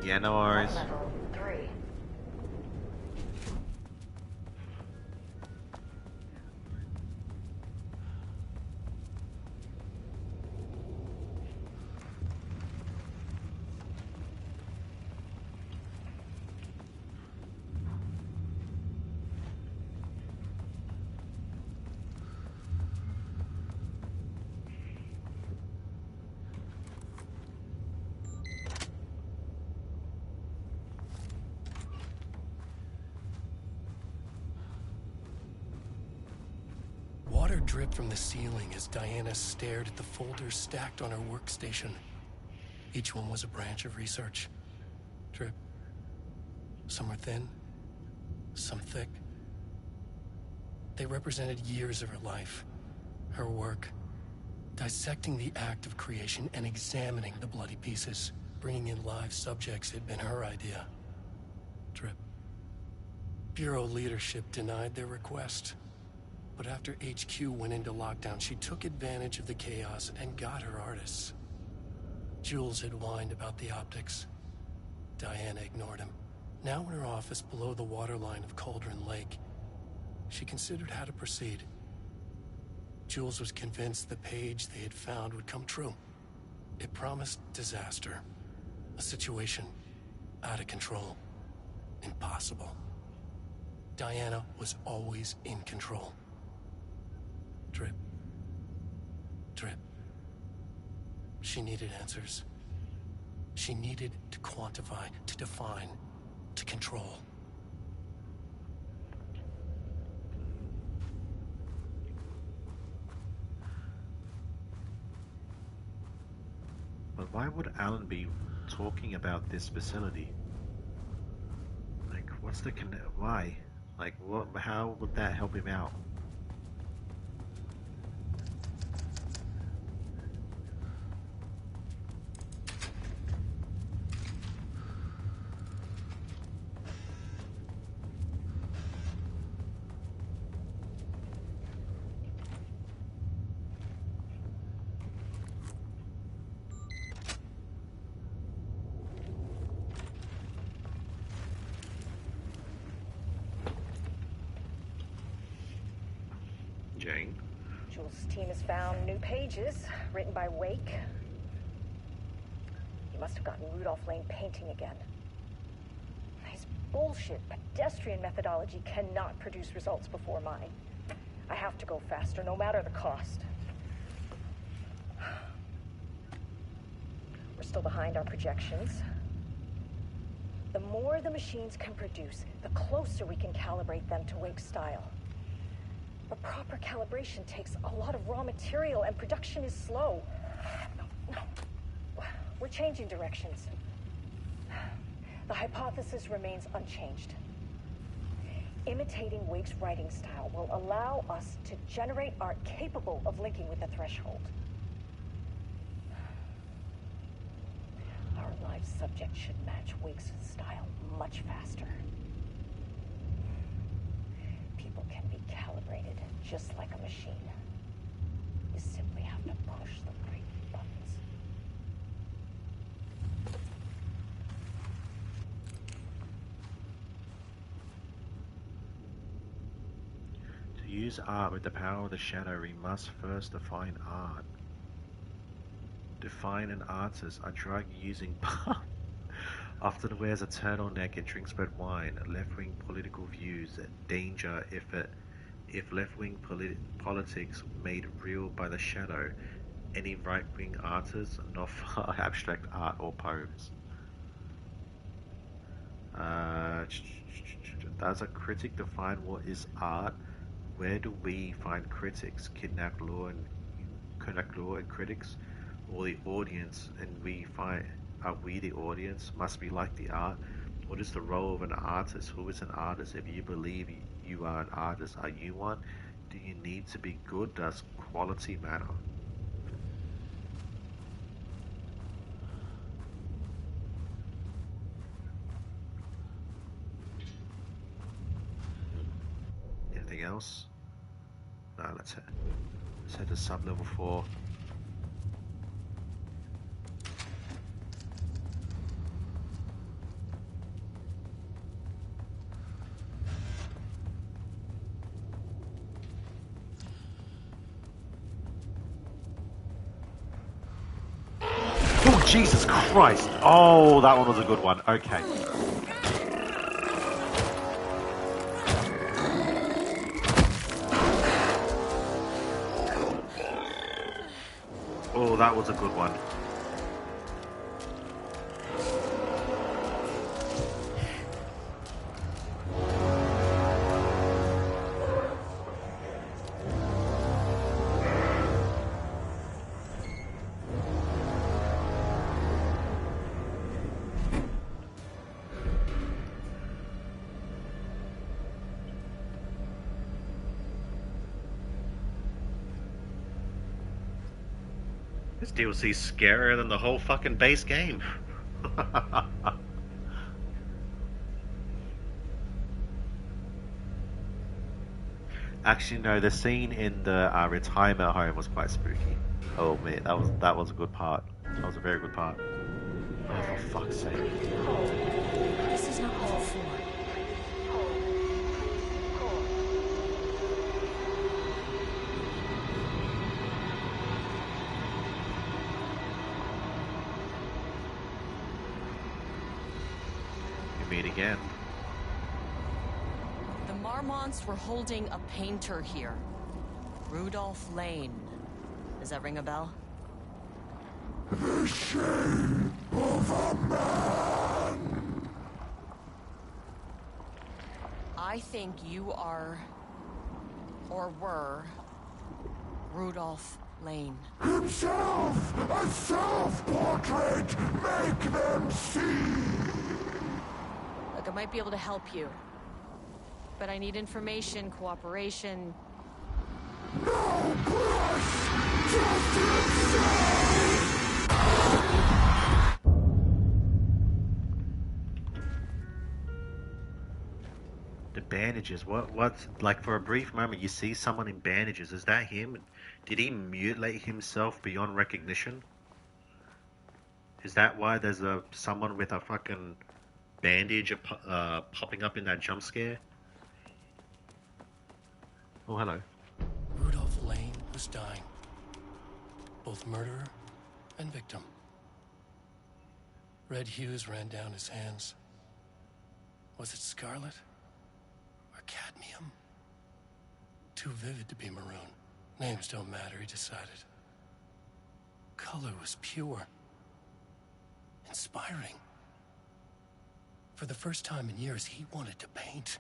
Yeah, no worries. Level 3. Water dripped from the ceiling as Diana stared at the folders stacked on her workstation. Each one was a branch of research. Drip. Some were thin, some thick. They represented years of her life, her work, dissecting the act of creation and examining the bloody pieces. Bringing in live subjects had been her idea. Drip. Bureau leadership denied their request. But after HQ went into lockdown, she took advantage of the chaos and got her artists. Jules had whined about the optics. Diana ignored him. Now in her office below the waterline of Cauldron Lake, she considered how to proceed. Jules was convinced the page they had found would come true. It promised disaster. A situation out of control. Impossible. Diana was always in control. Drip. Drip. She needed answers. She needed to quantify, to define, to control. But why would Alan be talking about this facility? Like, what's the why? Like, what? How would that help him out? Jane? Jules' team has found new pages written by Wake. He must have gotten Rudolph Lane painting again. His bullshit pedestrian methodology cannot produce results before mine. I have to go faster, no matter the cost. We're still behind our projections. The more the machines can produce, the closer we can calibrate them to Wake's style. But proper calibration takes a lot of raw material, and production is slow. No. We're changing directions. The hypothesis remains unchanged. Imitating Wake's writing style will allow us to generate art capable of linking with the threshold. Our live subject should match Wake's style much faster. People can be calibrated just like a machine. You simply have to push the right buttons. To use art with the power of the shadow, we must first define art. Define an artist, a drug using often wears a turtleneck and drinks red wine. Left-wing political views. Danger if left-wing politics made real by the shadow. Any right-wing artists, not for abstract art or poems. Does a critic define what is art? Where do we find critics? Kidnap law and critics, or the audience? And are we the audience? Must we like the art? What is the role of an artist? Who is an artist? If you believe you are an artist, are you one? Do you need to be good? Does quality matter? Anything else? No, let's head to sub-level 4. Oh, Jesus Christ! Oh, that one was a good one. Okay. Oh, that was a good one. This DLC's scarier than the whole fucking base game. Actually, no. The scene in the retirement home was quite spooky. Oh man, that was a good part. That was a very good part. Oh, for fuck's sake! This is not level 4. You meet again. The Marmonts were holding a painter here. Rudolph Lane. Does that ring a bell? The shame of a man. I think you are, or were, Rudolph Lane. Himself! A self-portrait! Make them see! Look, I might be able to help you. But I need information, cooperation. No brush! Just inside! The bandages. What's like for a brief moment you see someone in bandages. Is that him? Did he mutilate himself beyond recognition? Is that why there's someone with a fucking bandage popping up in that jump scare? Oh, hello. Rudolph Lane was dying. Both murderer and victim. Red hues ran down his hands. Was it scarlet? Or cadmium? Too vivid to be maroon. Names don't matter, he decided. Color was pure. Inspiring. For the first time in years, he wanted to paint.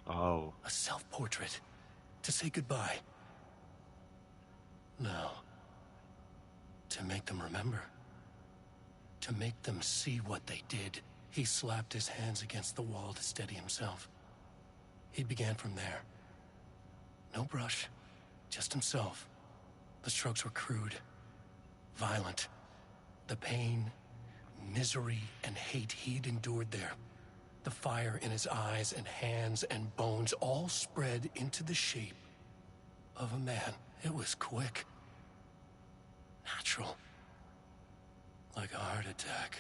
Oh. A self-portrait. To say goodbye. No. To make them remember. To make them see what they did. He slapped his hands against the wall to steady himself. He began from there. No brush. Just himself. The strokes were crude. Violent. The pain, misery, and hate he'd endured there. The fire in his eyes and hands and bones all spread into the shape of a man. It was quick. Natural. Like a heart attack.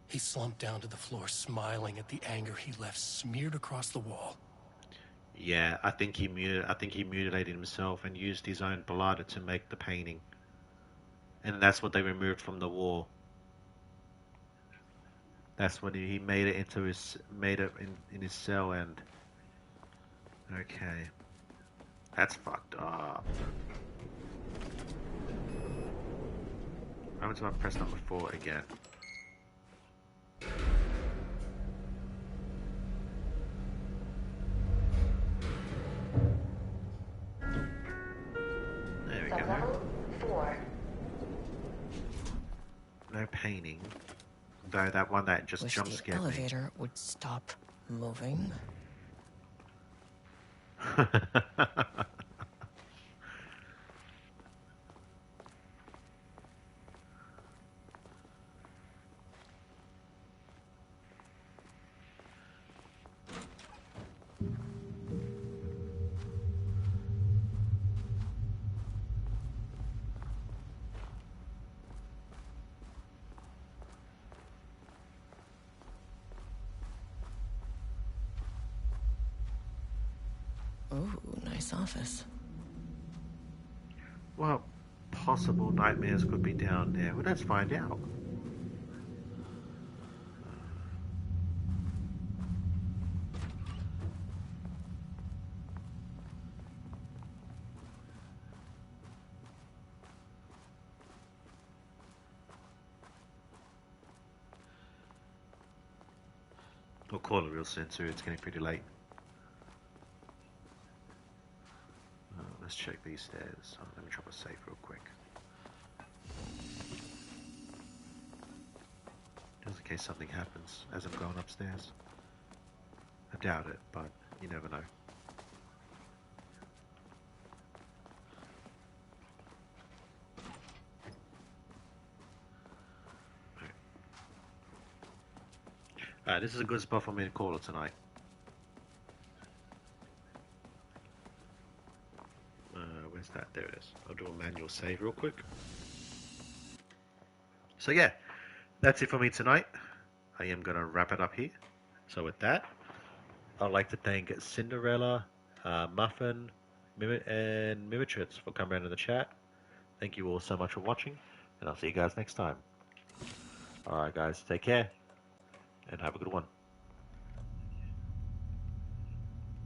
He slumped down to the floor, smiling at the anger he left smeared across the wall. Yeah, I think he mutilated himself and used his own blood to make the painting. And that's what they removed from the wall. That's when he made it into his in his cell. And okay, that's fucked up. I'm going to press number 4 again. There we go. Level 4. No painting. Though that one that just jump scared the me. elevator would stop moving. Ooh, nice office. Well, possible nightmares could be down there. Well, let's find out. I'll call it real soon too. It's getting pretty late. Let's check these stairs. Let me drop a safe real quick. Just in case something happens as I'm going upstairs. I doubt it, but you never know. This is a good spot for me to call it tonight. Where's that? There it is. I'll do a manual save real quick. So yeah, that's it for me tonight. I am going to wrap it up here. So with that, I'd like to thank Cinderella, Muffin, and Mimitrix for coming into the chat. Thank you all so much for watching, and I'll see you guys next time. Alright guys, take care, and have a good one.